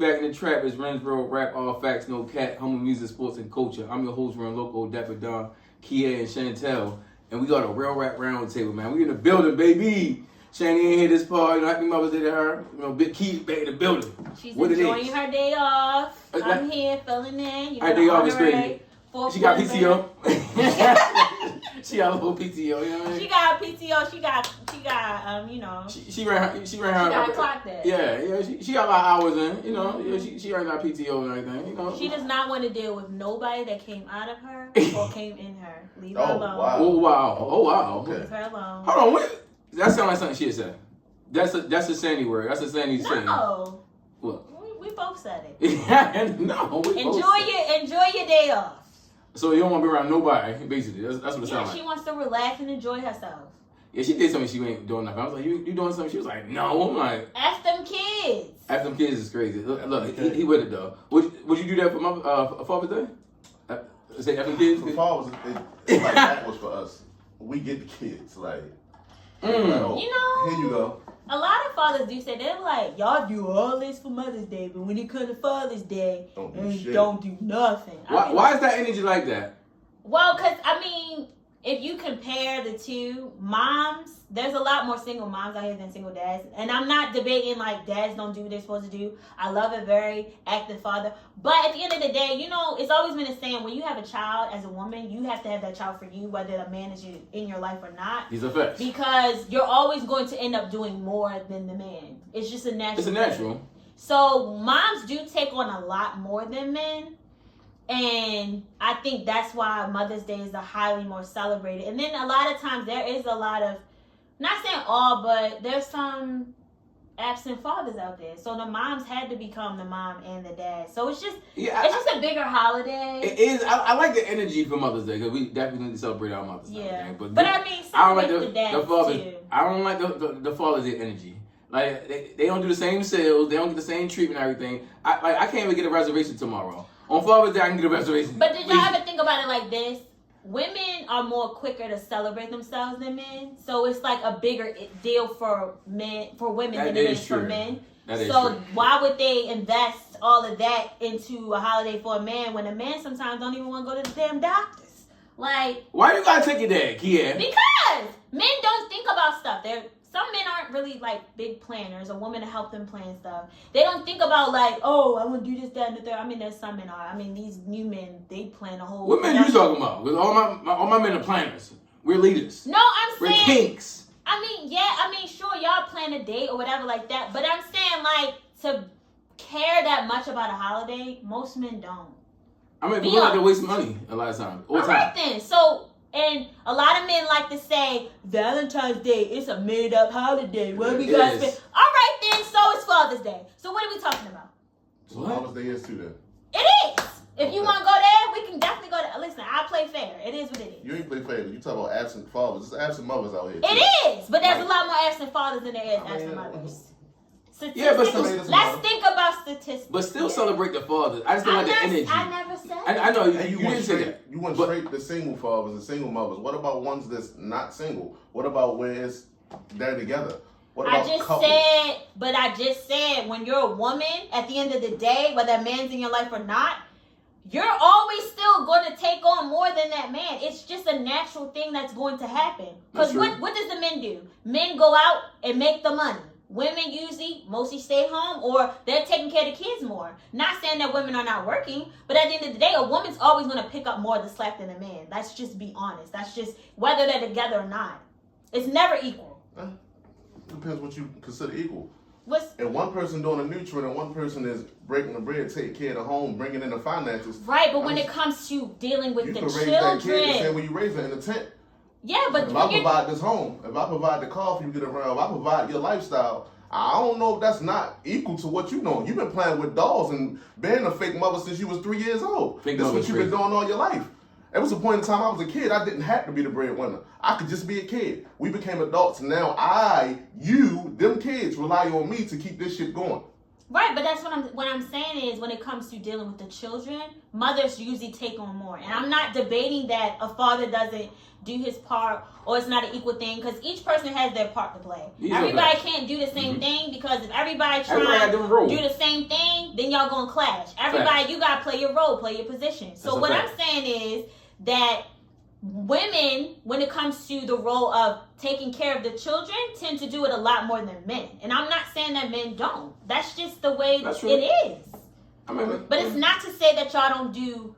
back in the trap. It's Rensboro, rap, all facts, no cat, humble music, sports, and culture. I'm your host, Rin Loco, Dapper Don, Kier, and Shantell. And we got a real rap roundtable, man. We in the building, baby. Shani ain't here this part. You know, happy Mother's Day to her. You know, Big Key back in the building. She's enjoying her day off. I'm here filling in. Her day off is crazy. She got PTO. She got a little PTO, you know what I mean? She got PTO. She got, you know. She ran her. She got clocked that. Yeah. She got a lot of hours in, you know. Yeah, she ran out PTO and everything, you know. She does not want to deal with nobody that came out of her or came in her. Leave her alone. Wow. Oh wow. Okay. Leave her alone. Hold on, wait. That sounds like something she'd say. That's a Sandy word. That's a Sandy saying. No. What? We both said it. No. Enjoy your day off. So you don't want to be around nobody, basically. That's what it sounds like. She wants to relax and enjoy herself. Yeah, she did something she ain't doing nothing. I was like, you doing something? She was like, no. I'm like, Ask them kids. Ask them kids is crazy. Look, he with it though. Would you do that for my Father's Day? Say Ask them kids? For Father's Day, it's like that was for us. We get the kids, like, like, oh, you know, here you go. A lot of fathers do say, they're like, y'all do all this for Mother's Day, but when it comes to Father's Day, don't do nothing. Why is that energy like that? Well, because, if you compare the two, moms, there's a lot more single moms out here than single dads. And I'm not debating, like, dads don't do what they're supposed to do. I love a very active father. But at the end of the day, you know, it's always been a saying, when you have a child as a woman, you have to have that child for you, whether the man is in your life or not. He's a fact. Because you're always going to end up doing more than the man. It's just a natural. It's a natural. Thing. So moms do take on a lot more than men. And I think that's why Mother's Day is a highly more celebrated. And then a lot of times there is a lot of, not saying all, but there's some absent fathers out there. So the moms had to become the mom and the dad. So it's just just a bigger holiday. It is. I like the energy for Mother's Day because we definitely need to celebrate our Mother's Day. Yeah. But I don't like the fathers too. I don't like the Father's Day energy. Like they don't do the same sales. They don't get the same treatment and everything. I can't even get a reservation tomorrow. On Father's Day, I can get a reservation. But did y'all ever think about it like this? Women are more quicker to celebrate themselves than men. So it's like a bigger deal for women than it is for men. So why would they invest all of that into a holiday for a man when a man sometimes don't even want to go to the damn doctors? Like, why you gotta take your dad, Kier? Because men don't think about stuff. Some men aren't really like big planners. A woman to help them plan stuff. They don't think about like, oh, I want to do this, that, and the third. There's some men are. These new men, they plan a whole. What men you talking about? Because all my men are planners. We're leaders. No, I'm saying. We're kinks. Sure, y'all plan a date or whatever like that. But I'm saying like to care that much about a holiday, most men don't. We like to waste money a lot of times. All right then. So. And a lot of men like to say, Valentine's Day, it's a made-up holiday. What we got to spend? All right, then, so it's Father's Day. So what are we talking about? So Father's Day is too, then. It is. If you want to go there, we can definitely go there. Listen, I play fair. It is what it is. You ain't play fair. You talk about absent fathers. There's absent mothers out here. It is. But there's a lot more absent fathers than there is absent mothers. Yeah, but let's think about statistics. But still celebrate the fathers. I just don't like the energy. I never said I know you didn't say that. You went straight to single fathers and single mothers. What about ones that's not single? What about where it's they're together? What about couples? I just said, when you're a woman, at the end of the day, whether a man's in your life or not, you're always still going to take on more than that man. It's just a natural thing that's going to happen. Because what does the men do? Men go out and make the money. Women mostly stay home or they're taking care of the kids more. Not saying that women are not working, but at the end of the day, a woman's always going to pick up more of the slack than a man. Let's just be honest. That's just whether they're together or not. It's never equal. Depends what you consider equal. And one person doing the nurturing and one person is breaking the bread, taking care of the home, bringing in the finances. Right, but when it comes to dealing with the children. You can raise that kid the same way you raise it in the tent. Yeah, but if I provide this home, if I provide the car for you to get around, if I provide your lifestyle, I don't know if that's not equal to what you know. You've been playing with dolls and being a fake mother since you was 3 years old. That's what you've been doing all your life. There was a point in time I was a kid, I didn't have to be the breadwinner. I could just be a kid. We became adults, and now them kids rely on me to keep this shit going. Right, but that's what I'm saying is when it comes to dealing with the children, mothers usually take on more. And I'm not debating that a father doesn't do his part or it's not an equal thing because each person has their part to play. Everybody can't do the same thing because if everybody trying to do the same thing, then y'all gonna clash. Everybody, you gotta play your role, play your position. So what I'm saying is that women, when it comes to the role of taking care of the children, tend to do it a lot more than men. And I'm not saying that men don't. That's just the way it is. But it's not to say that y'all don't do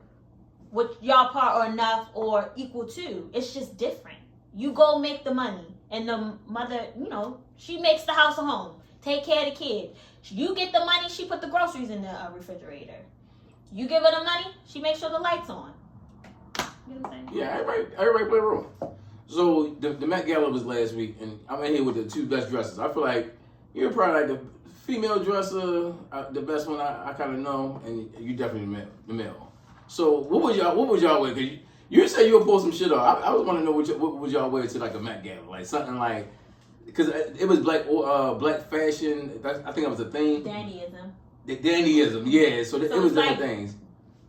what y'all part or enough or equal to. It's just different. You go make the money, and the mother, she makes the house a home. Take care of the kid. You get the money, she put the groceries in the refrigerator. You give her the money, she makes sure the lights on. You know what I'm saying? Yeah, everybody play a role. So the Met Gala was last week, and I'm in here with the two best dresses. I feel like you're probably like the female dresser, the best one I kind of know, and you definitely the male. So what was y'all wear? Cause you said you would pull some shit off. I was want to know what was y'all wear to like a Met Gala, like something like, because it was black fashion. I think that was a thing. Dandyism. Dandyism, yeah. So it was different things.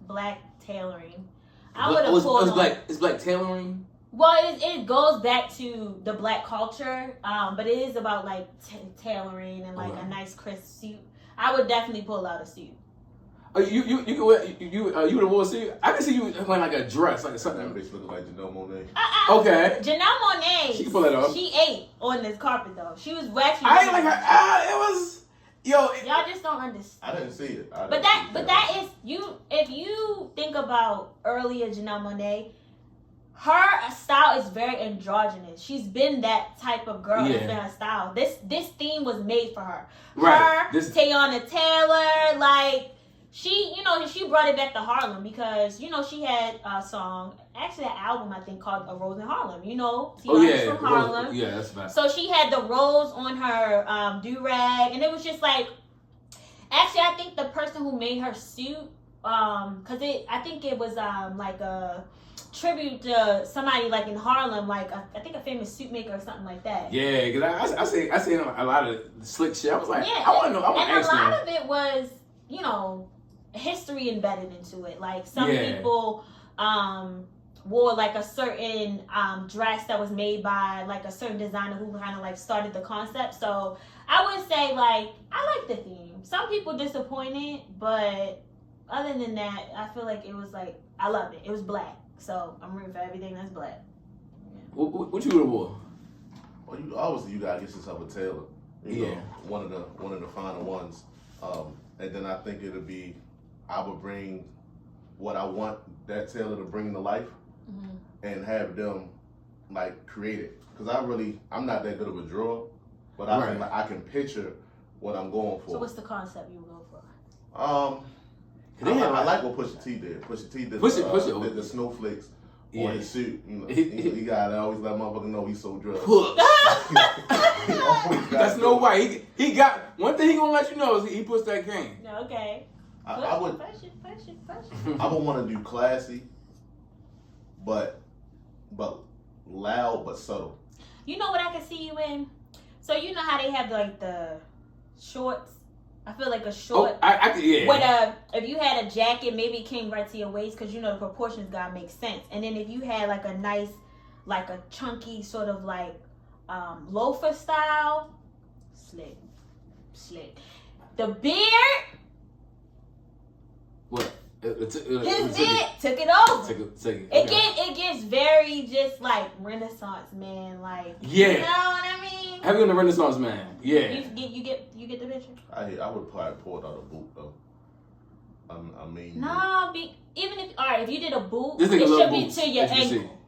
Black tailoring. I would have pulled on. It's black tailoring. Well, it goes back to the black culture, but it is about like tailoring and like a nice crisp suit. I would definitely pull out a suit. Oh, you could wear you would have worn a suit. I can see you wearing like a dress, like something. That bitch looking like Janelle Monáe. Okay. Janelle Monáe. She can pull that off. She ate on this carpet though. She was waxing. I ain't like her. It was. Y'all just don't understand. I didn't see it. But that is you. If you think about earlier Janelle Monáe, her style is very androgynous. She's been that type of girl. It's been her style. This theme was made for her. Right. Teyana Taylor, like she brought it back to Harlem because she had a song, actually an album I think called A Rose in Harlem. Tiana's from Harlem. Yeah, that's right. So she had the rose on her do-rag, and it was just like, actually I think the person who made her suit, I think it was like a tribute to somebody like in Harlem, like I think a famous suit maker or something like that. Yeah, because I see a lot of slick shit. I was like, I want to know. I want to ask them. And a lot of it was, history embedded into it. Like some people wore like a certain dress that was made by like a certain designer who kind of like started the concept. So I would say like I like the theme. Some people disappointed, but other than that, I feel like it was like I loved it. It was black. So I'm rooting for everything that's black. Yeah. What you would have wore? Well, obviously you gotta get yourself a tailor. You know, one of the finer ones. And then I think it'll be, I would bring what I want that tailor to bring to life, and have them like create it. Because I'm not that good of a drawer, but I can picture what I'm going for. So what's the concept you were going for? I like what Pusha T did. Pusha T did the snowflakes on his suit. He gotta always let motherfucker know he's so drunk. That's no way. He got one thing he gonna let you know is he puts that game. Okay. I would want to do classy, but loud but subtle. You know what I can see you in? So you know how they have like the shorts. I feel like a short. If you had a jacket, maybe it came right to your waist because the proportions gotta make sense. And then if you had like a nice, like a chunky sort of like loafer style, slick. The beard. What? His beard took it over. It gets very just like Renaissance man, like you know what I mean. Have you on the Renaissance man? Yeah. You get the picture. I would probably pull it out a boot though. I mean. No, even if you did a boot, it should be to your ankle.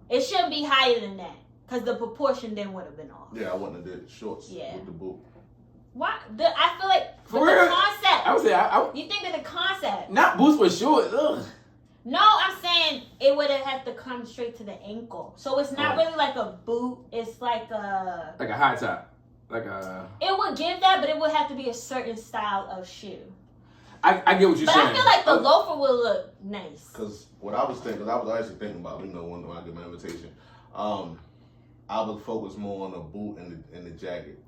It shouldn't be higher than that because the proportion then would have been off. Yeah, I wouldn't have did shorts with the boot. What? I feel like the concept. I would say you think that the concept. Not boots for short. Ugh. No, I'm saying it would have to come straight to the ankle. So it's not really like a boot. It's like a high top. It would give that, but it would have to be a certain style of shoe. I get what you're saying. But I feel like the loafer will look nice. Because what I was actually thinking about, when I get my invitation, I would focus more on the boot and the jacket.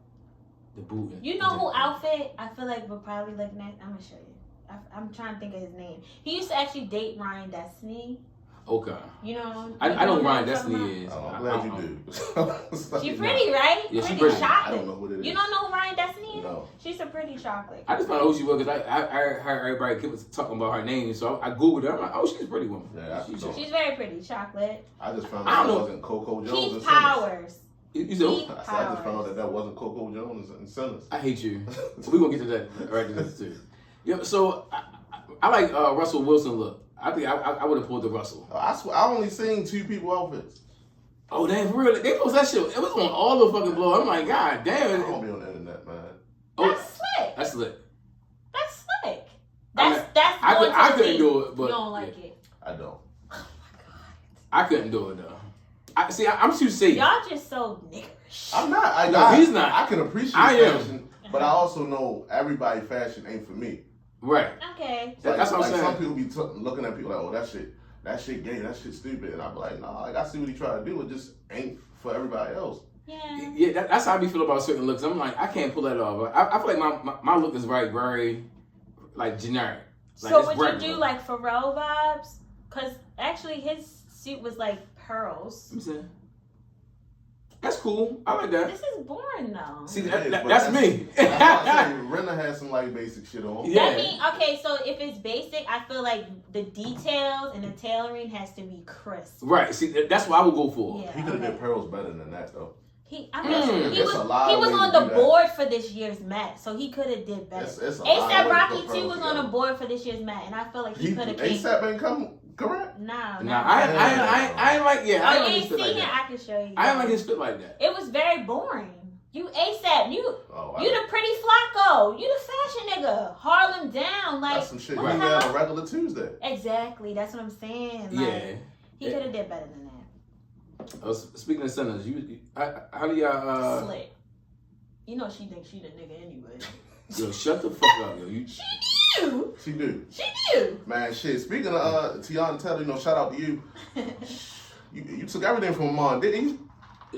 The booting. You know who outfit I feel like we're probably looking at? I'm gonna show you. I'm trying to think of his name. He used to actually date Ryan Destiny. Okay. You know. I know who Ryan Destiny is. I'm glad you do. She pretty, right? Yeah, she pretty. pretty. Chocolate. I don't know who it is. You don't know who Ryan Destiny is? No. She's a pretty chocolate. I just found out who she was because I heard everybody kept talking about her name, so I googled her. I'm like, oh, she's a pretty woman. Yeah, she's very pretty, chocolate. I just found out it wasn't Coco Jones. Keith and Powers. You Keith know? I just found out that wasn't Coco Jones and Simmons. I hate you. We're gonna get to that right there too. Yeah, so I like Russell Wilson look. I think I would have pulled the Russell. I swear, I only seen 2 people outfits. Oh damn, for real? They post that shit. It was on all the fucking blow. I'm like, God I damn. don't be on the internet, man. Oh, That's slick. that's lit. That's slick. I That's going I to the couldn't date. do it, but You don't like it. I don't. Oh my god. I couldn't do it though. I'm too safe. Y'all just so niggerish. I'm not. No, he's not. I can appreciate fashion, but I also know everybody fashion ain't for me. Right. Okay. That's what I'm saying. Some people be looking at people like, oh, that shit gay, that shit stupid, and I be like, nah, I see what he trying to do. It just ain't for everybody else. Yeah. Yeah, that's how I feel about certain looks. I'm like, I can't pull that off. I feel like my look is very like generic. Like, So it's would regular. you do like Pharrell vibes? Cause actually his suit was like pearls. I'm saying that's cool. I like that. This is boring though. See, It is, but that's me. That's why I say Renna has some like basic shit on. Yeah. That mean, okay, so if it's basic, I feel like the details and the tailoring has to be crisp. Right. See, that's what I would go for. Yeah. He could have okay. did pearls better than that though. He There's a was lot of ways on to the do that. board for this year's Met, so he could have did better. It's a lot of ways ASAP to Rocky put too pearls was on the together. board for this year's Met, and I feel like he could have came. ASAP ain't come correct. Nah, I ain't like. Yeah, I Oh, ain't you like his ain't fit seen like it? that. I can show you. I ain't like his fit like that. It was very boring. You ASAP, you Oh, the pretty Flacco, you the fashion nigga, Harlem down, like that's some shit you what do the on a hell? regular Tuesday. Exactly, that's what I'm saying. Like, Yeah. he could have did better than that. Speaking of sinners, how do y'all? Slick. You know she thinks she the nigga anyway. Yo, shut the fuck up, yo. She knew. She do. She knew. Man, shit. Speaking of Tiana Taylor, shout out to you. You took everything from Mom, didn't you?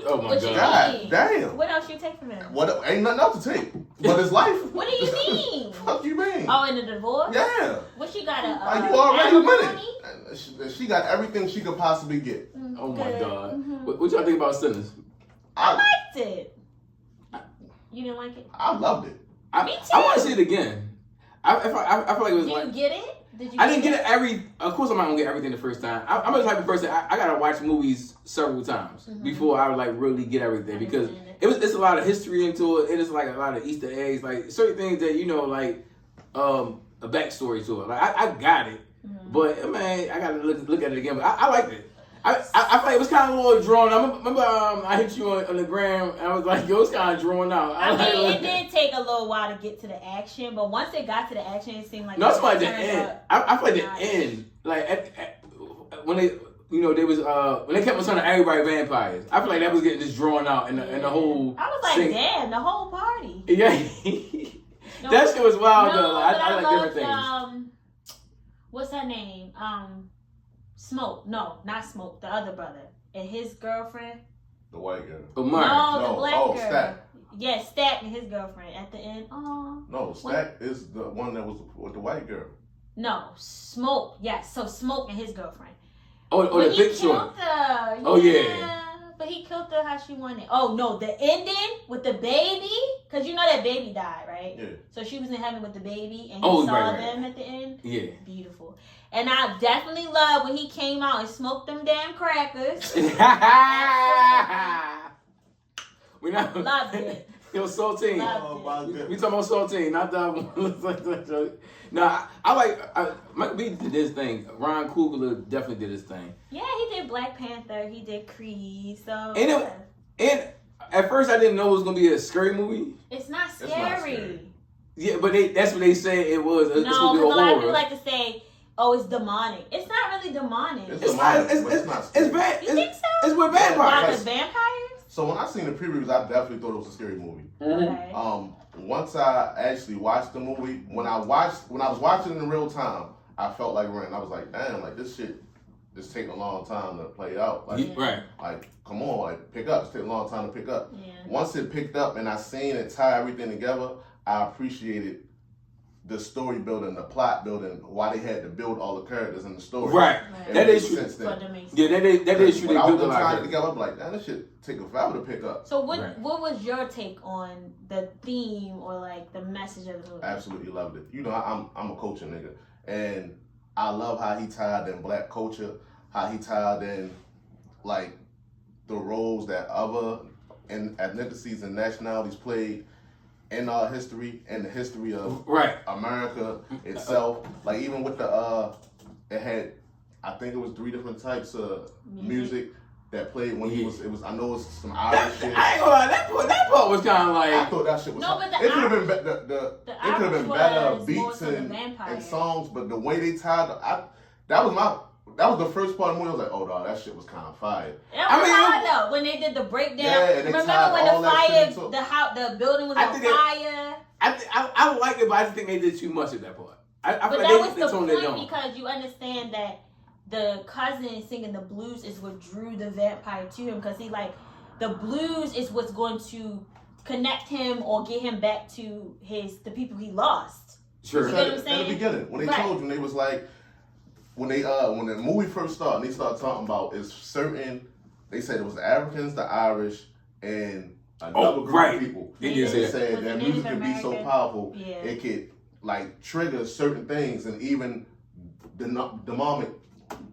Oh my What you god. mean? God damn. What else you take from him? What? Ain't nothing else to take. But it's life. What do you mean? Fuck you mean? Oh, in the divorce? Yeah. What she got You already alimony? winning. And she got everything she could possibly get. Oh my Good. god. Mhm. What y'all think about sinners? I liked it. You didn't like it? I loved it. Me too. I want to see it again. I feel like it was Did like. you get it? Did you? I didn't get it Of course, I'm not gonna get everything the first time. I'm the type of person I gotta watch movies several times before I would like really get everything because it's a lot of history into it. It is like a lot of Easter eggs, like certain things that like a backstory to it. Like I got it, but man, I gotta look at it again. But I liked it. I feel like it was kind of a little drawn. I remember I hit you on the gram and I was like, yo, it's kind of drawn out. I mean, it did take a little while to get to the action, but once it got to the action, it seemed like No, it's like the turned end. up. I feel like the end. Like when they, they was when they kept on turning everybody vampires. I feel like that was getting just drawn out and the whole. I was like, scene. damn, the whole party. Yeah, No, that shit was wild though. but Like, I like loved, different things. What's her name? Smoke. No, not Smoke. The other brother and his girlfriend. The white girl. Omar. No, the No, black oh, girl. Stack. Yeah, Stack and his girlfriend at the end. Oh. No, Stack is the one that was with the white girl. No, Smoke. Yes, so Smoke and his girlfriend. Oh, But the he big killed short. her. Oh, yeah. But he killed her how she wanted. Oh no, the ending with the baby, because you know that baby died, right? Yeah. So she was in heaven with the baby, and he Oh, saw right. them at the end. Yeah. Beautiful. And I definitely love when he came out and smoked them damn crackers. We not Loved it. Yo, saltine. Loved Oh, it. my We goodness. talking about saltine, not that one. No, I like Michael B did his thing. Ryan Coogler definitely did his thing. Yeah, he did Black Panther. He did Creed. So And it- And at first, I didn't know it was gonna be a scary movie. it's not It's scary. not scary. Yeah, but that's what they said it was. It's No, gonna be because a lot of horror. people like to say, "Oh, it's demonic." It's not really demonic. It's It's demonic, not. but it's not It's scary. bad. You think so? It's with Like vampires. the vampires? So when I seen the previews, I definitely thought it was a scary movie. Okay. Once I actually watched the movie, when I was watching it in real time, I felt like Ren. I was like, damn, like this shit it's taking a long time to play out. Like, right. Like, come on, like, pick up. It's taking a long time to pick up. Yeah. Once it picked up and I seen it tie everything together, I appreciated the story building, the plot building, why they had to build all the characters in the story. Right. That is true. Yeah, that is true. They build a lot. Tying it together, I'm like, man, this shit take a forever to pick up. So what was your take on the theme or like the message of the movie? Absolutely loved it. You know, I'm a culture nigga, and I love how he tied in black culture, how he tied in like the roles that other and ethnicities and nationalities played in our history and the history of America itself. Like even with the it had, I think it was 3 different types of music that played when he was. It was. I know it's some Irish shit. I ain't gonna lie. That part was kind of like. I thought that shit was. No, but it could have been it could have been better beats and songs, but the way they tied, that was the first part of the movie. I was like, oh no, that shit was kind of fire. That was hard though when they did the breakdown. Remember when the fire, the building was on fire. I like it, but I just think they did too much at that part. I but feel that like was the point because you understand that the cousin singing the blues is what drew the vampire to him because he like the blues is what's going to connect him or get him back to the people he lost. Sure. You know what I'm saying? In the beginning, when they told you, they was like, when the movie first started, they started talking about is certain. They said it was the Africans, the Irish, and another group of people. They said that music could be so powerful, it could like trigger certain things, and even demonic.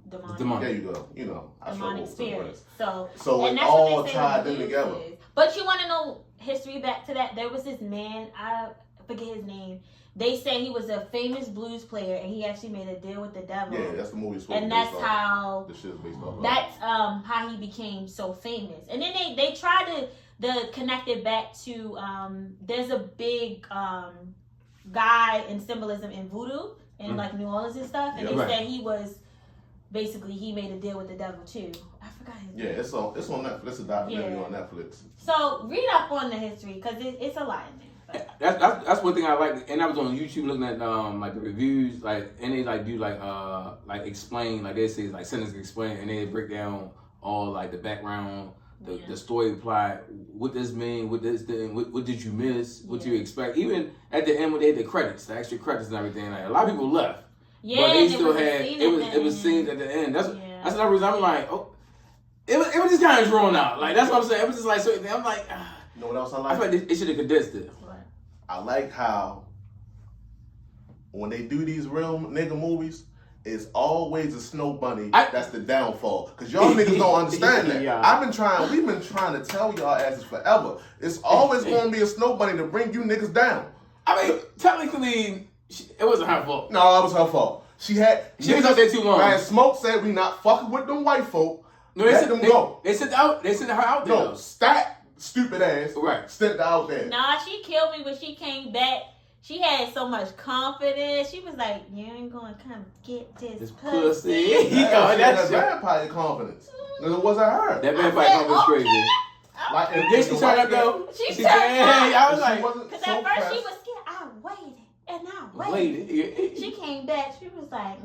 There you go. You know, demonic spirits. So it all tied in together. But you want to know history back to that? There was this man, I forget his name. They say he was a famous blues player, and he actually made a deal with the devil. Yeah, that's the movie. And that's how the shit is based off. That's how he became so famous. And then they tried to connect it back to there's a big guy in symbolism in voodoo in like New Orleans and stuff, and they said he was. Basically, he made a deal with the devil too. I forgot his name. Yeah, it's on Netflix. It's a documentary on Netflix. So read up on the history because it's a lot in there. That's one thing I like, and I was on YouTube looking at like the reviews, like and they like do like explain, like they say like sentence explain, and they break down all like the background, the story plot, what this mean, what this thing, what did you miss, what you expect. Even at the end when they had the credits, the extra credits and everything, like a lot of people left. Yeah, but they still had it was scenes at the end. That's another reason I'm like, it was just kind of drawn out. Like that's what I'm saying. It was just like certain things. I'm like, you know what else I like? I feel like they should have condensed it. I like how when they do these real nigga movies, it's always a snow bunny that's the downfall. Cause y'all niggas don't understand that. We've been trying to tell y'all asses forever. It's always gonna be a snow bunny to bring you niggas down. I mean, technically. It wasn't her fault. No, it was her fault. She was out there too long. Man, Smoke said we not fucking with them white folk. No, let them go. They sent her out there. No, Stat, stupid ass. Sent her out there. Nah, she killed me when she came back. She had so much confidence. She was like, "You ain't gonna come get this pussy." That's vampire confidence. It wasn't her. That vampire confidence crazy. Like, and then she turned up though. She turned up. I was like, because at first she was scared. I waited. And I waited. She came back. She was like,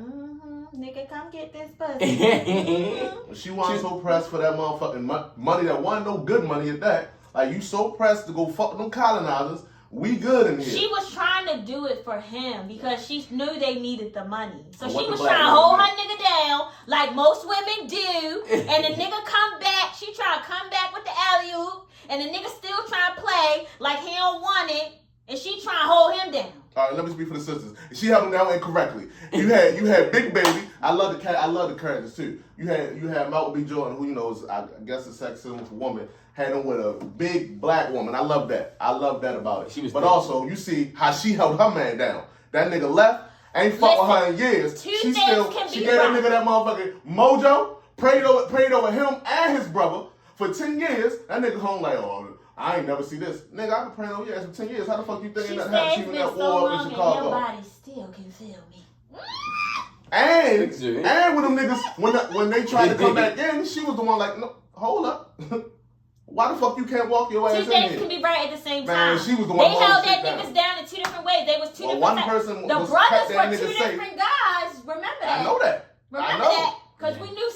nigga, come get this pussy. She wasn't so pressed for that motherfucking money that wasn't no good money at that. Like, you so pressed to go fuck them colonizers. We good in here. She was trying to do it for him because she knew they needed the money. So she was trying to hold her nigga down like most women do. And the nigga come back. She trying to come back with the alley-oop. And the nigga still trying to play like he don't want it. And she trying to hold him down. All right, let me speak for the sisters. She held him down incorrectly. You had Big Baby. I love the characters too. You had Malcolm B. Jordan, who you know is I guess a sex symbol for woman. Had him with a big black woman. I love that. I love that about it. But also, you see how she held her man down. That nigga left. Ain't fucked with her in years. She gave that nigga that motherfucking mojo. Prayed over him and his brother for 10 years. That nigga home like, oh, I ain't never see this. Nigga, I've been praying over your ass for 10 years. How the fuck you thinking that happened to you in that war in Chicago? Your body still can feel me. And when them niggas, when they tried to come back in, she was the one like, no, hold up. Why the fuck you can't walk your ass in here? Two things can be right at the same time. Man, she was the one they held that niggas down in two different ways. They was two different one person the was brothers that were two nigga different guys. Remember that. I know that. Remember that. Because we knew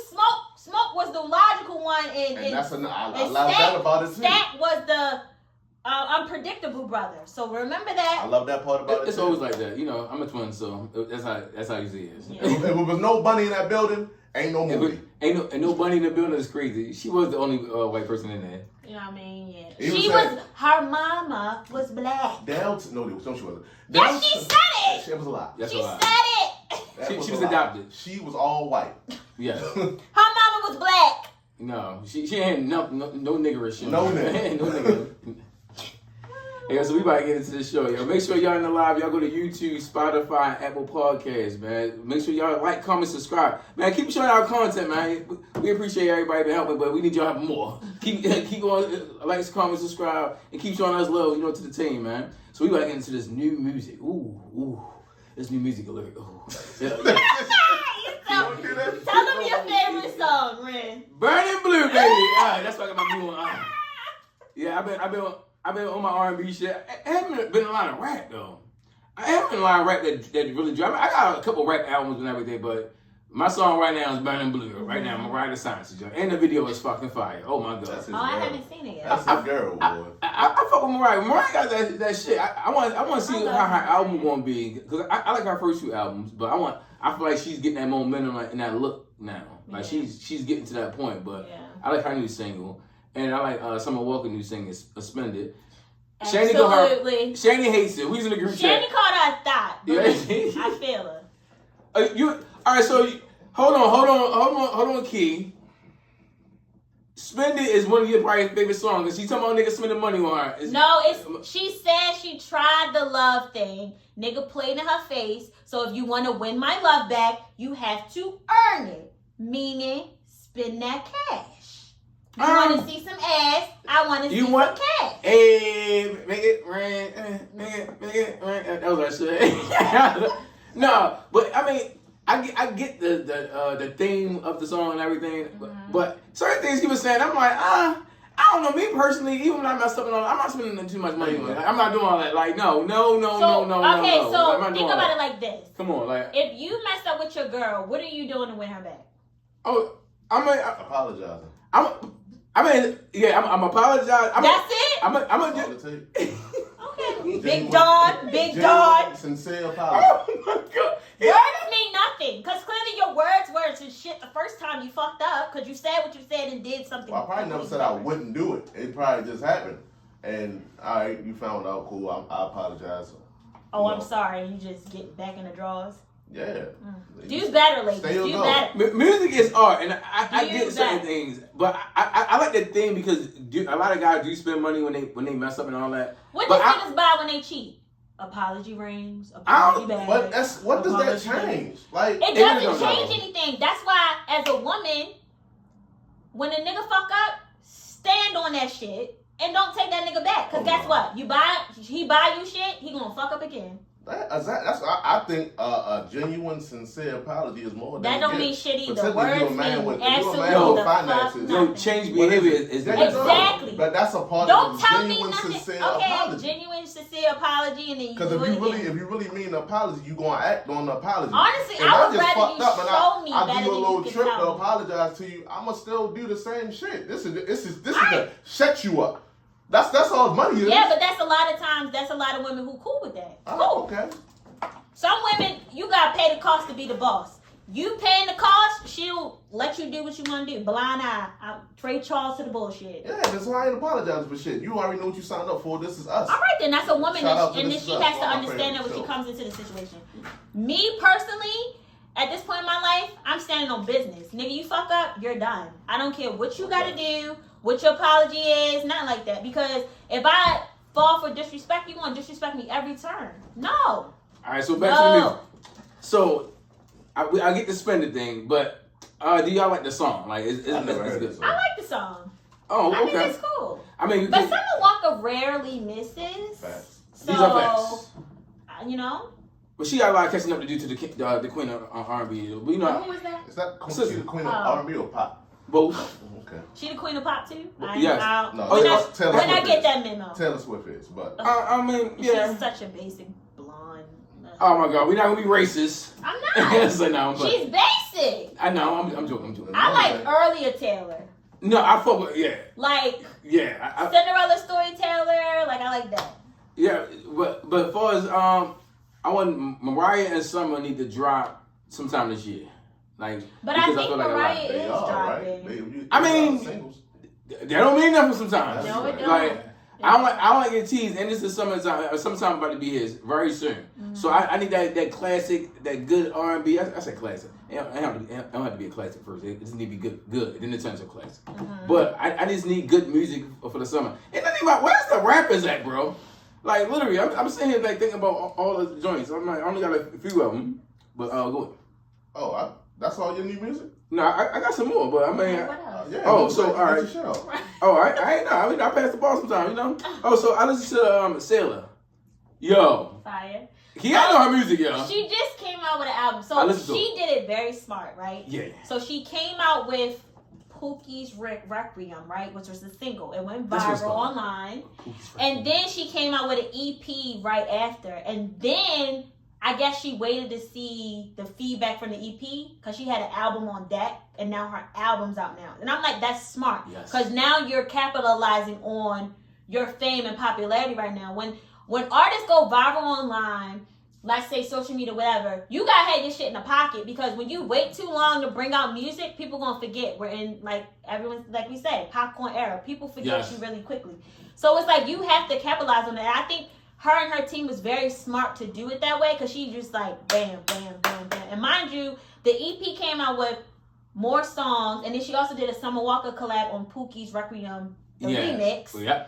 that's I love that about it too. Stack was the unpredictable brother. So remember that. I love that part about it. It's always like that. You know, I'm a twin, so that's how you see it. Yeah. If there was no bunny in that building, ain't no movie. Ain't no bunny in the building is crazy. She was the only white person in there. You know what I mean? Yeah. Even Her mama was black. No, she wasn't. Yes, she said it. It was a lie. That's She a lie. said it. She was adopted. She was all white. Yeah. Her mama was black. No, she ain't no niggerish shit. No nigga. No nigga. Yeah, so we about to get into this show, yo. Make sure y'all in the live, y'all go to YouTube, Spotify, and Apple Podcasts, man. Make sure y'all like, comment, subscribe. Man, keep showing our content, man. We appreciate everybody been helping, but we need y'all to have more. Keep going, like, comment, subscribe, and keep showing us love, to the team, man. So we about to get into this new music. Ooh. This new music alert. Ooh. Tell them your favorite song, Rin. Burning Blue, baby. All right, that's why I got my new one. Yeah, I've been on my R&B shit. I haven't been a lot of rap though. I haven't been a lot of rap that really drive. I got a couple rap albums and everything, but my song right now is Burning Blue. Right now, Mariah the Science, and the video is fucking fire. Oh my god. I haven't seen it yet. That's his girl, boy. I fuck with Mariah. Mariah got that shit. I want to see how her album gonna be, because I like her first two albums, but I feel like she's getting that momentum and that look now. Like she's getting to that point. But I like her new single. And I like Summer Walker new single, Suspended. Absolutely. Shani hates it. Who's in the group chat? Shani called her a thought. Yeah. I feel her. All right, so hold on, Key. Spend It is one of your probably favorite songs. And she talking about niggas spending money on her. She said she tried the love thing. Nigga played in her face. So if you want to win my love back, you have to earn it. Meaning, spend that cash. You want to see some ass? I want to see some cash. Hey, make it rain. Make it rain. That was our shit. No, but I mean, I get the theme of the song and everything, but certain things he was saying, I'm like, I don't know. Me personally, even when I messed up and all, I'm not spending too much money on it. I'm not doing all that. Like, no. Okay, so like, think about it like this. Come on, like, if you messed up with your girl, what are you doing to win her back? Oh, apologizing. I'm apologizing. That's it? I'm a Okay. Big Don. Sincere apology. Oh my God. Words mean nothing. Because clearly your words were some shit the first time you fucked up. Because you said what you said and did something. Well, I probably never said I wouldn't do it. It probably just happened. And, all right, you found out, cool. I apologize. Oh, I'm sorry. You just get back in the drawers. Yeah. Do better, ladies. Do better. Music is art, and I get certain things, but I like that thing because a lot of guys do spend money when they mess up and all that. What do niggas buy when they cheat? Apology rings, apology bags. But what does that change? Like, it doesn't change anything. That's why, as a woman, when a nigga fuck up, stand on that shit and don't take that nigga back. Cause guess what? He buy you shit, he gonna fuck up again. I think a genuine, sincere apology is more than that don't mean shit either. Words mean absolutely finances. Yo, change behavior is that exactly. But that's a part don't of tell genuine, me nothing. sincere okay, apology. Genuine, sincere apology, and then because if you really mean an apology, you gonna act on the apology. Honestly, I would rather you show me I better do a than little you trip can to tell apologize to you. I'ma still do the same shit. This is to shut you up. That's all money is. Yeah, but that's a lot of times. That's a lot of women who cool with that. Oh, okay. Some women, you gotta pay the cost to be the boss. You paying the cost, she'll let you do what you want to do. Blind eye. I trade Charles to the bullshit. Yeah, that's why I ain't apologizing for shit. You already know what you signed up for. This is us. All right, then that's a woman, and then she has to understand that when she comes into the situation. Me personally, at this point in my life, I'm standing on business. Nigga, you fuck up, you're done. I don't care what you gotta do, what your apology is, nothing like that. Because if I fall for disrespect, you gonna disrespect me every turn. No. All right, so back to the music. So I get the spending thing, but do y'all like the song? Like, it's good. I like the song. Oh, okay. I think it's cool. I mean, but Summer Walker rarely misses. Facts. So, these are facts. You know. But she got a lot of catching up to do to the queen of R&B. But you know, who was that? Is that the queen of R&B or pop? Both. Okay. She the queen of pop too? Yes. When I get that memo. Taylor Swift is, but I mean, yeah. She's such a basic blonde. Oh my God, we're not gonna be racist. I'm not. So no, she's basic. I know. I'm joking. I like earlier Taylor. No, I fuck with Like yeah. Cinderella Storyteller. Like I like that. Yeah, but as far as I want Mariah and Summer need to drop sometime this year. Like, but I think Mariah is dropping. Right? I mean, that don't mean nothing sometimes. No, it don't. Like, I don't like get teased, and this is sometime about to be his very soon. Mm-hmm. So I need that classic, that good R&B. I say classic. It don't have to be a classic first. It just need to be good. Then it turns to classic. Mm-hmm. But I just need good music for the summer. And I think about where's the rappers at, bro? Like literally, I'm sitting here like thinking about all the joints. I'm like, I only got a few of them, but go ahead. Oh, that's all your new music? No, I got some more, but I mean. All right. Oh, I ain't know. I mean, I pass the ball sometimes, you know. Oh, so I listen to Sailor. Yo. Fire. I know her music, yo. She just came out with an album, so she did it very smart, right? Yeah. So she came out with Pookie's Requiem, right, which was the single. It went viral online, and then she came out with an EP right after, and then I guess she waited to see the feedback from the EP because she had an album on deck, and now her album's out now. And I'm like, that's smart because now you're capitalizing on your fame and popularity right now. When artists go viral online, let's say social media, whatever, you gotta have your shit in the pocket because when you wait too long to bring out music, people gonna forget. We're in everyone's like we say, popcorn era. People forget you really quickly. So it's like you have to capitalize on that. I think her and her team was very smart to do it that way because she just like bam, bam, bam, bam. And mind you, the EP came out with more songs, and then she also did a Summer Walker collab on Pookie's Requiem, the remix,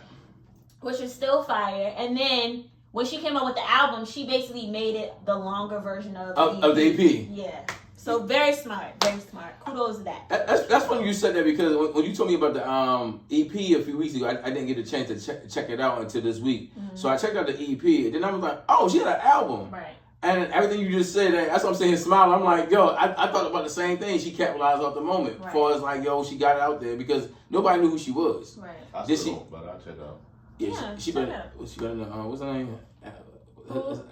which is still fire. And then when she came out with the album, she basically made it the longer version of the EP. Yeah. So very smart, very smart. Kudos to that. That's funny you said that because when you told me about the EP a few weeks ago, I didn't get a chance to check it out until this week. Mm-hmm. So I checked out the EP, and then I was like, oh, she had an album. Right. And everything you just said, that's what I'm saying, smiling. I'm like, yo, I thought about the same thing. She capitalized off the moment. As far as like, yo, she got it out there because nobody knew who she was. Right. I still don't, but I'll check it out. Yeah, she better, what's her name?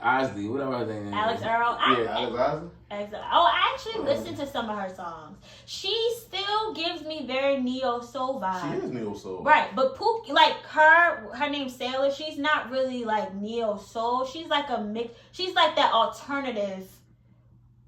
Isley, whatever her name is. Alex Earl. Alex Isley? I actually listened to some of her songs. She still gives me very neo-soul vibes. She is neo-soul. Right, but Pook, like her name's Sailor, she's not really like neo-soul. She's like a mix. She's like that alternative.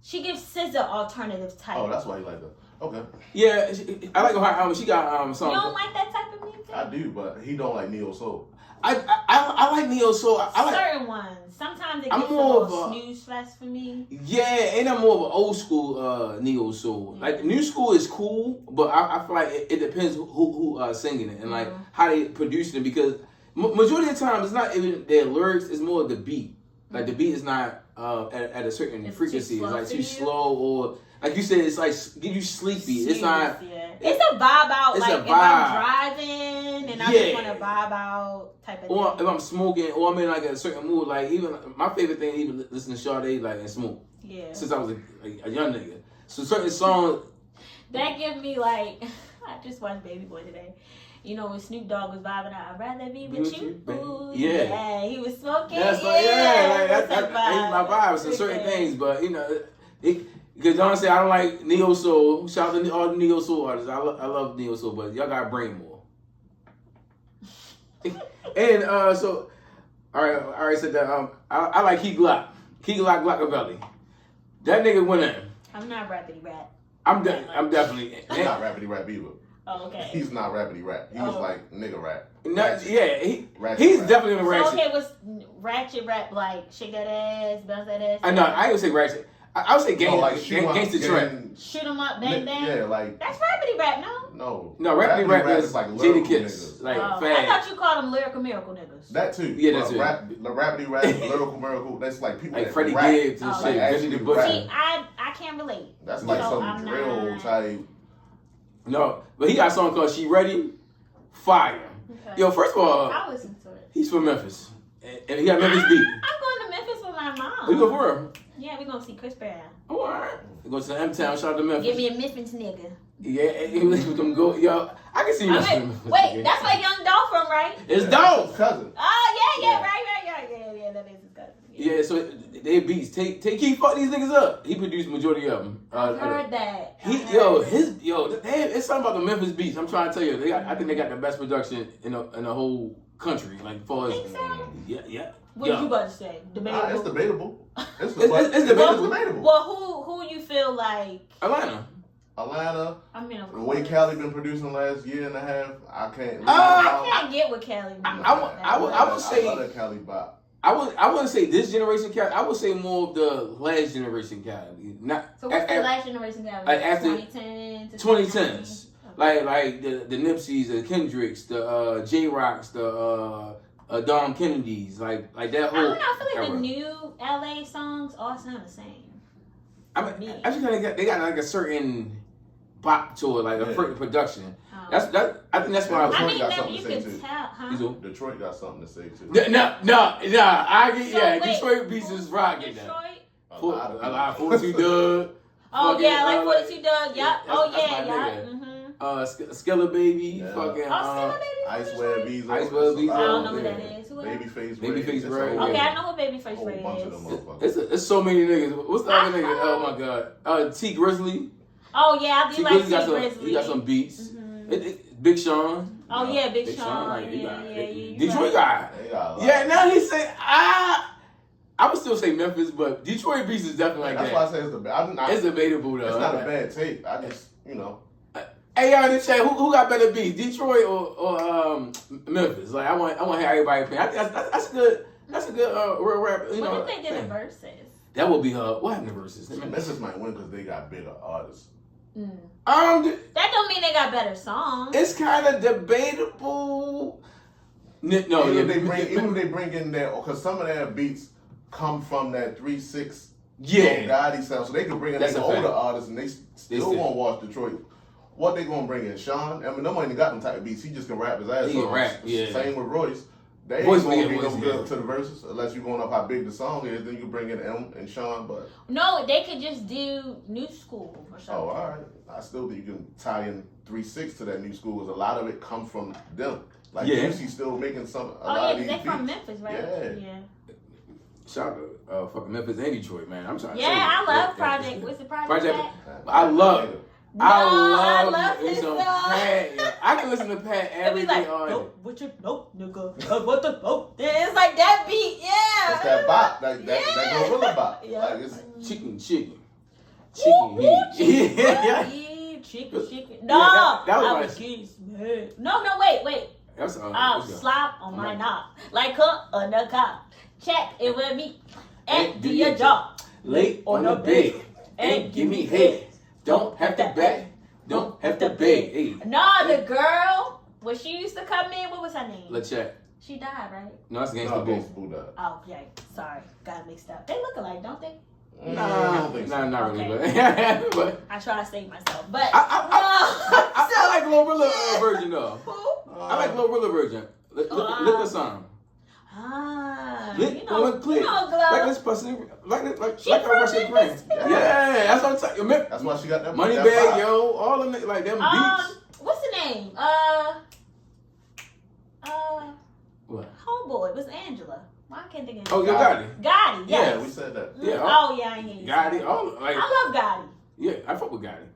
She gives SZA alternative type. Oh, that's why you like her. Okay. Yeah, I like her album. She got songs. You don't like that type of music? I do, but he don't like neo-soul. I like neo soul. I like certain ones. Sometimes it gets a little snooze fest for me. Yeah, and I'm more of an old school neo soul. Yeah. Like new school is cool, but I feel like it depends who singing it and like how they producing it because majority of the time it's not even their lyrics. It's more the beat. Like the beat is not at a certain frequency. It's like too slow or like you said, it's like get you sleepy. It's not. Yeah. It's a vibe out. It's like if I'm driving and I just want to vibe out type of thing. Or if I'm smoking, or I'm in like a certain mood. Like even my favorite thing, even listen to Sade like and smoke. Yeah. Since I was a young nigga, so certain songs that give me like I just watched Baby Boy today. You know when Snoop Dogg was vibing out, I'd rather be with you. Yeah, he was smoking. That's that's my vibe. So certain things, but you know. Because honestly, I don't like neo soul. Shout out to all the neo soul artists. I love neo soul, but y'all gotta bring more. And so, all right, said that. I like Key Glock, Glockavelli. That nigga went in. I'm not rappity rap. I'm definitely. He's not rappity rap either. Oh, okay. He's not rappity rap. He was like nigga rap. He's definitely in the ratchet. So, okay, was ratchet rap like shake that ass, bounce that ass? I know. I would say ratchet. I would say gangsta trap. Shoot 'em up, bang bang. Yeah, like that's rappity rap, no? No, rappity rap is like Jada Kiss, like fast. I thought you called them lyrical miracle niggas. That too. Yeah, that's it. The rappity rap, lyrical miracle. That's like people like that Freddie rap. Gibbs and shit. Actually the Bush. See, I can't relate. That's like some drill type. No, but he got a song called "She Ready," fire. Okay. Yo, first of all, I'll listen to it. He's from Memphis, and he got Memphis beat. I'm going to Memphis with my mom. We go for her. Yeah, we're gonna see Chris Brown. Oh, all right. We go to the M-Town, shout out to Memphis. Give me a Memphis nigga. Yeah, we can go. Yo, I can see you. Wait, that's where Young Dolph from, right? It's Dolph. Cousin. Oh, yeah, right, yeah, that is his cousin. Yeah, so they beats. Take keep fuck these niggas up. He produced majority of them. I've heard that. It's something about the Memphis beats. I'm trying to tell you, I think they got the best production in the whole country. Like far as Think so? yeah. What you about to say? Debatable. It's debatable. It's debatable. Well, who you feel like? Atlanta. I mean, the way Cali been producing the last year and a half, I can't. I can't get with Cali. I would say. I love that Cali bop. I wouldn't say this generation Cali. I would say more of the last generation Cali. So what's the last generation Cali? Like after 2010 to 2010s. Okay. Like the Nipseys, the Kendricks, the J-Rocks, the Dom Kennedys, like that whole. I don't know. I feel like era. the new LA songs all sound the same. I mean, I just think they got like a certain pop to it, like a certain production. I think that's why I mean, got maybe something you to say could too. tell, huh? Detroit got something to say too. I get Wait, Detroit beats is rocking Detroit? now. A lot of 42 Doug. Oh yeah, like 42 Doug. Yep. Oh that's yeah, my yeah. Mm-hmm. Skilla Baby. Yeah. Fucking. Skilla Baby. Icewear Bees. Icewear Bees. I don't know who that is. Who else? Babyface Ray. Okay, I know who Babyface Whole Ray bunch is. of them motherfuckers. It's so many niggas. What's the other nigga? Oh my god. T Grizzly. Oh yeah, I do like T Grizzly. He got some beats. Big Sean. Oh yeah, Big Sean. Like, Yeah. Detroit guy. Yeah, now he say I would still say Memphis, but Detroit beats is definitely like that's that. That's why I say it's debatable though. It's not a bad tape. I just Hey y'all in the chat, who got better beats, Detroit or Memphis? Like I want to hear everybody opinion. I think that's good. That's a good real rap. What if they did a verses? That would be what happened to verses? Memphis might win because they got bigger artists. That don't mean they got better songs. It's kind of debatable. No, even if they bring in their, because some of their beats come from that 3-6 Gotti sound, so they can bring in their older artists and they still won't watch Detroit. What they gonna bring in? Sean? I mean, no one ain't got them type of beats. He just can rap his ass off. He can rap, yeah. Same with Royce. They ain't Royce gonna be no good to the verses unless you're going up how big the song is. Then you can bring in M and Sean, but no, they could just do New School or something. Oh, all right. I still think you can tie in 3-6 to that New School because a lot of it comes from them. Like Juicy's still making some. Lot of these they're from Memphis, right? Yeah. Shout out fucking Memphis and Detroit, man. I'm trying to tell you. I love Project. What's the Project? I love it. I love his song. Pat, I can listen to Pat every day. Nope, nigga. What the? Oh, it's like that beat, yeah. It's that bop, that gorilla bop. Yeah. Like it's chicken. Chicken. No, that I was No, wait. That's slap on my knob like on the cop. Check it with me and do your job. Late on the bed and give me head. Don't have to beg. Don't have to beg. Hey. Nah, the girl, when she used to come in, what was her name? LeChat. She died, right? No, that's Gangsta Boo. Oh, okay. Sorry. Got mixed up. They look alike, don't they? Nah, not really. But I try to save myself. But I like Glorilla version though. Who? I like Glorilla version. Look the song. Like this person, like a Russian prince. Yeah, that's what I'm telling you. That's why she got that money bag, yo. All them like them beats. What's the name? What? Homeboy. It was Angela. Why I can't think of it. Oh, you Gotti. Gotti. Yes. Yeah, we said that. Yeah. Oh yeah, I hear you. Gotti. I love Gotti. Yeah, I fuck with Gotti.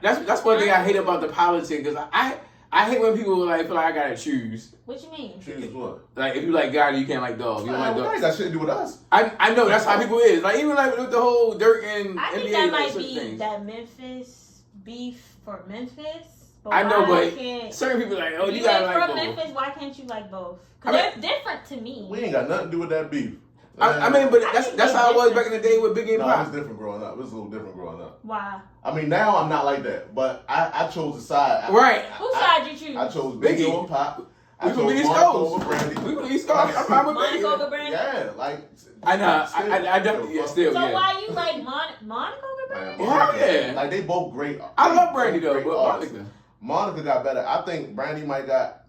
That's one thing I hate about the politics because I hate when people like feel like I gotta choose. What you mean? Choose what? Like if you like Gotti, you can't like Dog. You don't like Dog. That got shit to do with us. I know that's how people is. Like even like with the whole Dirk and I think NBA, that like, might be things. that Memphis beef for Memphis. But I know, but certain people like, oh, you gotta like from both. Memphis. Why can't you like both? Because they're different to me. We ain't got nothing to do with that beef. I mean, but that's how it was back in the day with Big and No, Pop. it was different growing up. It was a little different growing up. Why? I mean, now I'm not like that, but I chose a side. Right. Whose side you choose? I chose Biggie over Pop. We from the East Coast. Brandy. We from the East Coast. I'm fine with Monica over Brandy? Yeah, like. I know. I definitely, still, so yeah. why you like Monica over Brandy? Hell yeah. Like, they both great. I love Brandy, though, but Monica got better. I think Brandy might got,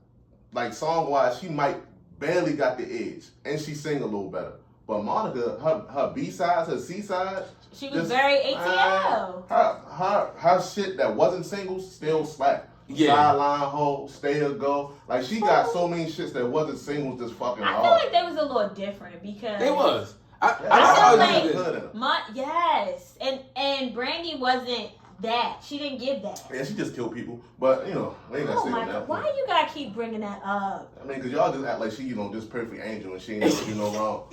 like, song-wise, she might barely got the edge. And she sing a little better. But Monica, her B-sides, her C-sides. She was very ATL. Her shit that wasn't singles still slap. Yeah. Sideline hoe, stay or go. Like, she got so many shits that wasn't singles just fucking hard. I feel like they was a little different because... They was. I feel like yes, and Brandy wasn't that. She didn't give that. Yeah, she just killed people. But you know, we ain't gonna say my God, why you gotta keep bringing that up? I mean, cause y'all just act like she, you know, this perfect angel and she ain't never do no wrong.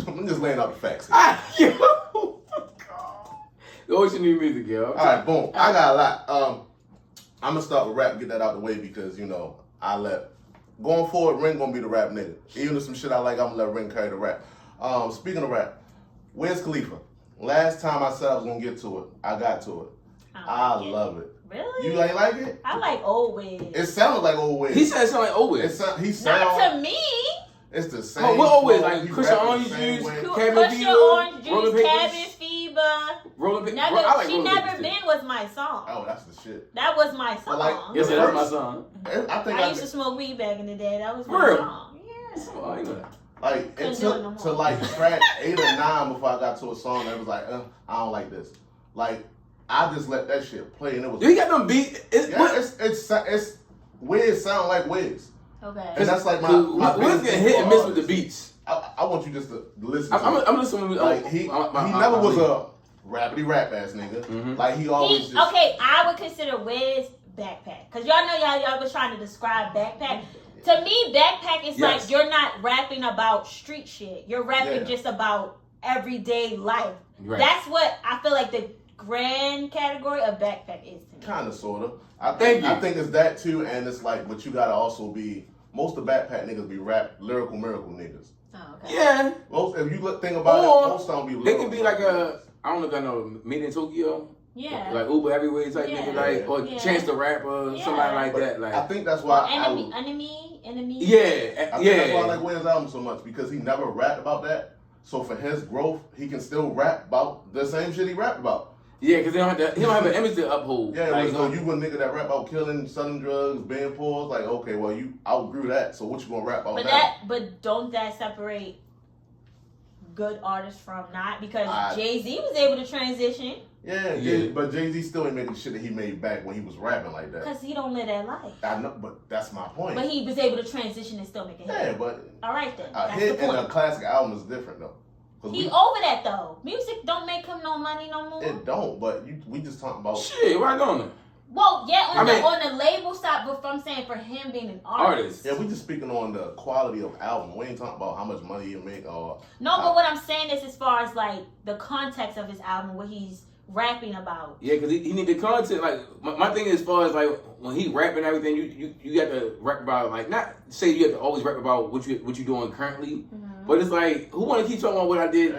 I'm just laying out the facts. What's your new music, yo? All right, boom. I got a lot. I'm gonna start with rap and get that out the way because you know going forward, Rin gonna be the rap nigga. Even if some shit I like, I'm gonna let Rin carry the rap. Speaking of rap, where's Khalifa? Last time I said I was gonna get to it, I got to it. I love it. Really? You ain't like it? I like old Wiz. It sounded like old Wiz. He said it sounded like old Wiz. Not to me. It's the same. What old Wiz? Like Cushion Orange Juice, Cushion Orange Juice, Cabin Fever. Rolling Paper. She Never Been was my song. Oh, that's the shit. That was my song. Yes, that's my song. I used to smoke weed back in the day. That was my song. Yeah. Oh, I know that. Like it took to like track 8 or 9 before I got to a song that was like, I don't like this. Like I just let that shit play and it was. You got them beat. It's Wiz sound like Wiz. Okay. And that's like Wiz get hit and miss with the beats. I want you just to listen. I'm listening. Like he never was a rapidy rap ass nigga. Mm-hmm. Like he always. Okay, I would consider Wiz Backpack because y'all know y'all was trying to describe Backpack. To me, Backpack is like you're not rapping about street shit. You're rapping just about everyday life. Right. That's what I feel like the grand category of Backpack is to me. Kind of, sort of. I think it's that too, and it's like, but you gotta also be. Most of Backpack niggas be lyrical miracle niggas. Oh, okay. Yeah. Most, if you think about it, most of them be lyrical. They can be like I don't know if I know, Made in Tokyo. Yeah. Like Uber Everywhere type nigga, like, or Chance the Rapper, somebody like that. Like I think that's why Enemy. Yeah. I think that's why I like Wiz album so much because he never rapped about that. So for his growth, he can still rap about the same shit he rapped about. Yeah, because he don't have an image to uphold. Yeah, like, so you a nigga that rap about killing, selling drugs, being poor. It's like, okay, well, you outgrew that. So what you gonna rap about now? But don't that separate good artists from not? Because Jay-Z was able to transition. Yeah, but Jay-Z still ain't making the shit that he made back when he was rapping like that. Because he don't live that life. I know, but that's my point. But he was able to transition and still make a hit. Yeah, but all right then. A hit and a classic album is different though. He over that though. Music don't make him no money no more. It don't, but we just talking about shit. Why don't it? Well, yeah, on the label side, but I'm saying for him being an artist. Yeah, we just speaking on the quality of album. We ain't talking about how much money you make or. No, but what I'm saying is as far as like the context of his album, what he's rapping about. Yeah, because he need the content. Like my thing is, as far as like when he rapping everything, you got to rap about, like, not say you have to always rap about what you doing currently, but it's like, who want to keep talking about what I did?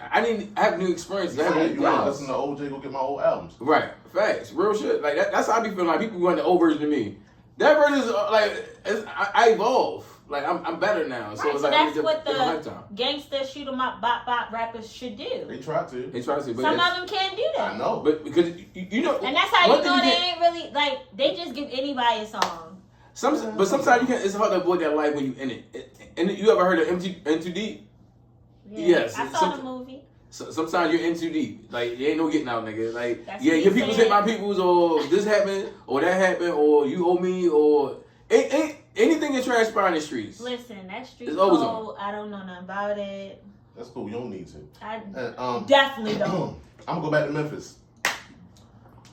I have new experiences. You want to listen to OJ? Go get my old albums. Right, facts, real shit. Like that's how I be feeling. Like people want the old version of me. That version is like I evolve. Like I'm better now. Right, so it's so like that's what the gangster shoot 'em up bop rappers should do. They try to. But some of them can't do that. I know, but because you know, and that's how you know they ain't really like. They just give anybody a song. But sometimes you can't. It's hard to avoid that life when you in it. And you ever heard of In Too Deep? Yeah, yes, I saw the movie. So, sometimes you're in too deep. Like, you ain't no getting out, nigga. Like, your people's hit my people's, or this happened, or that happened, or you owe me, or ain't anything that transpire in the streets. Listen, that street code, I don't know nothing about it. That's cool. You don't need to. I definitely don't. I'm gonna go back to Memphis.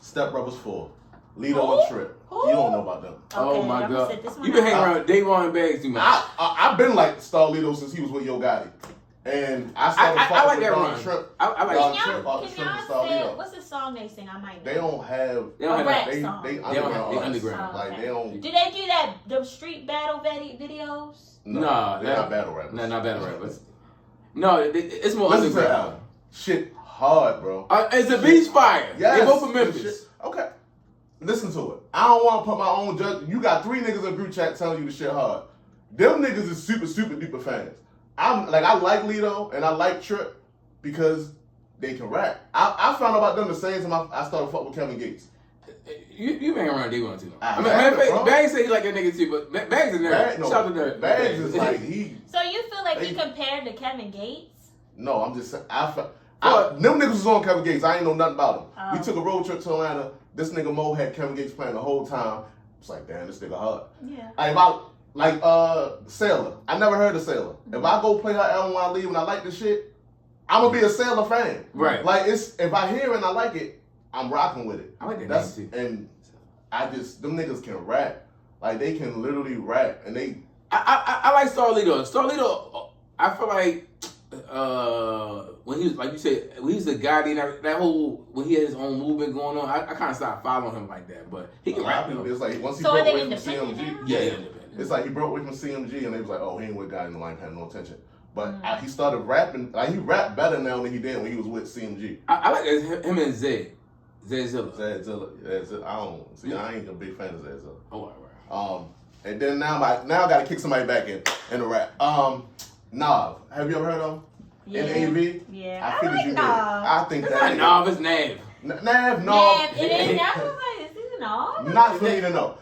Step Brothers 4. Lido and Trip. You don't know about them. Okay, oh my God. You been hanging around Davon and Bags too much. I've been like Starlito since he was with Yo Gotti. And I started like that Don run. Trip. I like Don Trip off the Trip and Starlito. What's the song they sing? I might know. They don't have a rap song. They underground. Like they don't. Do they do the street battle videos? No, they're not battle rappers. No, not battle rappers. No, it's more Listen underground. to the album. Shit hard, bro. It's a beach fire. Yes. They both from Memphis. Okay. Listen to it. I don't want to put my own judge. You got 3 niggas in group chat telling you the shit hard. Them niggas is super, super duper fans. I like Lido and I like Trip because they can rap. I found out about them the same time I started fucking with Kevin Gates. You been around day one too. Bags say he like that nigga too, but Bags is nerd. Shout out to nerd. Bags is like he. So you feel like he compared to Kevin Gates? No, I'm just saying. Them niggas was on Kevin Gates. I ain't know nothing about him. Oh. We took a road trip to Atlanta. This nigga Mo had Kevin Gates playing the whole time. It's like, damn, this nigga hard. Yeah. Like Sailor. I never heard of Sailor. If I go play her album when I leave and I like the shit, I'm gonna be a Sailor fan. Right. Like if I hear it and I like it, I'm rocking with it. I like that. That's and them niggas can rap. Like they can literally rap and they. I like Starlito. Starlito, I feel like when he was, like you said, when he's a guy, that whole, when he had his own movement going on, I kind of stopped following him like that. But he can rap. It's like once he so broke are away they from independent CMG. now? Yeah. It's like he broke away from CMG and they was like, oh, he ain't with guy in the line paying no attention. But he started rapping, like he rapped better now than he did when he was with CMG. I like him and Zed Zilla. I don't see. I ain't a big fan of Zed Zilla. Oh, right. And then now I gotta kick somebody back in the rap. Nav. Have you ever heard of him? Yeah. NAV? Yeah. I figured like you did. Nav. I think It's that not Nav, it's Nav. Nav. Nav. It ain't Nav. Is it Nav? Not for me to know.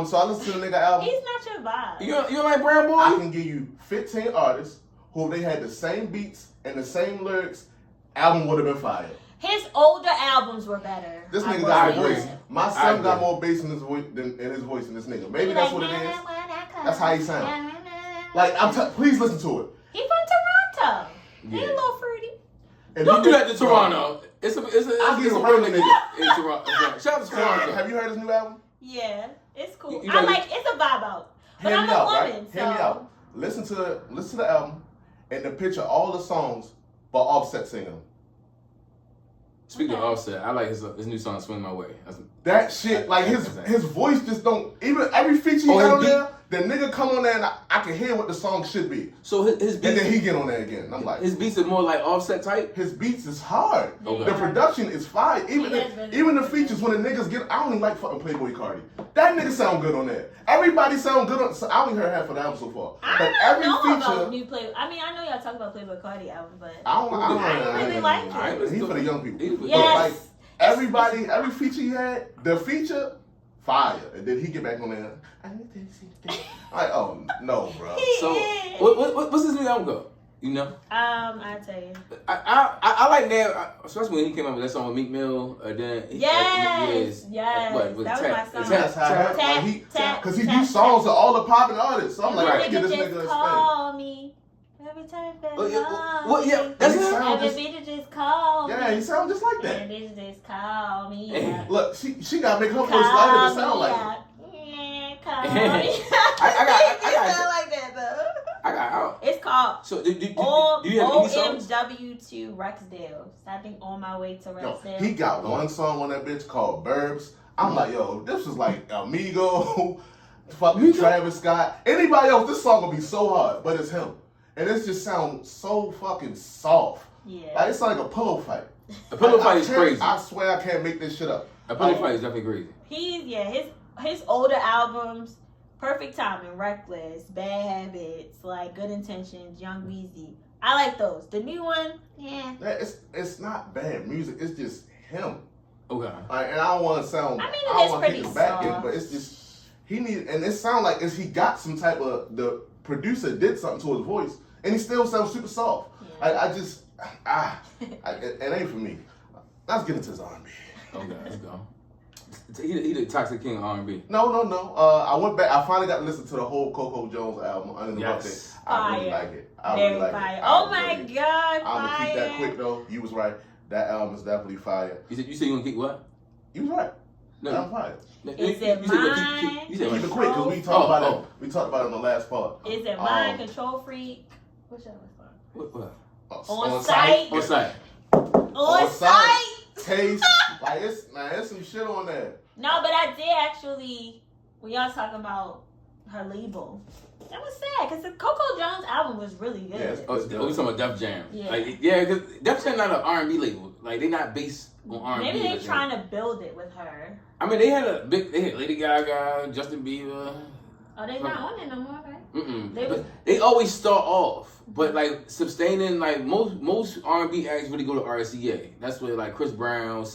So I listened to the nigga album. He's not your vibe. You don't like Brown Boy? I can give you 15 artists who, if they had the same beats and the same lyrics, album would have been fire. His older albums were better. This nigga I got a will say voice. that. My son got more bass in his voice than this nigga. Maybe He that's like, what it is. "Nah, That's how he sound. Like please listen to it. He from Toronto. He a little fruity. And Don't he do did- that to Toronto. It's a I'll real give him nigga a in Toronto. Shout out to Toronto. Have you heard his new album? Yeah, it's cool. You I know- like it's a vibe out. But Hear I'm me a out, woman, right? so Hear me out. Listen to the album and the picture all the songs, but Offset singing. Speaking of Offset, I like his new song "Swing My Way." That shit, like his voice just don't. Even every feature he Oh, got his on beat? there, the nigga come on there and I can hear what the song should be. So his And then beats, he get on there again. And I'm like, his beats are more like Offset type. his beats is hard. Okay. The production is fire. Even He has really even the good features when the niggas get. I don't even like fucking Playboy Cardi. That nigga sound good on there. Everybody sound good on. So I only heard half of the album so far. I But don't every know feature. about new Play. I mean, I know y'all talk about Playboy Cardi album, but I don't really like it. He for the young people. Yes. But like every feature he had, the feature, fire. And then he get back on there. Like, oh no, bro. So what's his new album go? You know? I tell you. I like Nav, especially when he came out with that song with Meek Mill. Then Yes. What, with That was Tap? my song. That's how Tap, because he tap, do songs to all the popping artists. So I'm like, Right. I get this Just nigga a call me every time. That's He it. sound Every just, bitch just call me. yeah, he sound just like that. Every bitch just call me. Eh. Look, she gotta make her voice lighter to sound like it. Yeah, call me. I got- sound like that though. I got. It's called So do you have any songs? OMW2 Rexdale. I think On My Way to Yo, Rexdale. he got one song on that bitch called Burbs. I'm like, yo, this is like Amigo, fucking Travis Scott. Anybody else, this song will be so hard, but it's him. And it just sounds so fucking soft. Yeah. Like, it's like a pillow fight. A pillow I fight is can't- crazy. I swear I can't make this shit up. A pillow fight is definitely crazy. His older albums, Perfect Timing, Reckless, Bad Habits, like Good Intentions, Young Weezy. I like those. The new one, yeah. It's not bad music. It's just him. Okay. Like, and I don't want to sound. I mean, it I don't is want to pretty kick him back in, soft. but it's just he need. And it sound like he got some type of the producer did something to his voice, and he still sounds super soft. Yeah. It ain't for me. Let's get into his R&B. Okay, let's go. He the Toxic King of R&B. No. I went back. I finally got to listen to the whole Coco Jones album, Uninterrupted. Yes. I really Fire. like it. I Very really like fire. it. Oh my God, I'm gonna keep that fire. quick though. You was right. That album is definitely fire. You said you gonna keep what? You was right. No. That album fire. Is it mine? You said Keep it what? quick because we talked about it. We talked about it on the last part. Is it Mind Control Freak? What's that one? What? On Site. On site. On Site. Taste. Like there's some shit on there. No, but I did actually, when y'all talking about her label, that was sad because the Coco Jones album was really good. Yes. Oh, we talking about Def Jam. Yeah. Like, yeah, because Def Jam not an R&B label. Like, they not based on R&B. Maybe they like trying to build it with her. I mean, they had Lady Gaga, Justin Bieber. Oh, they not on it no more, right? Mm-mm. They always start off, but like sustaining, like most R&B acts really go to RCA. That's where like Chris Brown,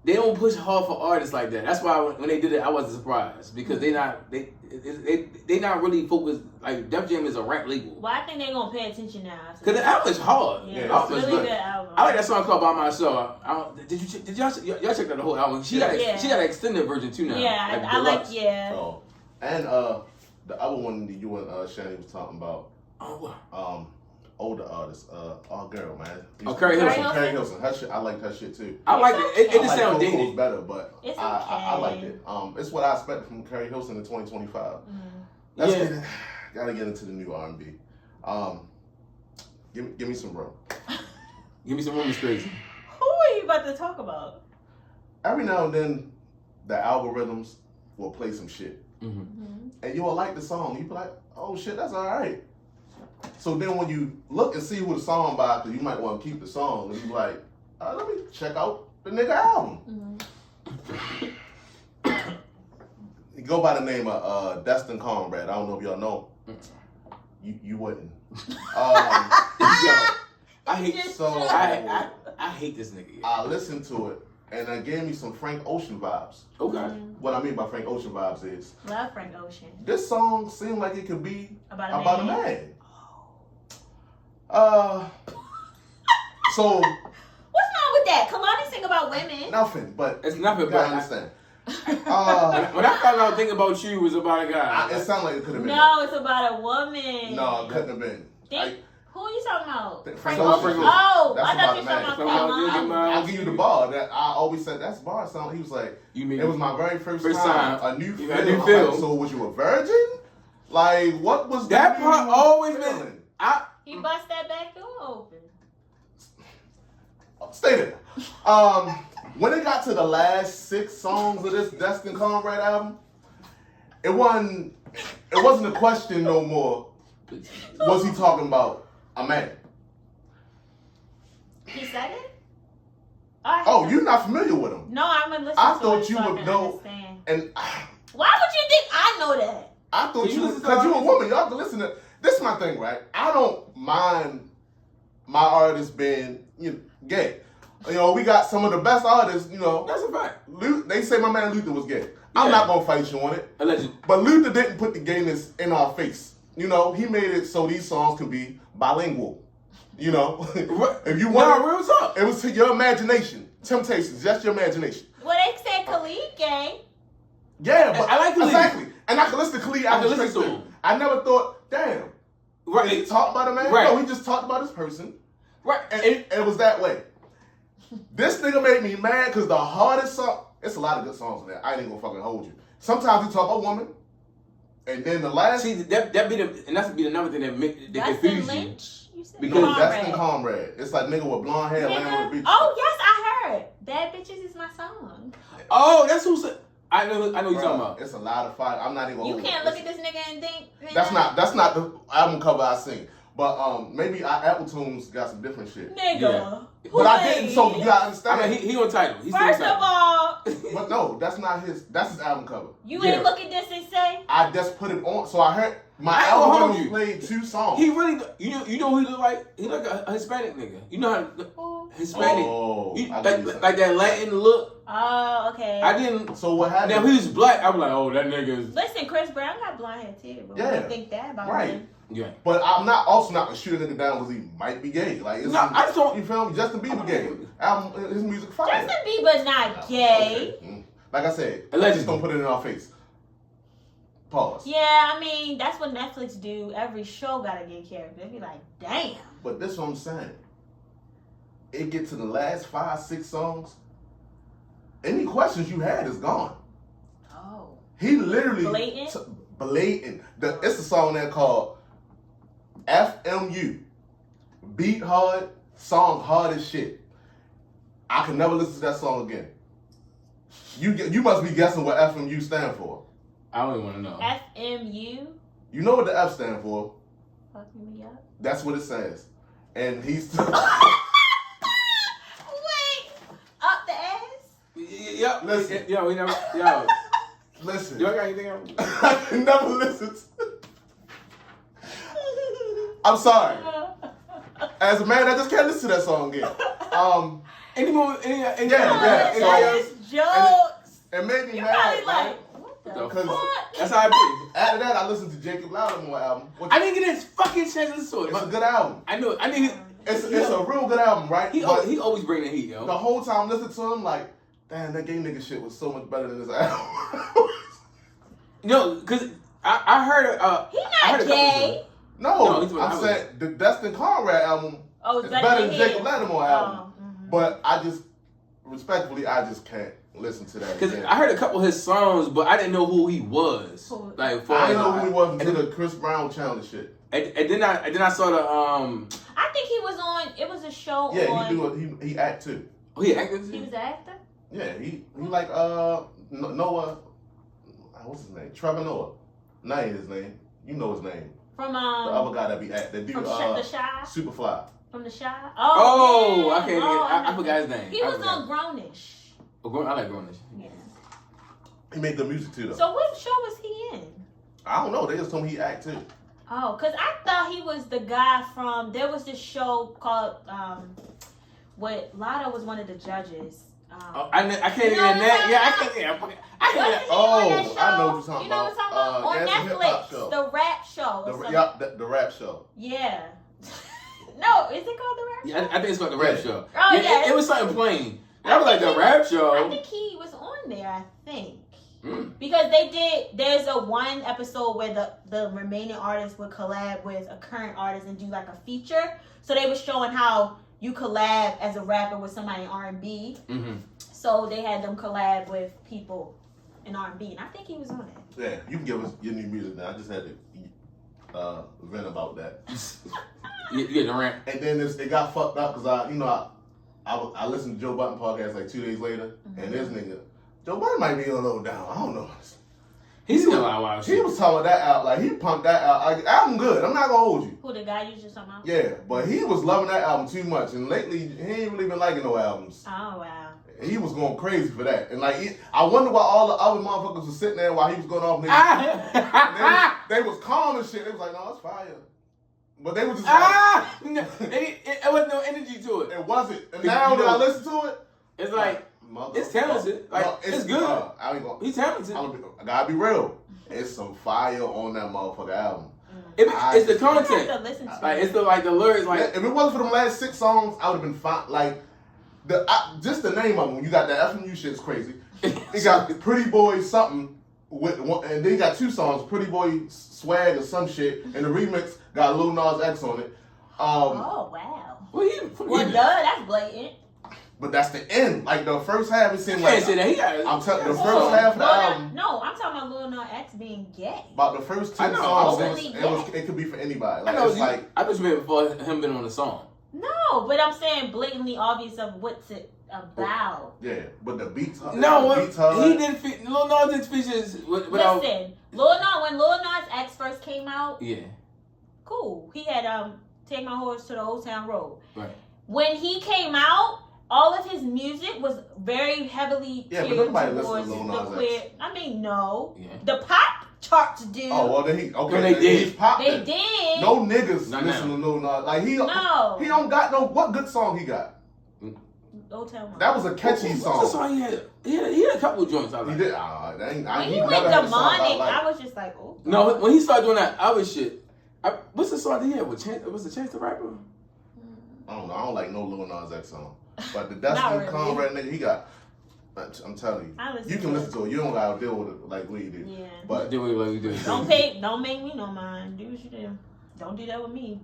they don't push hard for artists like that. That's why when they did it, I wasn't surprised because they not really focused. Like Def Jam is a rap label. Well, I think they're gonna pay attention now. Cause the album is hard. Yeah, the album it's is really good. good album. I like that song called By Myself. Did y'all check out the whole album? She got an extended version too now. Yeah, I like Oh, and the other one that you and Shani was talking about. Oh what? Older artist, girl, man. Carrie Hilson. Carrie Hilson. Her shit, I like her shit too. I like it. It just sounds dated. dated. Better, but it's I liked it. It's what I expected from Carrie Hilson in 2025. Gotta get into the new R&B. Give me some room. Give me some room is crazy. Who are you about to talk about? Every now and then, the algorithms will play some shit, and you will like the song. You be like, "Oh shit, that's all right." So then when you look and see who the song by, because you might want to keep the song, and you be like, let me check out the nigga album. You go by the name of Destin Conrad. I don't know if y'all know. You wouldn't. I hate this nigga. I listened to it, and it gave me some Frank Ocean vibes. Okay. What I mean by Frank Ocean vibes is, Love Frank Ocean. this song seemed like it could be about a man. So what's wrong with that? Kalani sing about women. nothing, but It's nothing. you But gotta understand. when I found out, Think About You was about a guy. It sounded like it could have been. No, it's about a woman. No, it couldn't have been. Who are you talking about? Frank Ocean. Oh, That's I thought you about were a talking man. about I'll give you the bar. That I always said that's bar sound. He was like, it was my very first time. A new feel. Like, so was you a virgin? Like, what was that part always been? He bust that back door open. Stay there. When it got to the last 6 songs of this Destin Conrad album, it wasn't a question no more. Was he talking about a man? He said it? Oh, you're not familiar with him? No, I'm gonna listen I to thought it you so I would can know. understand. And why would you think I know that? I thought because you're a woman. Y'all have to listen to. This is my thing, right? I don't mind my artists being gay. We got some of the best artists. That's a fact. They say my man Luther was gay. I'm not gonna fight you on it. Allegedly. But Luther didn't put the gayness in our face. He made it so these songs could be bilingual. If you want, real talk. it was to your imagination. Temptations, just your imagination. Well, they said Khalid gay. Yeah, but I like Khalid. Exactly. And I can listen to Khalid. I can listen to him. I never thought, damn. Right. Did he talk about a man? Right. No, he just talked about his person. Right. And it was that way. This nigga made me mad because the hardest song, it's a lot of good songs in there. I ain't gonna fucking hold you. Sometimes he talk about woman. And then the last. See, that be another thing that confuse you. Because Destin Conrad. It's like nigga with blonde hair laying on the beach. Oh, yes, I heard. Bad Bitches is my song. Oh, that's who said. I know what you're talking about. It's a lot of fire. I'm not even gonna You can't look at this nigga and think. That's not the album cover I sing. But maybe our Apple Tunes got some different shit. Nigga. Yeah. But I didn't, so you gotta understand. I mean, he on title. First of all, but no, that's his album cover. You ain't look at this and say. I just put it on, so I heard my album played 2 songs. He really, you know who he look like? He like a Hispanic nigga. You know how Hispanic, like that Latin look. Oh, okay. I didn't. So what happened? Now he was black. I was like, oh, that nigga is. Listen, Chris Brown got blonde hair too. But we don't think that about him. Yeah. But I'm also not gonna shoot a nigga down because he might be gay. Like, I just don't. You feel me? Justin Bieber gay. His music fire. Justin Bieber not gay. Okay. Like I said, allegedly. Just don't put it in our face. Pause. Yeah, I mean that's what Netflix do. Every show got a gay character. They be like, damn. But this is what I'm saying. It get to the last 5, 6 songs. Any questions you had is gone. Oh. He literally blatant. It's a song there called FMU. Beat hard, song hard as shit. I can never listen to that song again. You must be guessing what FMU stand for. I don't even want to know. FMU? You know what the F stand for? Fucking me up. That's what it says. And he's... Wait! Up the ass? Yep. Listen. Yo. Listen. You got anything else? I can never listen I'm sorry. As a man, I just can't listen to that song again. Any more? Yeah. Jokes. It made me You mad. probably like, what the Because fuck? That's how I be. after that, I listened to Jacob Loudermore album. I didn't get his fucking chance to listen to it. It's a good album. I knew it. I need. It's a real good album, right? He always bring the heat, yo. The whole time listening to him, like, damn, that gay nigga shit was so much better than this album. No, because I heard. He not gay. No, he's I'm saying the Destin Conrad album is better than Jacob Loudermore album. But I just, respectfully, I just can't listen to that. Because I heard a couple of his songs, but I didn't know who he was. Like, I didn't know who he was until the Chris Brown challenge shit. And then I saw the I think he was on. It was a show. Yeah, on, he act too. Oh, he acted. He was an actor. Yeah, he like Noah. What's his name? Trevor Noah. Not his name. You know his name. From the other guy that be acting. From The Shy. Superfly. From The Shy. Oh, yeah. I can't. I forgot his name. He was on Grownish. Oh, I like Grownish. Yeah. He made good music too, though. So what show was he in? I don't know. They just told me he act too. Oh, because I thought he was the guy from. There was this show called. What Lotto was one of the judges. I can't even that. Yeah, I can't. I can't. Oh, I know what you're talking about. You know what I'm talking about? On Netflix, the rap show. The rap show. Yeah. No, is it called the rap show? Yeah, I think it's called the rap show. Oh yeah, it was something plain. I was like the rap show. I think he was on there. I think. Because there's a one episode where the remaining artists would collab with a current artist and do like a feature. So they were showing how you collab as a rapper with somebody in R&B. Mm-hmm. So they had them collab with people in R&B, and I think he was on it. Yeah, you can give us your new music now. I just had to vent about that. Yeah, the rant. And then it got fucked up because I listened to Joe Budden podcast like 2 days later, and this nigga Joe Budden might be a little down. I don't know. He's still wild shit. He was talking that out, like he pumped that out. Like, album good. I'm not gonna hold you. Who, the guy you just talking about? Yeah, but he was loving that album too much, and lately he ain't really been liking no albums. Oh wow. He was going crazy for that, and like I wonder why all the other motherfuckers was sitting there while he was going off. They was calm and shit. They was like, no, it's fire. But they was just like, it wasn't no energy to it. It wasn't. And now that I listen to it, it's like it's talented. Like no, it's good. He's talented. I gotta be real. It's some fire on that motherfucker album. It's the content. Like it's the lyrics. Like if it wasn't for them last 6 songs, I would have been fine. Like just the name of them. You got that FMU shit's crazy. It got Pretty Boy something with one, and then you got 2 songs, Pretty Boy Swag or some shit, and the remix got Lil Nas X on it. Oh wow. Well, that's blatant. But that's the end. Like the first half, it seemed like I'm telling the first half of the album. No, I'm talking about Lil Nas X being gay. About the first 10 songs, it could be for anybody. Like, I know. I just meant before him been on the song. No, but I'm saying blatantly obvious of what's it about. Yeah, but the beats. No, he didn't fit. Lil Nas didn't feature. Listen, when Lil Nas X first came out. Yeah. Cool. He had Take My Horse to the Old Town Road. Right. When he came out, all of his music was very heavily but nobody listens to Lil Nas X. I mean, no. Yeah. The pop charts do. Oh well, then they did. He's popped. They did. No niggas listen to Lil Nas. Like he don't got no. What good song he got? Old Town Road. That was a catchy song. What's the song he had? He had a couple of joints. He did. When he went demonic, I was just like, oh. No, when he started doing that other shit. What's the song that he had with Chance? Was it Chance the Rapper? I don't know. I don't like no Lil Nas X song. But the Dustin Conrad nigga, he got. I'm telling you, you can listen to it. You don't gotta deal with it like we do. Yeah. But do it like we do. Don't make me no mind. Do what you do. Don't do that with me.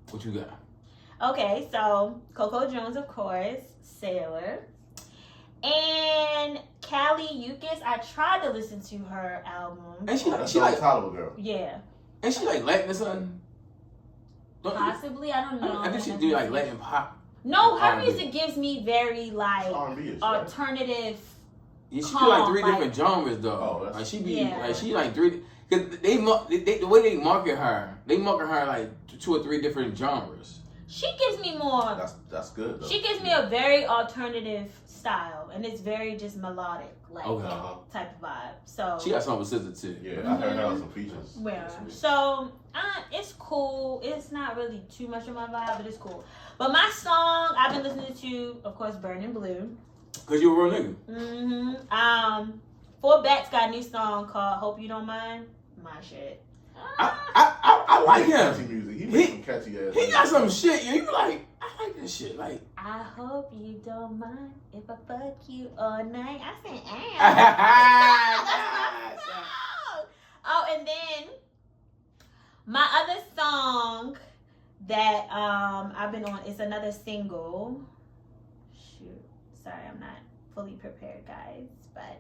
What you got? Okay, so Coco Jones, of course, Sailor, and Callie Ukis. I tried to listen to her album. And she like Hollywood girl. Yeah. And she like Latin or something. Possibly, I don't know. I think she do like Latin pop. No, her music gives me very like alternative. Yeah, she do like 3 different genres though. Like she be like she like 3. Cause the way they market her like 2 or 3 different genres. She gives me more. That's good though. She gives me a very alternative style, and it's very just melodic, like type of vibe. So she got something with SZA too. Yeah, I heard her on some features. Yeah. So it's cool. It's not really too much of my vibe, but it's cool. But my song I've been listening to, of course, Burning Blue. Cause you a real nigga. Mm-hmm. Four Bats got a new song called "Hope You Don't Mind." My shit. I like him. Catchy music. He makes some catchy ass. He got some shit. Yeah, you be like, I like this shit. Like, I hope you don't mind if I fuck you all night. I said, that's my song. Oh, and then my other song that I've been on is another single. Shoot, sorry, I'm not fully prepared, guys, but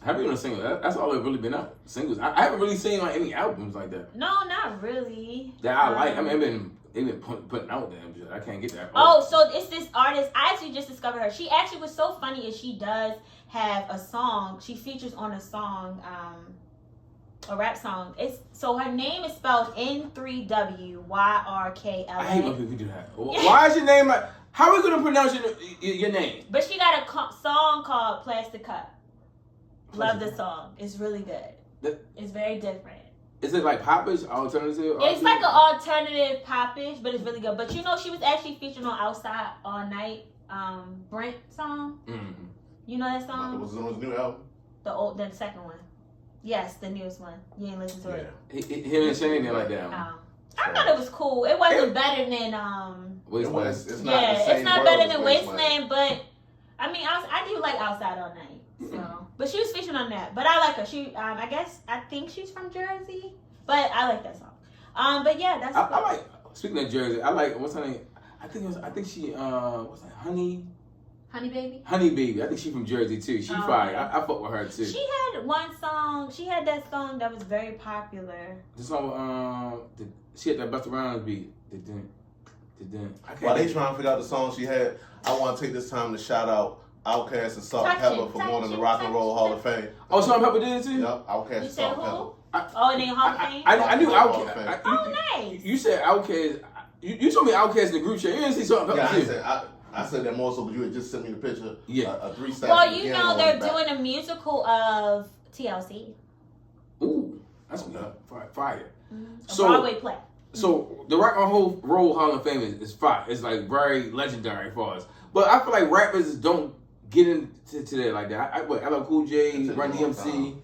have you on a single? That's all they've really been out. Singles. I haven't really seen like any albums like that. No, not really. That I like. I mean, they've been putting out damn shit. I can't get that. Oh, so it's this artist. I actually just discovered her. She actually was so funny is she does have a song. She features on a song, a rap song. So her name is spelled N3WYRKLA. I hate when people do that. Why is your name like? How are we gonna pronounce your name? But she got a song called Plastic Cup. Love the song. It's really good. It's very different. Is it like popish, alternative? It's like an alternative popish, but it's really good. But you know, she was actually featured on Outside All Night, Brent song. Mm-hmm. You know that song? Was it on his new album? The second one. Yes, the newest one. You ain't listen to it. Him and Shane didn't like that one. I thought it was cool. It wasn't better than Wasteland. It's not better than Wasteland, but I mean, I do like Outside All Night. So, but she was featured on that. But I like her. I think she's from Jersey, but I like that song. But yeah, that's. I like. Speaking of Jersey, I like what's her name? I think she what's that? Honey Baby. Honey Baby. I think she's from Jersey too. She fire. I fuck with her too. She had one song. She had that song that was very popular. The song she had that Busta Rhymes beat. While they trying to figure out the song she had, I want to take this time to shout out OutKast and Shantell for going in the Rock and Roll Hall of Fame. Oh, Shantell did it too? Yep, OutKast and Shantell. And they Hall of Fame? I knew OutKast. Oh, nice. You said OutKast. You told me OutKast in the group chat. You didn't see Shantell too. I said that more so because you had just sent me the picture. Yeah. A 3-step. Well, you know they're doing a musical of TLC. Ooh, that's fire. A Broadway play. So the Rock and Roll Hall of Fame is fire. It's like very legendary for us. But I feel like rappers don't get into that like that. LL Cool J, Run DMC,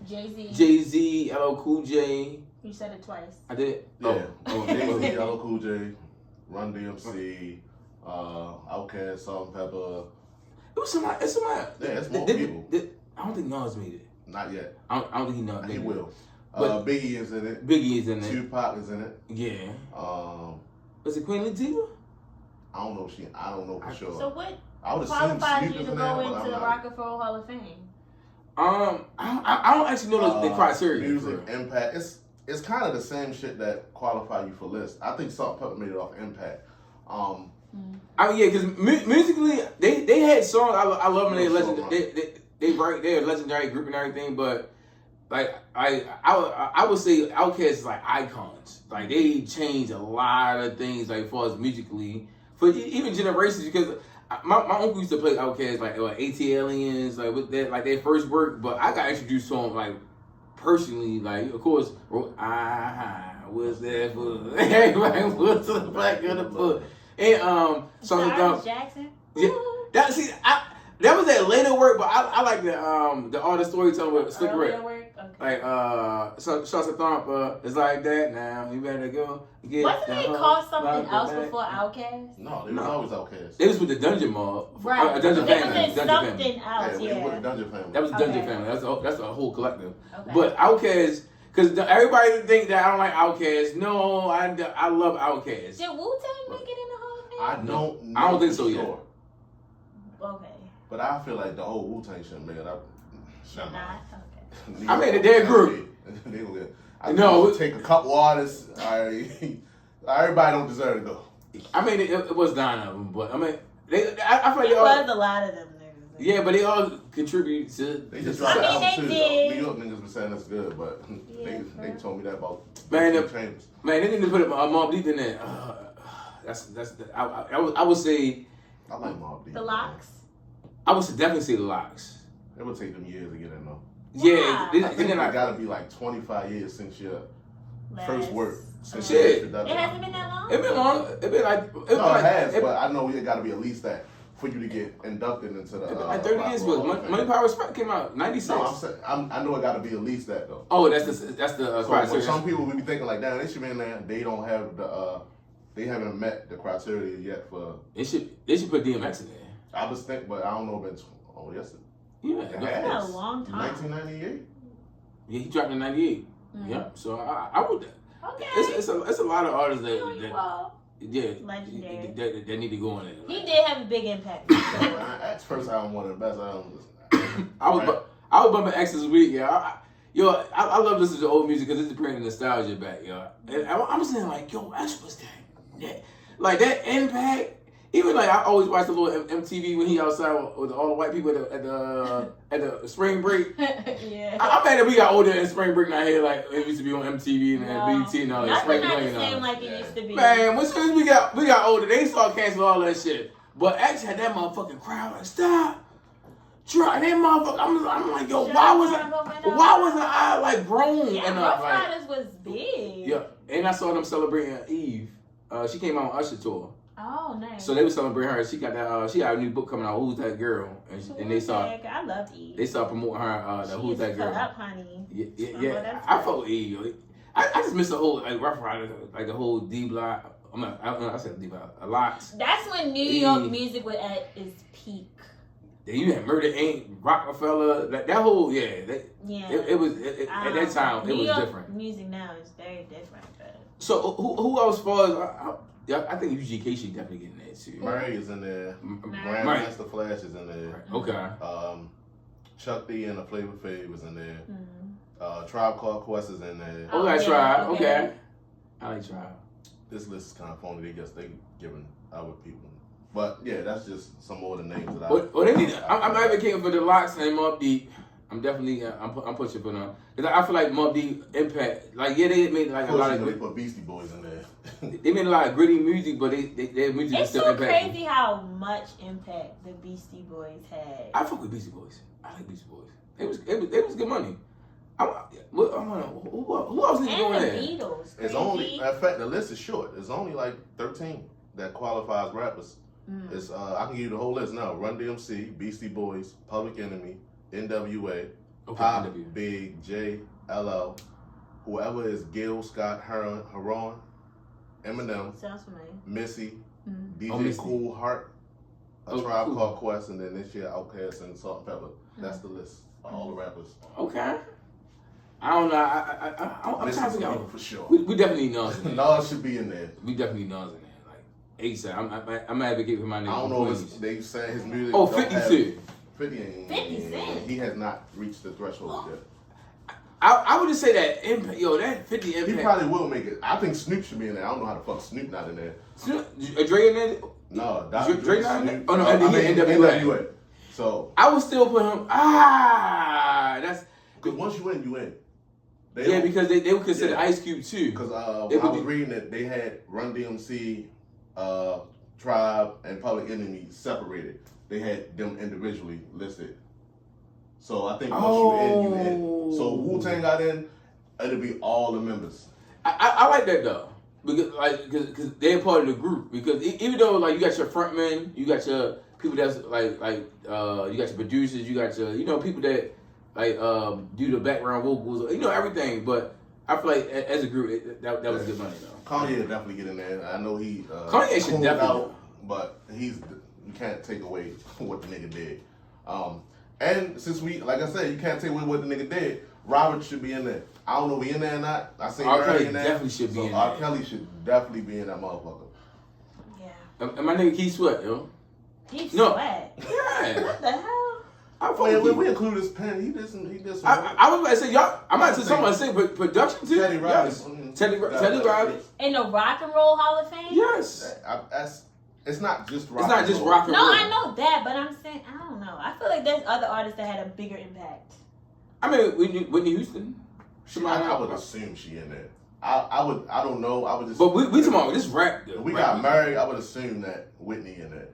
Jay-Z, LL Cool J. You said it twice. I did? Yeah. Jay-Z, LL Cool J, Run DMC, OutKast, Salt and Pepper. It's somebody. Yeah, it's more people. I don't think Nas made it. Not yet. I don't think he knows. He will. Biggie is in it. Biggie is in it. Tupac is in it. Yeah. Was it Queen Latifah? I don't know for sure. So what I would qualifies you to go into the Rock and Roll Hall of Fame? I don't actually know the criteria. Music, impact. It's kind of the same shit that qualify you for list. I think Salt and Pepper made it off impact. I mean, yeah, because musically they had songs. I love them. They're legendary. They're a legendary group and everything, but. Like I would say OutKast is like icons. Like they changed a lot of things like as far as musically for even generations because my uncle used to play OutKast like AT Aliens like with that like their first work, but I got introduced to them like personally like of course what's that for everybody what's the black of the foot and something Jackson. Yeah, that was that later work, but I like the artist storytelling with Slick Rick. Like Shots of Thump is like that now. You better go get. Wasn't they called something else before OutKast? No, they was always OutKast. It was with the Dungeon Mob. Right. Dungeon Family. It was something else. Yeah, with the Dungeon Family. That was Dungeon Family. That's a whole collective. Okay. But OutKast, because everybody think that I don't like OutKast. No, I love OutKast. Did Wu-Tang make it in the Hall of Fame? I don't think so yet. Okay. But I feel like the whole Wu-Tang should make it up. Should not? Okay. I made a dead group. I take a couple artists. Everybody don't deserve to go. I mean, it was 9 of them, but I mean, I feel like it was a lot of them niggas. Yeah, but they all contribute to. They just dropped the album too. New York niggas been saying that's good, but they told me that about Chambers. Man, they need to put a Mobb Deep in there. I would say. I like Mobb Deep. The Locks. I would definitely say the Locks. It would take them years to get in though. Yeah, I think it gotta be like 25 years since your first work. Since shit. It hasn't been that long? It been long. It been like... It has, but I know it gotta be at least that for you to get inducted into the... like 30 years ago. Money, Power, Respect came out 96. No, I'm saying, I know it gotta be at least that though. Oh, that's the So some people will be thinking like, damn, they should be in there. They don't have the... They haven't met the criteria yet for... They should put DMX in there. I was thinking, but I don't know if it's... Oh, yes. Yeah. It That's has. a long time. 1998. Yeah, he dropped in 98. Yeah, so I would... Okay. It's a lot of artists that Legendary. that need to go in there. He did have a big impact. That's first album, one of the best albums. I was bumping X this week, yeah. I love listening to old music because it's bringing nostalgia back, yo. And I'm saying like, yo, X was that, like that impact. Even like I always watch the little MTV when he outside with all the white people at the spring break. Yeah. I'm mad that we got older in spring break now here, like it used to be on MTV and BET and all that. Nothing Spring not break the and all same that. like it used to be. Man, as soon as we got older, they started canceling all that shit. But X had that motherfucking crowd like stop. Try that motherfucker. I'm like, yo, why wasn't I like grown enough? Rough Riders was big. Yeah, and I saw them celebrating Eve. She came out on Usher tour. Oh, nice. So they were celebrating her. She got that. She got a new book coming out. Who's That Girl? And they saw. I loved Eve. They started promoting her. The Who's That Girl? Cut up, honey. Yeah. I fuck with Eve. I just miss the whole like Rough Riders, like the whole D Block. I said D Block a lot. That's when New York music was at its peak. Then you had Murder Inc., Rockefeller, that whole It was at that time. It was different. Music now is very different. But. So who else? I think UGK should definitely get in there too. Murray is in there. Grandmaster Flash is in there. Okay. Chuck D and the Flavor Fave was in there. Tribe Called Quest is in there. Tribe. Okay. I like Tribe. This list is kind of phony. They giving other people. But yeah, that's just some more of the names that they need. I'm advocating for the Locks and Mobb Deep. I'm definitely I'm pushing for them because I feel like Mobb Deep impact. Like they made like a lot of. They put Beastie Boys in there. They made a lot of gritty music, but their music is still impactful. It's so crazy how much impact the Beastie Boys had. I fuck with Beastie Boys. I like Beastie Boys. It was good money. Who else needs to go in there? Beatles. It's only. In fact, the list is short. There's only like 13 that qualifies rappers. It's I can give you the whole list now. Run DMC, Beastie Boys, Public Enemy, NWA, Pop, Big, J, LL, whoever is Gil, Scott, Heron, Eminem, sounds familiar. Missy, DJ Cool, Heart, A Tribe Called Quest, and then this year OutKast and Salt and Pepper. That's the list of all the rappers. Okay. I don't know. I'm trying to figure out for sure. We definitely need Nas. Nas should be in there. We definitely need Nas in there. ASAP. I'm advocating for my name. I don't know if they saying his music. Oh, 50 Cent. 50 Cent. He has not reached the threshold yet. I would just say that that 50 impact. He probably will make it. I think Snoop should be in there. I don't know how the fuck Snoop not in there. Dre in there? No, Dre not in there? Oh no, NWA. So I would still put him. That's because once you win, you win. Because they would consider Ice Cube too. Because when I was reading that they had Run DMC, Tribe, and Public Enemy separated. They had them individually listed. So I think once you in, you in. So Wu-Tang got in, it'll be all the members. I like that though. Because they're part of the group. Because even though like you got your frontmen, you got your people that's like you got your producers, you got your people that like do the background vocals, everything. But I feel like as a group that was good money though. Kanye will definitely get in there. I know he Kanye should definitely out, but you can't take away what the nigga did. And since like I said, you can't take away what the nigga did. Robert should be in there. I don't know if he in there or not. I say R. Kelly in there. Definitely should be in there. R. Kelly should definitely be in that motherfucker. Yeah. And my nigga Keith Sweat, yo. Keith Sweat? Yeah. What the hell? We include his pen. He did some. I was about to say y'all. I might say someone say production too. Teddy Riley. Teddy Riley. In the Rock and Roll Hall of Fame. Yes. It's not just rock. It's not just rock and roll. No, I know that, but I'm saying I don't know. I feel like there's other artists that had a bigger impact. I mean, Whitney Houston. I would assume she in there. I don't know. I would just. But we talking about this rap. If we got married, I would assume that Whitney in there.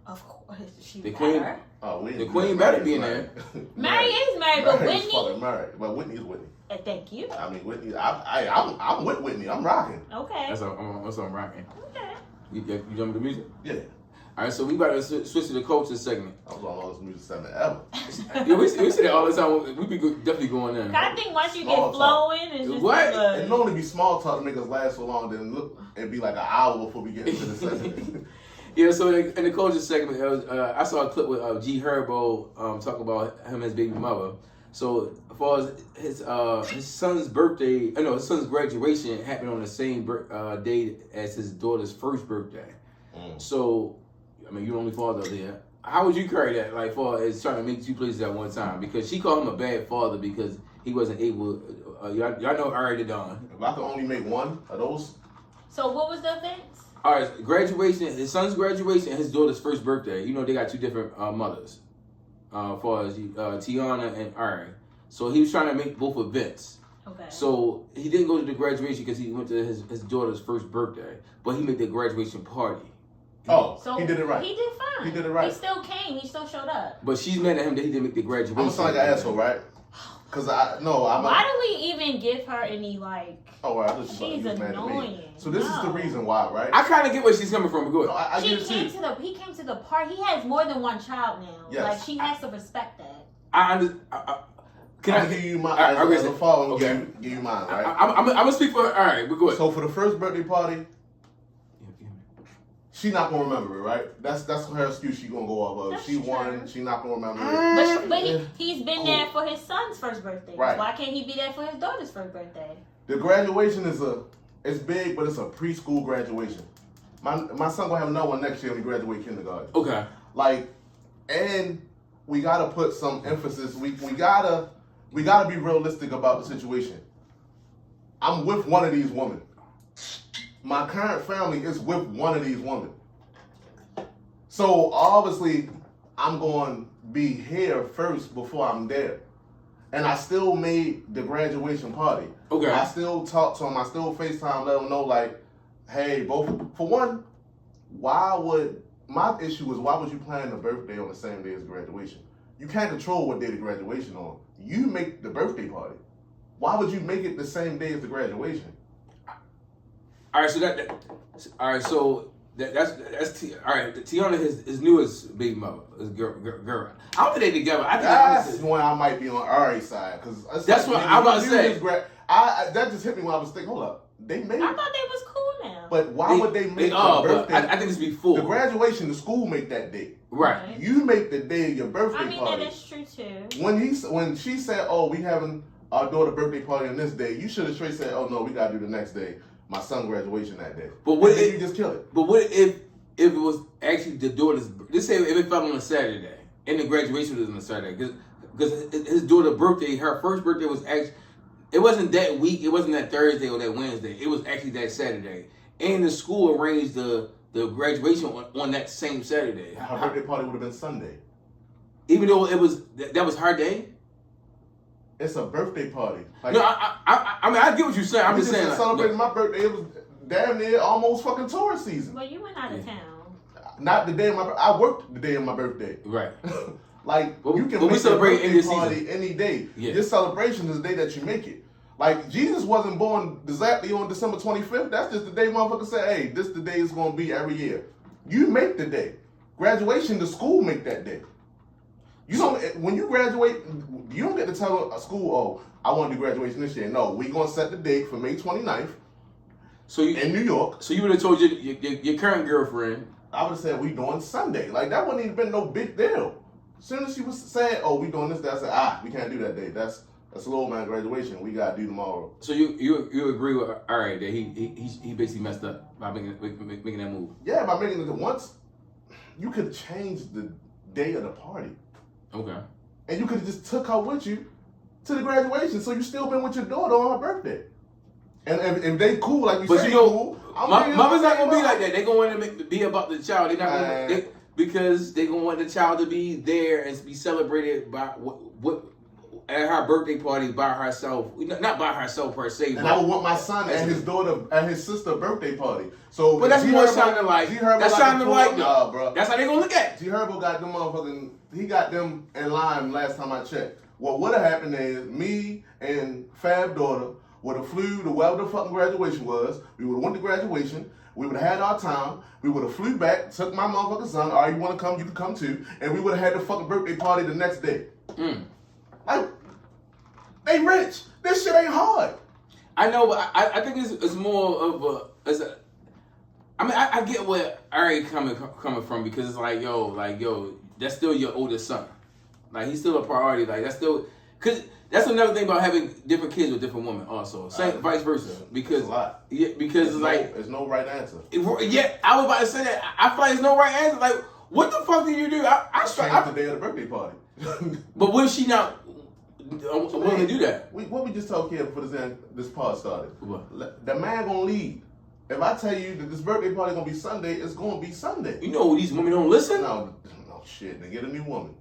Of course, she The queen. better. Oh, The queen better be in there. Mary is married, but Mary's Whitney. fucking married. But Whitney's Whitney. Thank you. I mean, Whitney. I'm with Whitney. I'm rocking. Okay. That's what I'm rocking. Okay. You jump to the music? Yeah. All right, so we about to switch to the culture segment. I was on all this music segment ever. Yeah, we say that all the time. We be definitely going in. I think once you Small get flowing, it's just What? like, It normally be small talk to make us last so long, then look, it'd be like an hour before we get into the segment. Yeah, so in the culture segment, it was, I saw a clip with G Herbo talking about him and his baby mother. So as far as his son's birthday, his son's graduation happened on the same day as his daughter's first birthday. So, I mean, you're the only father there. How would you carry that, like, far as trying to make two places at one time? Because she called him a bad father because he wasn't able. Y'all know Dapper Don. If I could only make one of those. So what was the events? All right, graduation, his son's graduation and his daughter's first birthday. You know, they got two different mothers, as far as Tiana and Ari. So he was trying to make both events. Okay. So he didn't go to the graduation because he went to his daughter's first birthday, but he made the graduation party. Oh, So he did it right. He did fine. He did it right. He still came. He still showed up. But she's mad at him that he didn't make the graduation. I'm gonna sound like an asshole, right? Cause I'm. Why do we even give her any like? Oh, right. I thought She's mad at me. annoying. So this is the reason why, right? I kind of get where she's coming from, but go No, ahead. I He get it came too. to the. He came to the party. He has more than one child now. Yes. Like she has to respect that. Can I I give you my I as a father? Okay. Give you mine, right? I'm gonna speak for her. All right, but go ahead. So for the first birthday party, she not gonna remember it, right? That's her excuse. She gonna go off of. That's She won. true. She not gonna remember it. But he's been there for his son's first birthday. Right. Why can't he be there for his daughter's first birthday? The graduation it's big, but it's a preschool graduation. My son gonna have another one next year when he graduate kindergarten. Okay. Like, and we gotta put some emphasis. We gotta be realistic about the situation. I'm with one of these women. My current family is with one of these women. So obviously, I'm going to be here first before I'm there. And I still made the graduation party. Okay. I still talk to them. I still FaceTime, let them know, like, hey, both. For one, my issue is why would you plan the birthday on the same day as graduation? You can't control what day the graduation on. You make the birthday party. Why would you make it the same day as the graduation? All right, so that's all right. Tiana, his newest baby mother, is girl. I don't think they together. I think That's when I might be on Ari's side because that's what I'm about to say. That just hit me when I was thinking. Hold up, they made. I thought they was cool now. But why would they make the birthday? I think it's before the graduation. The school make that day. Right. You make the day of your birthday I mean, party. that is true too. When she said, "Oh, we having our daughter birthday party on this day," you should have straight said, "Oh no, we gotta do the next day. My son graduation that day." But what if you just kill it? But what if it was actually the daughter's? Let's say if it fell on a Saturday and the graduation was on a Saturday, because his daughter's birthday, her first birthday was actually. It wasn't that week. It wasn't that Thursday or that Wednesday. It was actually that Saturday, and the school arranged the graduation on that same Saturday. Her birthday party would have been Sunday. Even though it was that was her day. It's a birthday party. Like, No, I mean I get what you're saying. I'm just saying. Celebrating my birthday. It was damn near almost fucking tourist season. Well, you went out of town. Not the day of I worked the day of my birthday. Right. Like, but you can we make a celebrate birthday any party season. any day. Yeah. Your celebration is the day that you make it. Like, Jesus wasn't born exactly on December 25th. That's just the day motherfuckers say, hey, this the day it's going to be every year. You make the day. Graduation, the school make that day. You don't, when you graduate, you don't get to tell a school, oh, I want to do graduation this year. No, we're going to set the date for May 29th in New York. So you would have told your current girlfriend. I would have said, we doing Sunday. Like, that wouldn't even been no big deal. As soon as she was saying, oh, we doing this day, I said, we can't do that day. That's a little man graduation. We got to do tomorrow. So you agree with that he basically messed up by making that move? Yeah, by making it once, you could change the day of the party. Okay. And you could have just took her with you to the graduation, so you still been with your daughter on her birthday. And if they cool, like you but say, you know, cool. Mama's not gonna be like that. They gonna want to be about the child. They're not gonna because they gonna want the child to be there and be celebrated by what at her birthday party by herself. Not by herself per se. And I would want my son and his daughter and his sister birthday party. So, but that's more sounding like. That's sounding like, nah, bro. That's how they gonna look at it. G Herbo got them motherfucking. He got them in line last time I checked. What would have happened is me and Fab daughter would have flew to wherever the fucking graduation was. We would have went to graduation. We would have had our time. We would have flew back, took my motherfucking son. All right, you want to come? You can come too. And we would have had the fucking birthday party the next day. Like, they rich. This shit ain't hard. I know, but I think it's more of a. I mean, I get where Ari coming from because it's like, yo, that's still your oldest son. Like, he's still a priority. Like, that's still, because that's another thing about having different kids with different women also. Same, vice versa. Because, a lot. Yeah, because it's like. There's no right answer. Yeah, I was about to say that. I feel like there's no right answer. Like, what the fuck did you do? I the day of the birthday party. But was she not willing to do that? What we just told Kier before this part started. What? The man gonna lead. If I tell you that this birthday party gonna be Sunday, it's gonna be Sunday. You know these women don't listen? No shit. They get a new woman.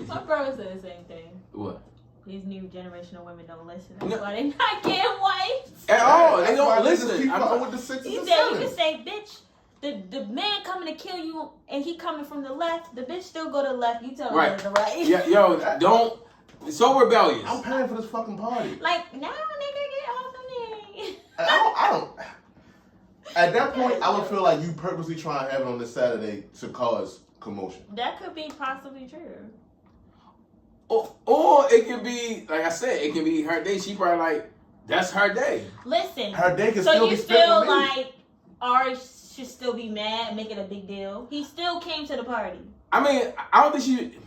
My brother said the same thing. What? These new generation of women don't listen. That's why they not getting wives. At all. They don't They listen. just keep fucking with the sixes He and said you sevens. can say, bitch, the man coming to kill you and he coming from the left, the bitch still go to the left, you tell him to the right. Yeah, yo, don't. So rebellious. I'm paying for this fucking party. Like, now nigga, get off of me. I don't. At that point, I would feel like you purposely trying to have it on this Saturday to cause commotion. That could be possibly true. Or it could be, like I said, it can be her day. She probably like, that's her day. Listen. Her day can so still you be spent feel with me. like Ari should still be mad and make it a big deal? He still came to the party. I mean, I don't think she.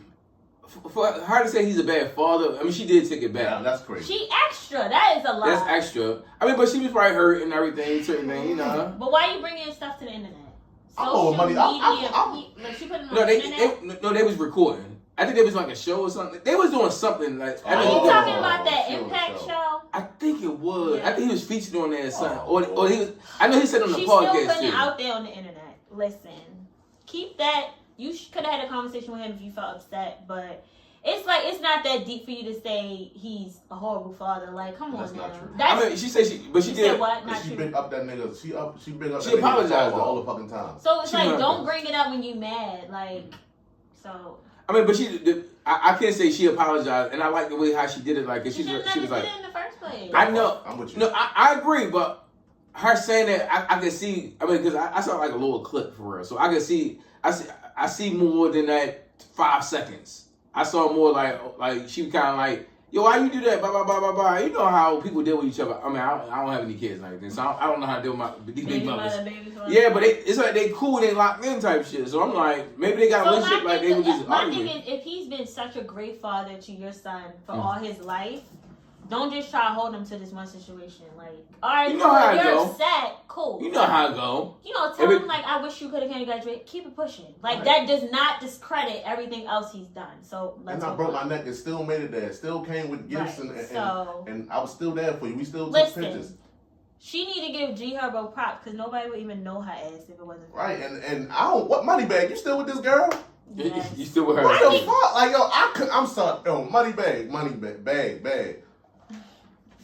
For her to say he's a bad father, I mean, she did take it back. Yeah, that's crazy. She extra. That is a lot. That's extra. I mean, but she was probably hurt and everything, certain things, you know. But why you bringing stuff to the internet? I'm over money. Like she put it on the internet? They was recording. I think they was like a show or something. They was doing something like. Are you talking about that Impact show? I think it was. Yeah. I think he was featured on there or something. Or he was. I know he said on the podcast. She's still putting it out there on the internet. Listen, keep that. You could have had a conversation with him if you felt upset, but it's like it's not that deep for you to say he's a horrible father. Like, come on, now. I mean, she said but she did. Said what? Not she true. big up that nigga. She big up. She apologized all the fucking time. So it's like, don't bring it up when you mad. Like, so. I mean, but I can't say she apologized, and I like the way how she did it. Like, she was like, did it in the first place. I know. I'm with you. No, I agree, but her saying that, I can see. I mean, because I saw like a little clip for her, so I can see. I see more than that 5 seconds. I saw more like she was kind of like, yo, why you do that? Blah blah blah blah blah. You know how people deal with each other. I mean, I don't have any kids like this, so I don't know how to deal with these big brothers. Yeah, but it's like they cool, they locked in type shit. So I'm like, maybe they got a relationship like they were just arguing. My thing is, if he's been such a great father to your son for all his life, don't just try to hold him to this one situation. Like, all right, you know how it you're go. upset, cool. You know how it go. You know, tell him like, I wish you could have came to graduate. Keep it pushing. Like that does not discredit everything else he's done. So let's. And I broke my neck and still made it there. Still came with gifts and I was still there for you. We still took pictures. She need to give G Herbo props because nobody would even know her ass if it wasn't. Right, and I don't. What money bag? You still with this girl? Yes. You still with her? What the fuck? Like I'm sorry. Yo, money bag.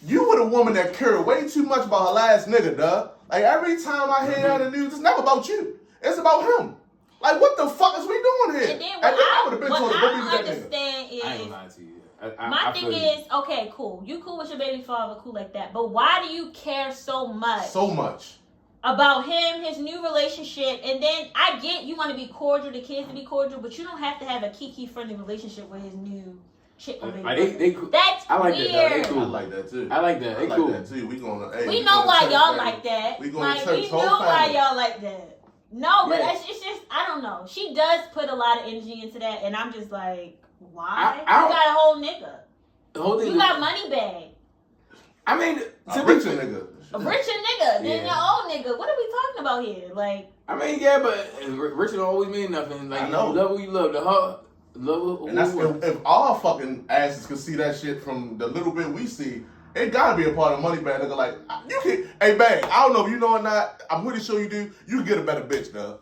You were the woman that cared way too much about her last nigga, duh. Like every time I hear that in the news, it's never about you. It's about him. Like what the fuck is we doing here? And then I would have been told to go be with that nigga. Understand is I ain't lying to you. My thing is, okay, cool. You cool with your baby father, cool like that. But why do you care so much? So much. About him, his new relationship, and then I get you want to be cordial, the kids to be cordial, but you don't have to have a kiki friendly relationship with his new chick. That's I like weird. that. They cool. I like that too. I like that. They cool. That too. We know why y'all like that. We going to church. We know why y'all like that. No, but it's just I don't know. She does put a lot of energy into that, and I'm just like, why? You got a whole nigga. The whole thing. You got money bag. I mean, a richer nigga. A richer nigga than your old nigga. What are we talking about here? Like, I mean, yeah, but richer don't always mean nothing. Like, I know. You love who you love. And that's if all fucking asses can see that shit from the little bit we see, it gotta be a part of money bag. Nigga, like you can. Hey, bag. I don't know if you know or not. I'm pretty sure you do. You can get a better bitch, though.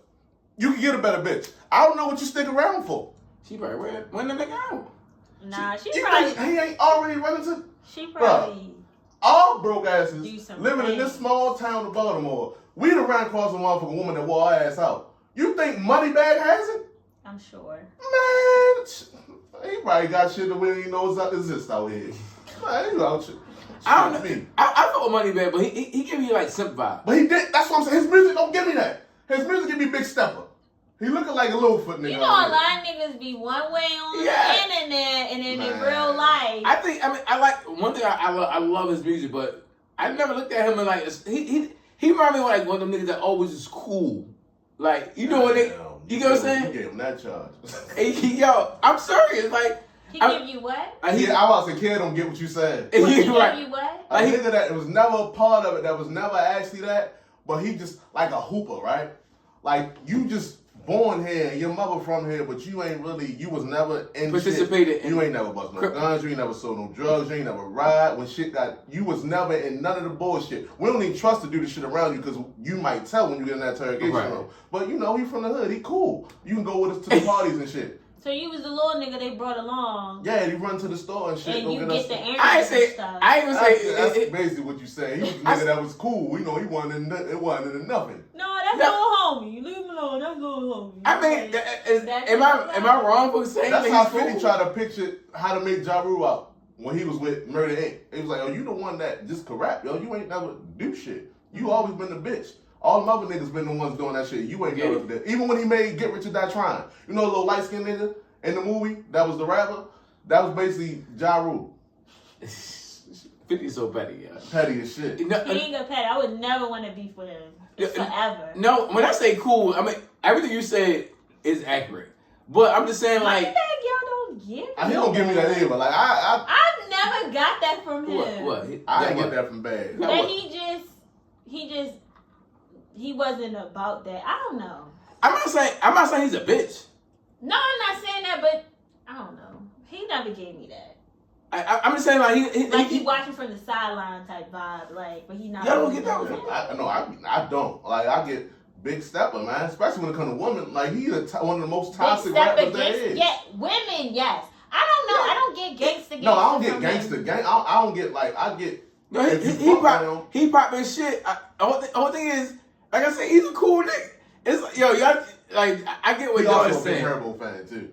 You can get a better bitch. I don't know what you stick around for. She probably when the nigga out. Nah, she you probably. think he ain't already running to. She probably. All broke asses living in things. this small town of Baltimore. We done ran across a motherfucking woman that wore her ass out. You think Moneybag hasn't? I'm sure. Man, he probably got shit that we didn't even know exists out here. Man, he out shit. I don't know. I thought Moneybag, but he give me like simp vibe. But he did. That's what I'm saying. His music don't give me that. His music give me Big Stepper. He looking like a Littlefoot nigga. You know, a lot of niggas be one way on the internet and then in real life. I like one thing. I love his music, but I never looked at him and like he remind me of like one of them niggas that always is cool. Like you know what they. You get what I'm saying? You gave him that charge. Yo, I'm serious. Like he give you what? I was a kid. Don't get what you said. He give you what? A nigga that was never a part of it. That was never actually that. But he just like a hooper, right? Like you just born here and your mother from here, but you ain't really. You was never in participated. You ain't never bust no guns. You ain't never sold no drugs. You ain't never ride when shit got. You was never in none of the bullshit. We don't even trust to do the shit around you because you might tell when you get in that interrogation room. But you know he from the hood. He cool. You can go with us to the parties and shit. So you was the little nigga they brought along. Yeah, he run to the store and shit. And you get the errands stuff. I ain't say that's basically what you say. He was the nigga that was cool. You know, he wasn't in nothing. No, that's little homie. You leave him alone. That's little homie. I mean, am I wrong for saying that's how 50 tried to picture how to make Ja Rule out when he was with Murder Inc. He was like, oh, you the one that just can rap, yo. You ain't never do shit. You always been the bitch. All them other niggas been the ones doing that shit. You ain't never did. Even when he made Get Rich or Die Trying. You know the little light-skinned nigga in the movie that was the rapper? That was basically Ja Rule. 50 so petty, yeah. Petty as shit. He ain't a petty. I would never want to beef with him. Forever. No, when I say cool, I mean, everything you said is accurate. But I'm just saying, like... y'all don't give me he don't give me that either. Like, I've never got that from him. What? I didn't get that from Bad. That he wasn't about that. I don't know. I'm not saying he's a bitch. No, I'm not saying that, but I don't know. He never gave me that. I'm just saying, like he watching from the sideline type vibe, like, but he not. Y'all don't get that with him. I don't. Like, I get Big Stepper, man. Especially when it comes to women. Like, he's one of the most Big toxic Stepper rappers there is. Yeah, women, yes. I don't know. I don't get gangster. No, I don't get gangster gang. I don't get like I get. No, he pop his shit. The whole thing is, like I said, he's a cool nigga. It's like, yo, y'all like I get what y'all is saying. He's also a big Herbo fan too.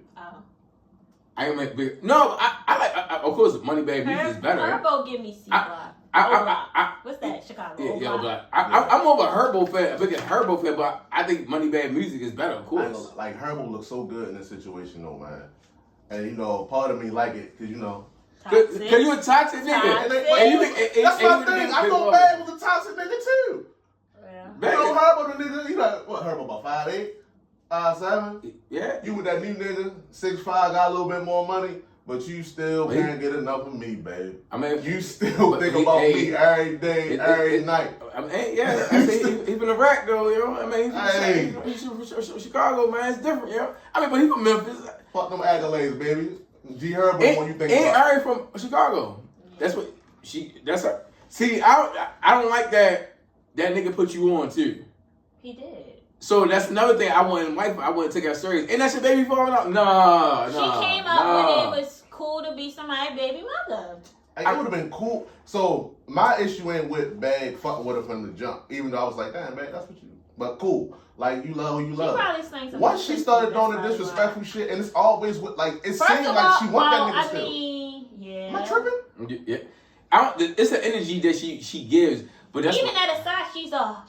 I ain't make big. No, I like. Of course, Moneybag music is better. Herbo give me C block. What's that? Chicago. Yeah, Yellow Block. I'm more of a Herbo fan, a bigger Herbo fan, but I think Moneybag music is better. Of course. Like Herbo looks so good in this situation, though, man. And you know, part of me like it because you know. Cause you a toxic nigga. That's my thing. I thought Bad was a toxic nigga too. Yeah. You know Herbo the nigga. You like what Herbo about 5'8", 5'7"? Yeah. You with that new nigga, 6'5", got a little bit more money, but you still can't get enough of me, babe. I mean, you still think about me every day, every night. I mean, yeah. I mean, he from the rack though, you know. I mean, he's from Chicago, man. It's different, you know. I mean, but he from Memphis. Fuck them accolades, baby. G Herbo, when you think about. Ari from Chicago. That's what that's her. See, I don't like that nigga put you on too. He did. So that's another thing I wouldn't take her serious. And that's your baby falling out? No. She came up when it was cool to be somebody's baby mother. It would have been cool. So my issue ain't with Bag fucking with her from the jump. Even though I was like, damn, Bag, that's what you do. But cool. Like, you love who you love. Once she started doing the disrespectful shit, and it's always with, like, it seems like she want that nigga still. Yeah. Am I tripping? Yeah. It's an energy that she gives. But that's even at aside,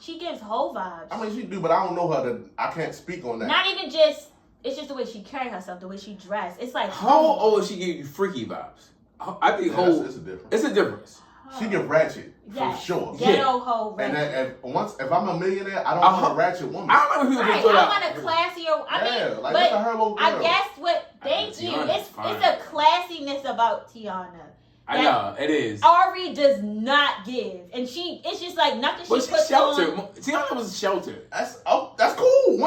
she gives whole vibes. I mean, she do, but I don't know her. I can't speak on that. Not even just. It's just the way she carry herself, the way she dressed. It's like how old she give you freaky vibes? I think it's a difference. It's a difference. She get ratchet for sure. Ghetto hoe ratchet. And if I'm a millionaire, I don't want a ratchet woman. I don't know if I want a classier. I guess what they do, it's a classiness about Tiana. I know it is. Ari does not give, and it's just like nothing. She puts sheltered. on. Tiana was sheltered. That's cool.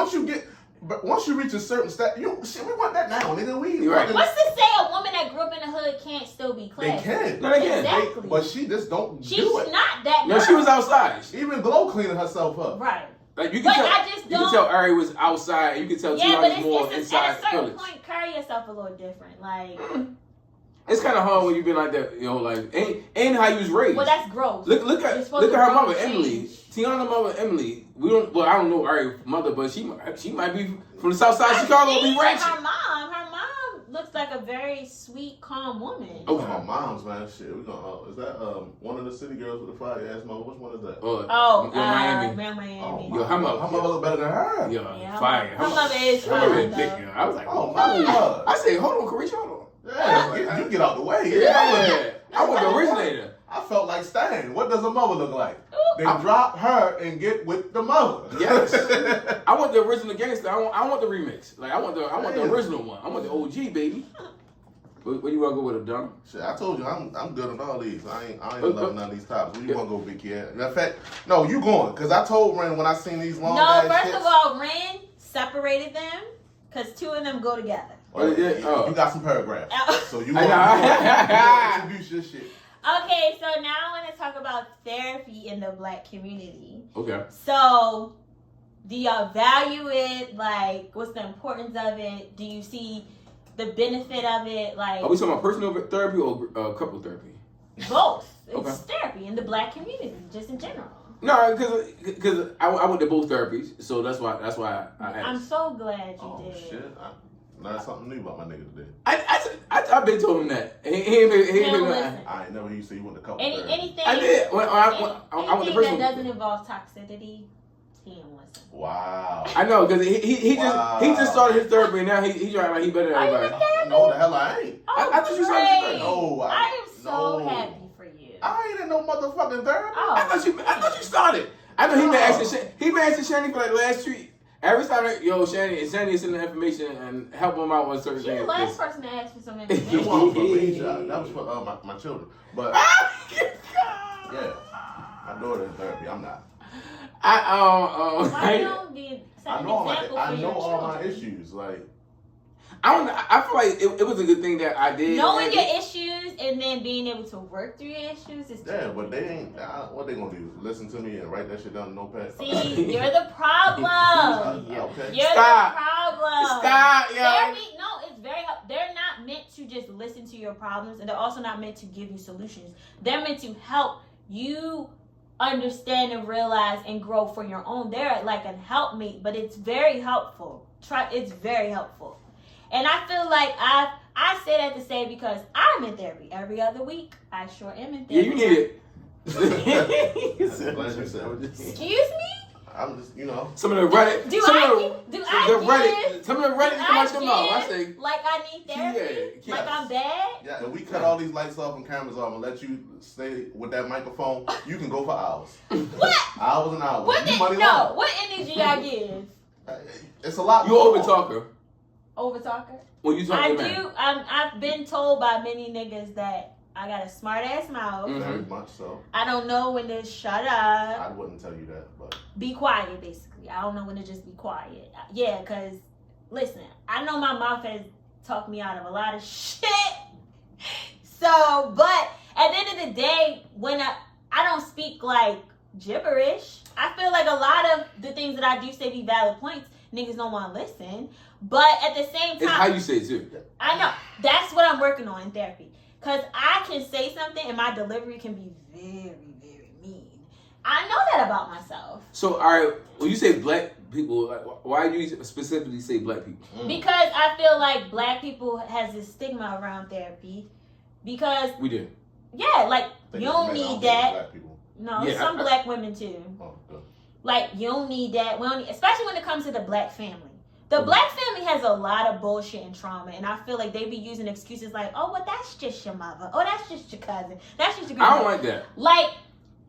Once you reach a certain stat, we want that now, nigga. Right. What's to say a woman that grew up in the hood can't still be classy? They can. No, they can. Exactly. But she just don't She's do it. not that girl. No, she was outside. Even Glow cleaning herself up. Right. Like you can tell Ari was outside. You can tell Tiana was more inside. At a certain point, carry yourself a little different. Like It's kind of hard when you been like that, like and how you was raised. Well, that's gross. Look at her mother, Emily. Tiana's mother, Emily. I don't know Ari's mother, but she might be from the South Side of Chicago. Be ratchet. Her mom looks like a very sweet, calm woman. Oh, my mom's man, shit. We gonna is that one of the city girls with the fire ass mother? Which one is that? Miami. Miami. Oh, Yo, her mother look better than her. Yo, fire. Her mother is fine. I was like, oh my God. I said, hold on, Carisha, hold on. Yeah, you get out the way. Yeah, I was the originator. I felt like Stan. What does a mother look like? Then drop her and get with the mother. Yes, I want the original gangster. I want the remix. Like I want the original one. I want the OG baby. Where you want to go with it, Don? Shit, I told you I'm good on all these. I ain't loving none of these tops. Where you want to go, Big Kier? In fact, no, you going? Because I told Rin when I seen these long ass first of all, Rin separated them because two of them go together. You got some paragraphs. So you want to introduce your shit. Okay, so now I want to talk about therapy in the Black community. Okay. So, do y'all value it? Like, what's the importance of it? Do you see the benefit of it? Like, are we talking about personal therapy or couple therapy? Both. It's therapy in the Black community, just in general. No, because I went to both therapies, so that's why I asked. I'm so glad you did. Oh shit. Learned something new about my nigga today. I've been told him that. He ain't I ain't never used to say you went to couple anything. I did. I went to anything that doesn't involve toxicity, he don't listen. Wow. I know because he just started his therapy and now he trying like he better than everybody. No, the hell I ain't. Oh, I thought you started therapy. No, I am so happy for you. I ain't in no motherfucking therapy. Oh. I thought you started. I know he been asking Shani for like the last 3. Every time, Shani is sending information and help him out with certain things. You're the last person to ask for some It information. wasn't for me, child. That was for my children. But yeah, my daughter in therapy. I'm not. Why you don't be set an example for I know your all children? my issues. Like I feel like it was a good thing that I did. Knowing your issues and then being able to work through your issues is but they ain't. What they gonna do? Listen to me and write that shit down in a notepad? See, you're the problem. Okay. You're the problem. Stop, yo. It's very. They're not meant to just listen to your problems, and they're also not meant to give you solutions. They're meant to help you understand and realize and grow for your own. They're like a helpmate, but it's very helpful. It's very helpful. And I feel like I say that to say because I'm in therapy every other week. I sure am in therapy. Yeah, you need it. Excuse me? I'm just, Some of the Reddit. Some of the Reddit come out your mouth. I say, like I need therapy? Yeah. Like I'm bad? Yeah, and we cut all these lights off and cameras off and let you stay with that microphone. You can go for hours. What? Hours and hours. What energy I give? It's a lot. You over talker. Over talker? When you talk I to man. do. I've been told by many niggas that I got a smart ass mouth. Very much so. I don't know when to shut up. I wouldn't tell you that, but be quiet, basically. I don't know when to just be quiet. Yeah, because listen, I know my mouth has talked me out of a lot of shit. So, but at the end of the day, when I don't speak like gibberish, I feel like a lot of the things that I do say be valid points. Niggas don't want to listen. But at the same time, it's how you say it too. I know. That's what I'm working on in therapy. Because I can say something and my delivery can be very, very mean. I know that about myself. So, all right, when you say black people, why do you specifically say black people? Because I feel like black people has this stigma around therapy. Because we do. Yeah, like you don't need that. Black people. No, some black women too. Oh, good. Like you don't need that. We don't need, especially when it comes to the black family. The black family has a lot of bullshit and trauma, and I feel like they be using excuses like, "Oh, well, that's just your mother. Oh, that's just your cousin. That's just your grandmother." I don't like that. Like,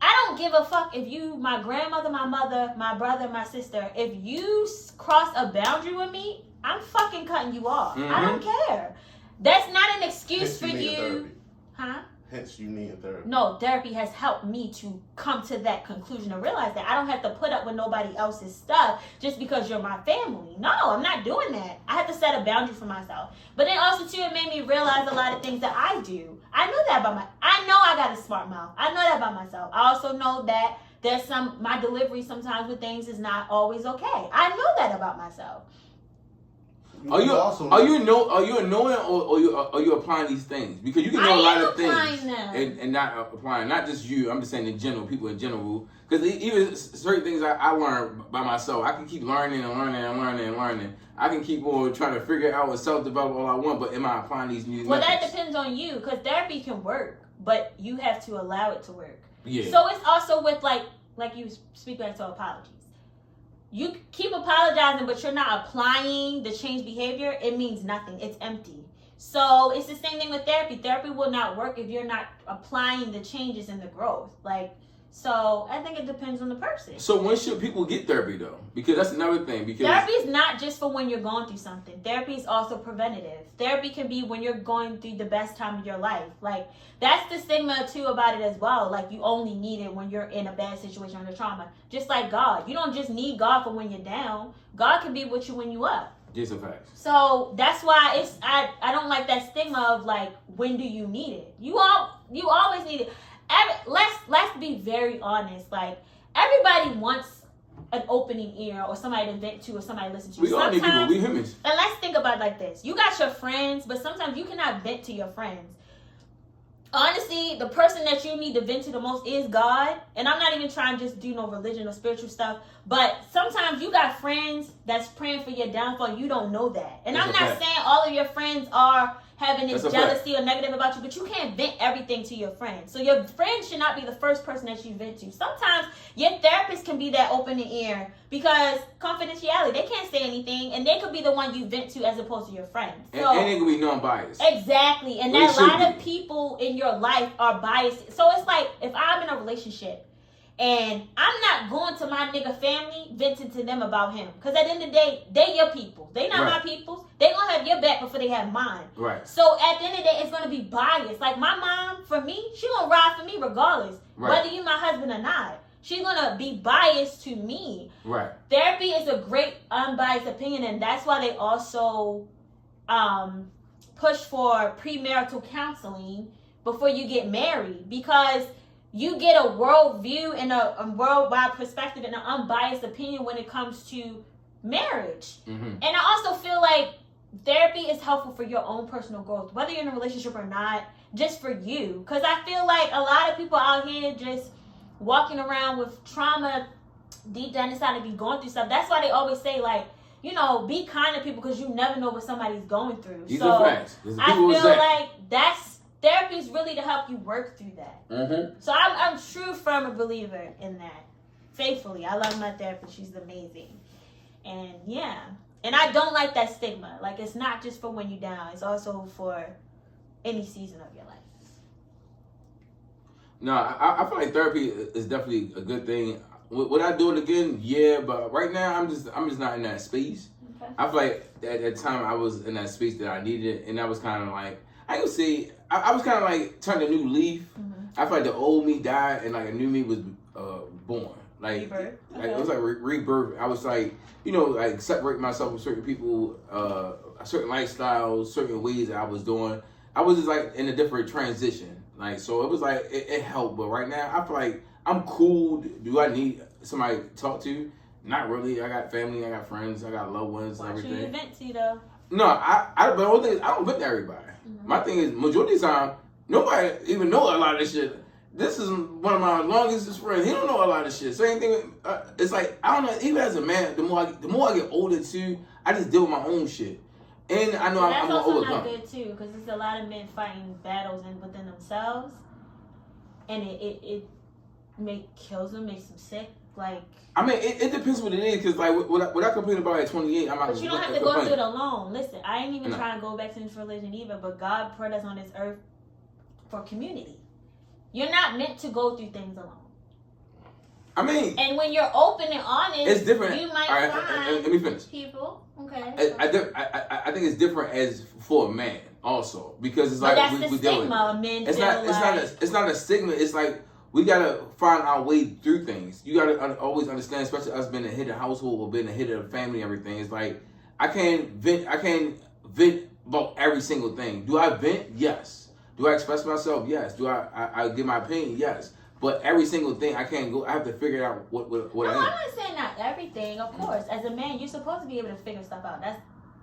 I don't give a fuck if you, my grandmother, my mother, my brother, my sister. If you cross a boundary with me, I'm fucking cutting you off. Mm-hmm. I don't care. That's not an excuse for you. Huh? Hence, you need therapy. No, therapy has helped me to come to that conclusion and realize that I don't have to put up with nobody else's stuff just because you're my family. No, I'm not doing that. I have to set a boundary for myself. But then also too, it made me realize a lot of things that I do. I know that about I know I got a smart mouth. I know that about myself. I also know that there's my delivery sometimes with things is not always okay. I know that about myself. Are you knowing or are you applying these things? Because you can know a lot of things and not applying. Not just you. I'm just saying in general, people in general. Because even certain things I learned by myself, I can keep learning and learning and learning and learning. I can keep on trying to figure out and self-develop all I want, but am I applying these new methods? That depends on you, because therapy can work, but you have to allow it to work. Yeah. So it's also with like you speak back to apologies. You keep apologizing, but you're not applying the change behavior. It means nothing. It's empty. So it's the same thing with therapy. Therapy will not work if you're not applying the changes and the growth. So I think it depends on the person. So when should people get therapy though? Because that's another thing. Because therapy is not just for when you're going through something. Therapy is also preventative. Therapy can be when you're going through the best time of your life. That's the stigma too about it as well. You only need it when you're in a bad situation under trauma. Just like God. You don't just need God for when you're down. God can be with you when you up. Just a fact. So that's why I don't like that stigma of when do you need it? You always need it. Let's be very honest. Everybody wants an opening ear or somebody to vent to or somebody to listen to. We all need people. We humans. And let's think about it like this. You got your friends, but sometimes you cannot vent to your friends. Honestly, the person that you need to vent to the most is God. And I'm not even trying to just do no religion or spiritual stuff. But sometimes you got friends that's praying for your downfall. You don't know that. And I'm not saying all of your friends are having this jealousy or negative about you, but you can't vent everything to your friends. So your friend should not be the first person that you vent to. Sometimes your therapist can be that opening ear because confidentiality, they can't say anything, and they could be the one you vent to as opposed to your friends. So, and they can be non-biased. Exactly, and that a lot of people in your life are biased. So it's like if I'm in a relationship and I'm not going to my nigga family venting to them about him. Because at the end of the day, they your people. They not my peoples. They gonna have your back before they have mine. Right. So at the end of the day, it's gonna be biased. My mom, for me, she gonna ride for me regardless. Right. Whether you my husband or not. She gonna be biased to me. Right. Therapy is a great unbiased opinion, and that's why they also push for premarital counseling before you get married. Because you get a world view and a worldwide perspective and an unbiased opinion when it comes to marriage. Mm-hmm. And I also feel like therapy is helpful for your own personal growth, whether you're in a relationship or not, just for you. Because I feel like a lot of people out here just walking around with trauma deep down inside of you going through stuff. That's why they always say, be kind to people because you never know what somebody's going through. These are facts. I feel like therapy is really to help you work through that. Mm-hmm. So I'm true firm believer in that. Faithfully. I love my therapist. She's amazing. And yeah. And I don't like that stigma. It's not just for when you're down. It's also for any season of your life. No, I feel like therapy is definitely a good thing. Would I do it again? Yeah, but right now I'm just not in that space. Okay. I feel like at that time I was in that space that I needed, and I was kind of I would say I was kind of turned a new leaf. Mm-hmm. I feel like the old me died and a new me was born. Rebirth. Okay. It was rebirth. I was separate myself from certain people, certain lifestyles, certain ways that I was doing. I was just in a different transition. So it was it helped. But right now I feel like I'm cool. Do I need somebody to talk to? Not really. I got family. I got friends. I got loved ones. Why everything. Should you vent to though? No, but the whole thing is I don't vent to everybody. Mm-hmm. My thing is majority of the time nobody even know a lot of this shit. This is one of my longest friends. He don't know a lot of shit. Same thing. It's I don't know. Even as a man, the more I get older too, I just deal with my own shit. And I know I'm gonna overcome. That's also not good too, because there's a lot of men fighting battles within themselves, and it kills them, makes them sick. I mean, it depends what it is, because what I complain about at 28, I'm not. But you don't have to go through it alone. Listen, I ain't even trying to go back to this religion either. But God put us on this earth for community. You're not meant to go through things alone. I mean, and when you're open and honest, it's different. You might find let me finish. People. Okay. I think it's different as for a man also, because it's that's the stigma. Men it's not a stigma. It's we gotta find our way through things. You gotta always understand, especially us being a head of the household or being a head of the family. Everything is I can't vent about every single thing. Do I vent? Yes. Do I express myself? Yes. Do I give my opinion? Yes. But every single thing I can't go. I have to figure out what I am. I'm not saying not everything. Of course, as a man, you're supposed to be able to figure stuff out.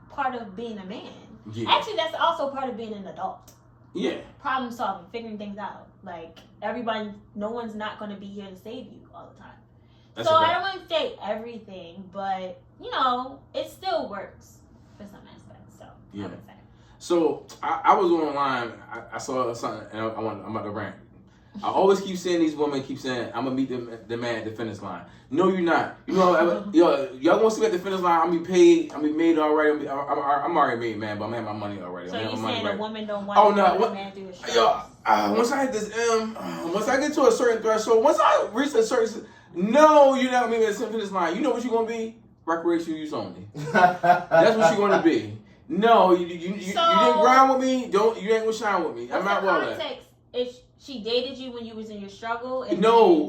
part of being a man. Yeah. Actually, that's also part of being an adult. Yeah. Problem solving, figuring things out. Like, everybody, no one's not going to be here to save you all the time. That's so I don't want to say everything, but, you know, it still works for some aspects. So, yeah. I would say. So, I was online, I saw something, and I'm about to rant. I always keep seeing these women keep saying, I'm going to meet the man at the finish line. No, you're not. You know, y'all going to see me at the finish line, I'm going to be paid, I'm going to be made already. I'm already made, man, but I'm having my money already. So you're saying a woman don't want a man to do his Yo, once I hit this once I get to a certain threshold, once I reach a certain, no, you're not going to meet me at the finish line. You know what you're going to be? Recreational use only. That's what you're going to be. No, you didn't grind with me. You ain't going to shine with me. I'm not well at that. She dated you when you was in your struggle? And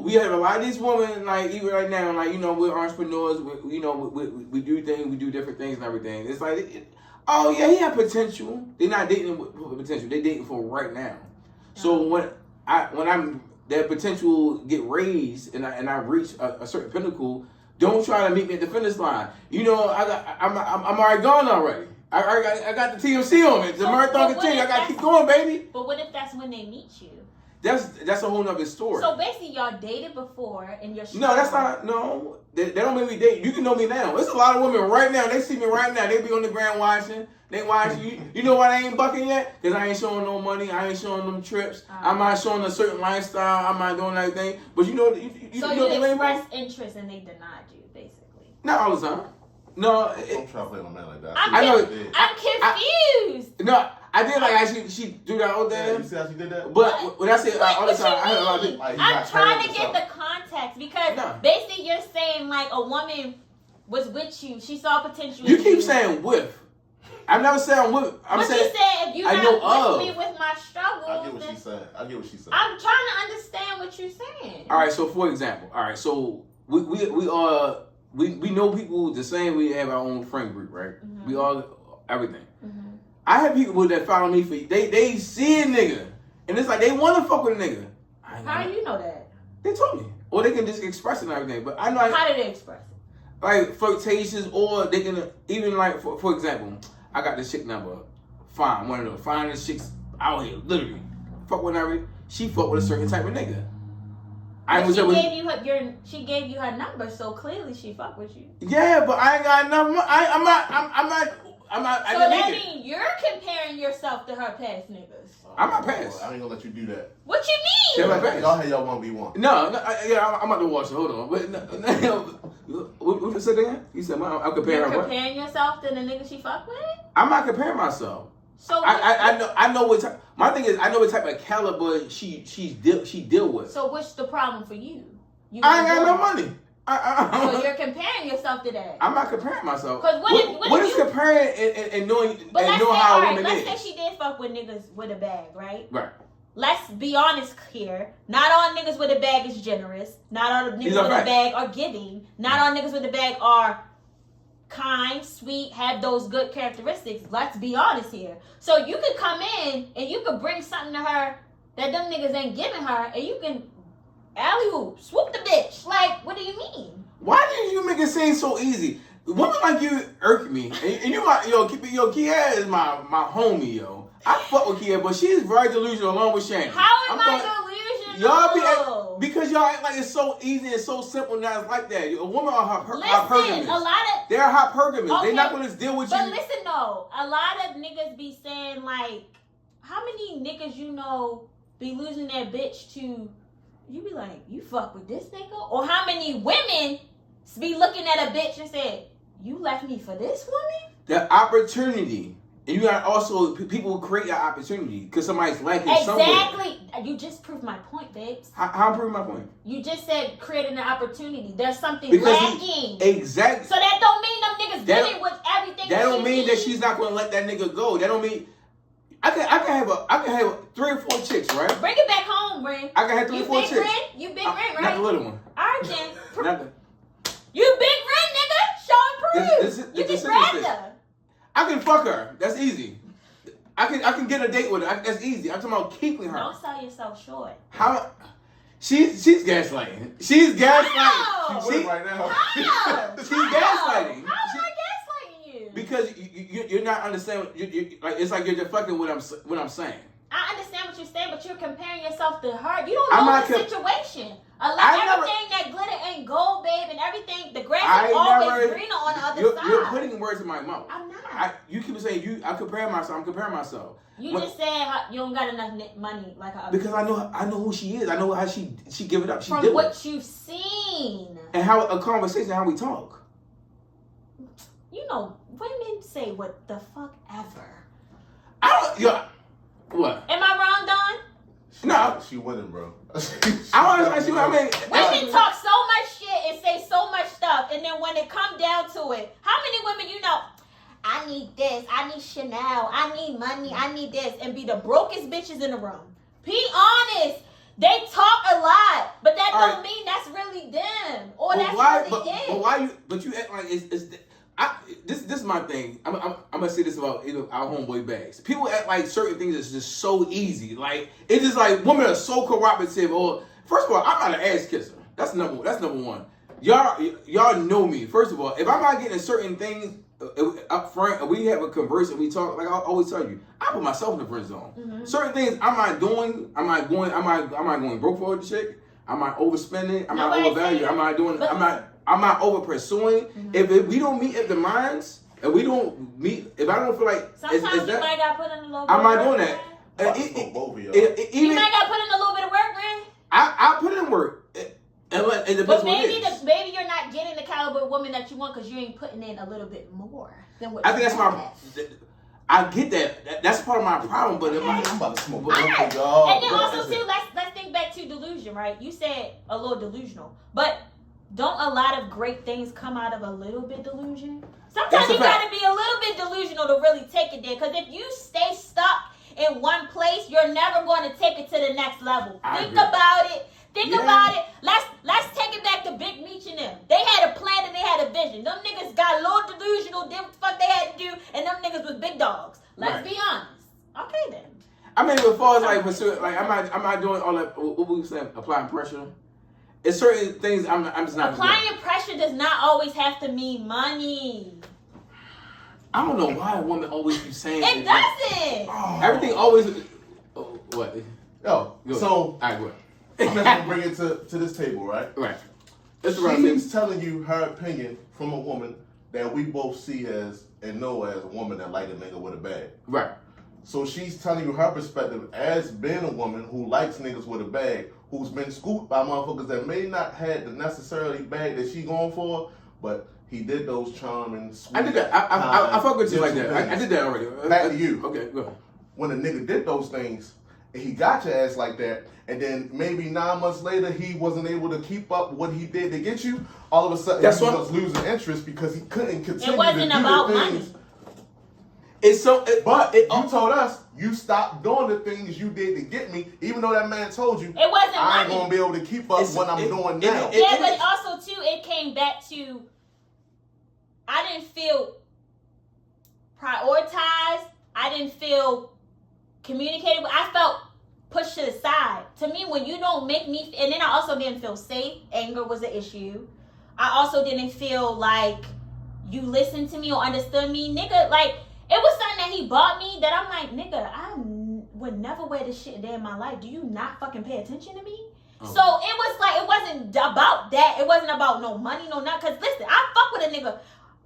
we have a lot of these women, like, even right now, like, you know, we're entrepreneurs, we do things, we do different things and everything. It's like, oh, yeah, he had potential. They're not dating with potential. They're dating for right now. So when that potential get raised and I reach a certain pinnacle, don't try to meet me at the finish line. You know, I'm already gone already. I got the TMC on me. The marathon continue. I got to keep going, baby. But what if that's when they meet you? That's a whole nother story. So basically, y'all dated before, and you're no, that's not. No, they don't make me date. You can know me now. There's a lot of women right now. They see me right now. They be on the ground watching. They watch you. You know why I ain't bucking yet? Because I ain't showing no money. I ain't showing them trips. I'm not showing a certain lifestyle. I'm not doing anything. But you know, so you expressed interest and they denied you, basically. Not all the time. No, don't try to play with a man like that. I'm confused. No. I did like actually she do that all day. Yeah, you see how she did that? But when I say all the time, I had a lot of people. I'm trying to get the context because basically you're saying like a woman was with you, she saw potential. You keep saying with. I'm never saying with. I'm saying. You said if you're not with me with my struggles. I get what she said. I'm trying to understand what you're saying. All right. So for example, we know people the same. We have our own friend group, right? Mm-hmm. We all everything. Mm-hmm. I have people that follow me for they see a nigga and it's like they want to fuck with a nigga. How do you know that? They told me, or they can just express it and everything. But I know. How do they express it? Like flirtatious, or they can even like for example, I got this chick number, fine, one of the finest chicks out here, literally. Fuck with her, she fuck with a certain type of nigga. She gave you her number, so clearly she fuck with you. Yeah, but I ain't got enough. I'm not. So that means you're comparing yourself to her past niggas. I'm not past. I ain't gonna let you do that. What you mean? Y'all had y'all 1v1. No, I'm about to watch it. Hold on. But what you said again? You said I'm comparing. You're comparing yourself to the nigga she fuck with? I'm not comparing myself. So I know what type. My thing is I know what type of caliber she deal with. So what's the problem for you? I ain't got no money. So you're comparing yourself to that. I'm not comparing myself. Because what is comparing and knowing how a woman is? Let's say she did fuck with niggas with a bag, right? Right. Let's be honest here. Not all niggas with a bag is generous. Not all niggas with a bag are giving. Not all niggas with a bag are kind, sweet, have those good characteristics. Let's be honest here. So you could come in and you could bring something to her that them niggas ain't giving her, and you can alley-oop, swoop the bitch. Like, what do you mean? Why did you make it seem so easy? Women like you irk me. And you like, Kier is my homie, yo. I fuck with Kier, but she's very delusional along with Shantell. How am I delusional? Because y'all act like it's so easy and so simple, now it's like that. A woman are hypergamous. They're hypergamous. Okay, they're not going to deal with you. But listen, though. A lot of niggas be saying, like, how many niggas you know be losing their bitch to... You be like, you fuck with this nigga? Or how many women be looking at a bitch and say, you left me for this woman? The opportunity. And you got also, people create an opportunity because somebody's lacking somewhere. Exactly. You just proved my point, babes. How I prove my point? You just said creating an opportunity. There's something lacking. Exactly. So that don't mean them niggas did it with everything that don't mean that she's not going to let that nigga go. That don't mean... I can have 3 or 4 chicks, right? Bring it back home, Rin. I can have 3 or 4 chicks. You big Rin, right? Not the little one. All right, then. You big Rin, nigga. Show and prove. You can grab her. I can fuck her. That's easy. I can get a date with her. That's easy. I'm talking about keeping her. Don't sell yourself short. How? She's gaslighting. She's gaslighting. How? Right now. How? She's gaslighting. How am I gaslighting you? Because you you're not understanding. Like it's like you're deflecting what I'm saying. I understand what you're saying, but you're comparing yourself to her. You don't know the situation. Everything that glitter ain't gold, babe, and everything. The grass is always greener on the other side. You're putting words in my mouth. I'm not. You keep saying I'm comparing myself. You just saying you don't got enough money like her. Because I know who she is. I know how she give it up. From what you've seen and how a conversation, how we talk. You know, women say what the fuck ever. What? Am I wrong, Don? No, she wouldn't, bro. I want to ask you. I mean, women talk so much shit and say so much stuff, and then when it come down to it, how many women you know? I need this. I need Chanel. I need money. I need this, and be the brokest bitches in the room. Be honest. They talk a lot, but that don't mean that's really them or that's really it. But why you? But you act like it's this is my thing. I'm gonna say this about our homeboy Bags. People act like certain things is just so easy. Like it's just like women are so cooperative. Or first of all, I'm not an ass kisser. That's number one. Y'all know me. First of all, if I'm not getting certain things up front, we have a converse and we talk. Like I always tell you, I put myself in the friend zone. Mm-hmm. Certain things I'm not doing. I'm not going broke for the chick. I'm not overspending. I'm not overvaluing. I'm not over pursuing. Mm-hmm. If we don't meet at the minds, and we don't meet, if I don't feel like sometimes you might got put in a little bit. I'm not doing that. You might got put in a little bit of work, man. I put in work. But maybe you're not getting the caliber of woman that you want because you ain't putting in a little bit more than what. I think that's I get that. That's part of my problem. But I'm about to smoke. And then also too, let's think back to delusion, right? You said a little delusional, but don't a lot of great things come out of a little bit delusion? Sometimes you gotta be a little bit delusional to really take it there. Because if you stay stuck in one place, you're never going to take it to the next level. Think about it. Let's take it back to Big Meech and them. They had a plan and they had a vision. Them niggas got a little delusional, did what the fuck they had to do, and them niggas was big dogs. Let's be honest. Okay then. I mean, as far as I'm not doing all that. What we saying? Applying pressure. It's certain things I'm just not applying pressure does not always have to mean money. I don't know why a woman always keeps saying it. Doesn't. Everything always. What? Yo. So. All right, go I'm just gonna bring it to this table, right? Right. She's telling you her opinion from a woman that we both see as and know as a woman that like a nigga with a bag. Right. So she's telling you her perspective as being a woman who likes niggas with a bag, who's been scooped by motherfuckers that may not have the necessarily bag that she going for, but he did those charming, sweet. I did that. I fuck with you like that. I did that already. Back to you. Okay, go ahead. When a nigga did those things, and he got your ass like that, and then maybe 9 months later he wasn't able to keep up what he did to get you, all of a sudden he was losing interest because he couldn't continue it wasn't to do about the things. money. You told us you stopped doing the things you did to get me, even though that man told you it wasn't I ain't money. Gonna be able to keep up what I'm doing now. But also too, it came back to I didn't feel prioritized. I didn't feel communicated. I felt pushed to the side. To me, when you don't make me, and then I also didn't feel safe. Anger was an issue. I also didn't feel like you listened to me or understood me, nigga. Like it was something that he bought me that I'm like, nigga, I would never wear this shit a day in my life. Do you not fucking pay attention to me? Oh. So it was like, it wasn't about that. It wasn't about no money, no nothing. Cause listen, I fuck with a nigga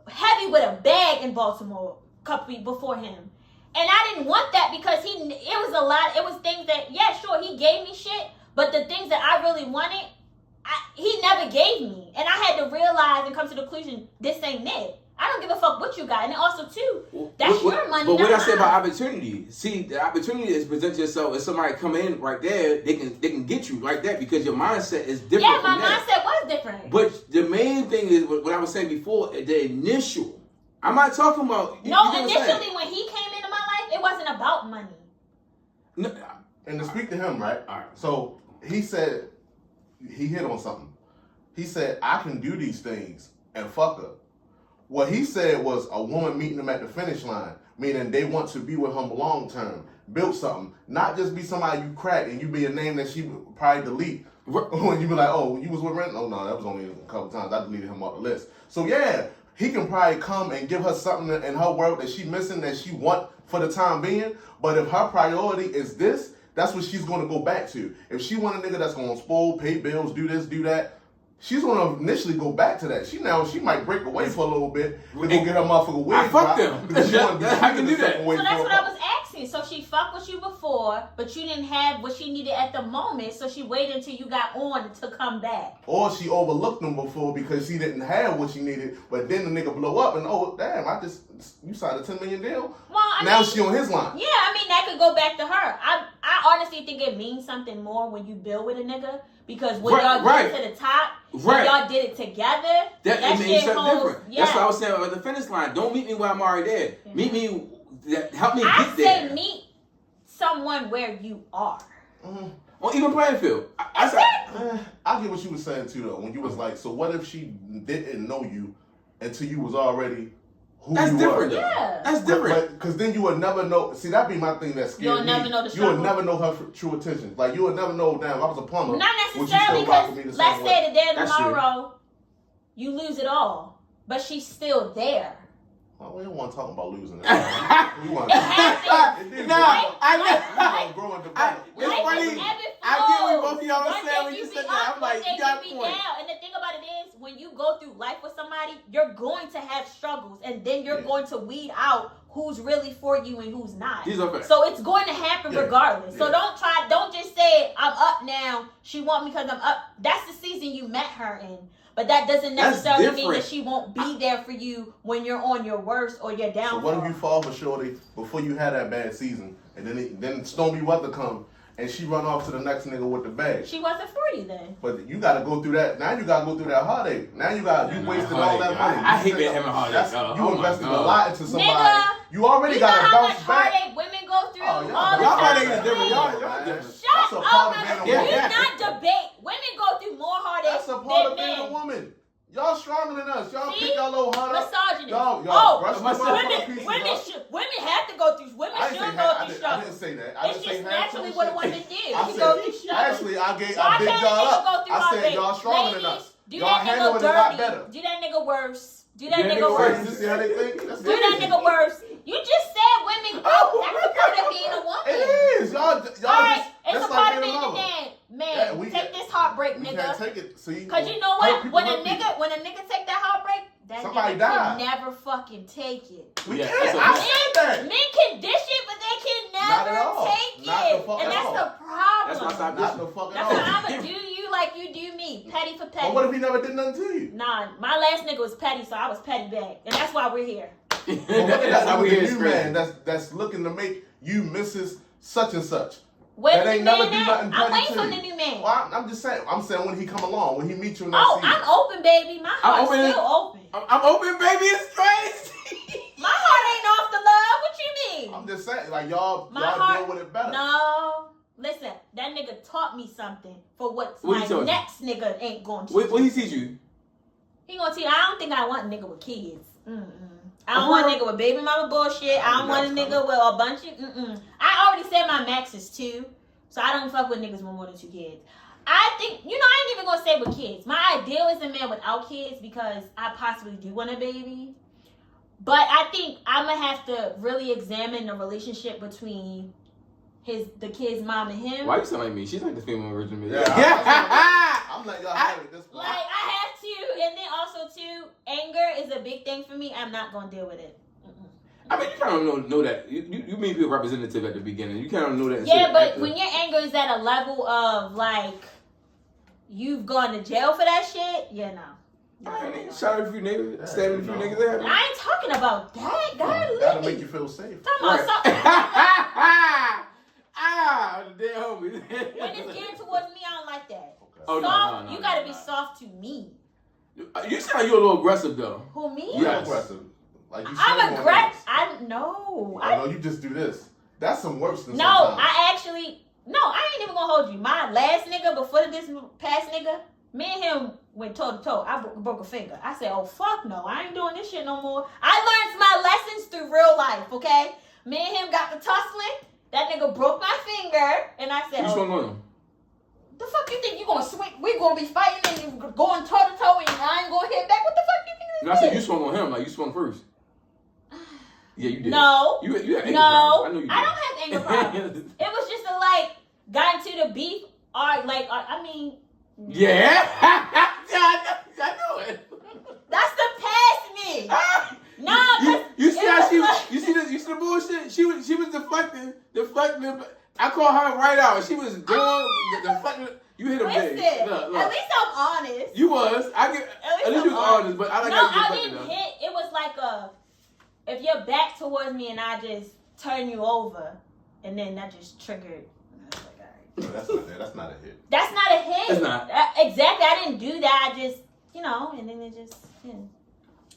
heavy with a bag in Baltimore a couple weeks before him. And I didn't want that because it was things that, yeah, sure, he gave me shit, but the things that I really wanted, he never gave me. And I had to realize and come to the conclusion, this ain't it. I don't give a fuck what you got. And then also, too, that's your money. But what I say about opportunity, see, the opportunity is present yourself. If somebody come in right there, they can get you like that because your mindset is different. Yeah, my mindset was different. But the main thing is what I was saying before, the initial. I'm not talking about... initially when he came into my life, it wasn't about money. No, and to speak to him, right? All right. So he said, he hit on something. He said, I can do these things and fuck her. What he said was a woman meeting him at the finish line, meaning they want to be with him long term, build something, not just be somebody you crack and you be a name that she would probably delete. When you be like, oh, you was with Rin? Oh, no, that was only a couple times. I deleted him off the list. So, yeah, he can probably come and give her something in her world that she missing, that she want for the time being. But if her priority is this, that's what she's going to go back to. If she want a nigga that's going to spoil, pay bills, do this, do that, she's going to initially go back to that. She might break away for a little bit and go get her motherfucker wig. I fuck them. I can do that. So that's what I was asking. So she fucked with you before, but you didn't have what she needed at the moment, so she waited until you got on to come back. Or she overlooked him before because she didn't have what she needed, but then the nigga blow up and, oh, damn, you signed a $10 million deal? Well, now she on his line. Yeah, I mean, that could go back to her. I honestly think it means something more when you build with a nigga, because when y'all get to the top, when y'all did it together, that means shit something holds, different. That's what I was saying at the finish line. Don't meet me where I'm already there. Yeah. Meet me, help me get there. I say meet someone where you are. On even playing field. I get what you were saying too, though. When you was like, so what if she didn't know you until you was already who that's you different, were? Yeah. That's different. Because then you would never know. See, that'd be my thing that scared me. You'll never know the struggle. You would never know her true intentions. Like, you would never know, damn, if I was a plumber. Not necessarily, because let's say the day of tomorrow, you lose it all, but she's still there. Well, we don't want to talk about losing it. We want to grow and develop. It's funny. I get what both of y'all were saying when you said that. I'm like, you got a point. And the thing about it is, when you go through life with somebody, you're going to have struggles, and then you're going to weed out who's really for you and who's not. So it's going to happen regardless. So don't just say, I'm up now, she want me because I'm up. That's the season you met her in. But that doesn't necessarily mean that she won't be there for you when you're on your worst or your downfall. So what if you fall for shorty before you had that bad season, and then stormy weather come, and she run off to the next nigga with the bag? She wasn't for you then. But you got to go through that. Now you got to go through that heartache. Now you wasted all that money. I hate having heartache. You invested a lot into somebody. Nigga, you already got to bounce back. Heartache women go through all the y'all time. Y'all different. Y'all different. Shut up. We not debate. Women go through more heartache. That's a part of being a woman. Y'all stronger than us. Y'all pick y'all little heart up. Misogyny. Women have to go through. Women should go through struggle. I didn't say that. It's just naturally what a woman do. She go through struggle. Actually, I big y'all up. I said y'all stronger than us. Y'all handle it a lot better. Do that nigga worse. Do that nigga worse. You see how they think? Do that nigga worse. You just said women. That's a part of being a woman. It is. Y'all just. It's a part of being a man. Man, take this heartbreak, nigga. Can't take it. See, cause you know what? When a nigga take that heartbreak, that somebody nigga died. Can never fucking take it. We can't. I said that. Men can dish it, but they can never take it. And that's the problem. That's why I not the fuck That's why I'ma do you like you do me. Petty for petty. But what if he never did nothing to you? Nah, my last nigga was petty, so I was petty back. And that's why we're here. That's how we're here. Man, that's looking to make you Mrs. Such and such. That ain't never do nothing. I'm waiting on the new man. Well, I'm just saying. I'm saying when he come along, when he meet you in that season. I'm open, baby. My heart's still open. I'm open, baby. It's crazy. My heart ain't off the love. What you mean? I'm just saying, like y'all deal with it better. No, listen. That nigga taught me something for what my next nigga ain't going to. What he teach you? He gonna teach. I don't think I want a nigga with kids. I don't want a nigga with baby mama bullshit. I don't want a nigga with a bunch of. I already said my max is 2, so I don't fuck with niggas with more than 2 kids. I think, I ain't even gonna say with kids. My ideal is a man without kids because I possibly do want a baby. But I think I'm gonna have to really examine the relationship between the kid's mom and him. Why you sound like me? She's like the female version of me. Yeah, I'm like y'all have it this point. Like I have to, and then also too, anger is a big thing for me. I'm not gonna deal with it. I mean, you kind of know that. You mean be a representative at the beginning. You kind of know that. Yeah, but when your anger is at a level of like you've gone to jail for that shit, yeah, no. Shot a few niggas, stabbing a few niggas there. I ain't talking about that. That'll make you feel safe. Talking about something. The damn homie. When it's geared towards me, I don't like that. Okay. Oh, soft, no, you gotta be soft to me. You sound like you're a little aggressive though. Who, me? You're aggressive. Like you I'm aggressive. I know. No, you just do this. That's some worse than No, I ain't even gonna hold you. My last nigga before this past nigga, me and him went toe to toe. I broke a finger. I said, oh fuck no, I ain't doing this shit no more. I learned my lessons through real life, okay? Me and him got the tussling. That nigga broke my finger, and I said, "What's going on? The fuck you think you gonna swing? We gonna be fighting and you going toe to toe, and I ain't gonna hit back? What the fuck you think No, I said you swung on him. Like you swung first. Yeah, you did. No. You had anger No. problems. I know you did. I don't have anger problems. It was just a got into the beef. I mean. Yeah. I know it. That's the past me. No, you see how you see the bullshit? She was deflecting. I called her right out. She was going deflecting. You hit him big. Look. At least I'm honest. You was. At least you was honest, but I like how you I didn't hit. It was like if you're back towards me and I just turn you over, and then that just triggered. No, that's not that. That's not a hit. That's not a hit. It's not. Exactly. I didn't do that. I just, and then it just,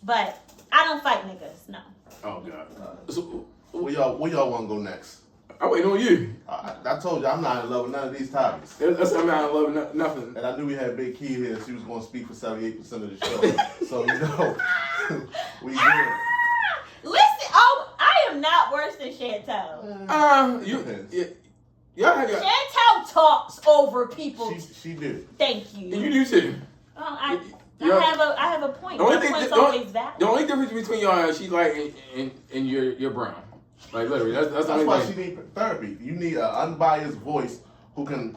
But I don't fight niggas. No. Oh God. So, where y'all want to go next? I'm waiting on you. I told you I'm not in love with none of these topics. I'm not in love with nothing. And I knew we had Big Kier here. She was going to speak for 78% of the show. So we good. Listen, I am not worse than Shantell. Shantell talks over people. She did. Thank you. And you do too. I have a point. The only difference between y'all is she's light and you're brown. Like literally, that's why she needs therapy. You need an unbiased voice who can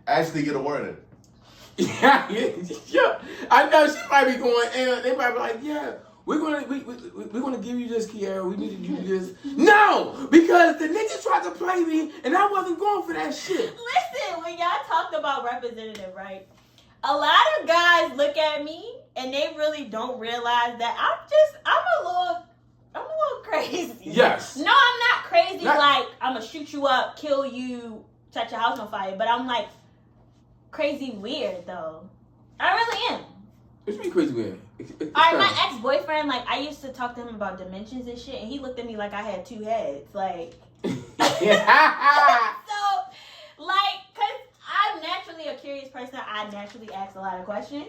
actually get a word in. Yeah. I know she might be going, and they might be like, yeah. We're gonna give you this, Kier. We need to do this. No, because the niggas tried to play me, and I wasn't going for that shit. Listen, when y'all talked about representative, right? A lot of guys look at me, and they really don't realize that I'm a little crazy. Yes. No, I'm not crazy. Like I'm gonna shoot you up, kill you, set your house on fire. But I'm like crazy weird though. I really am. What you mean crazy weird? Alright, my ex-boyfriend, I used to talk to him about dimensions and shit, and he looked at me like I had two heads. So, cause I'm naturally a curious person, I naturally ask a lot of questions.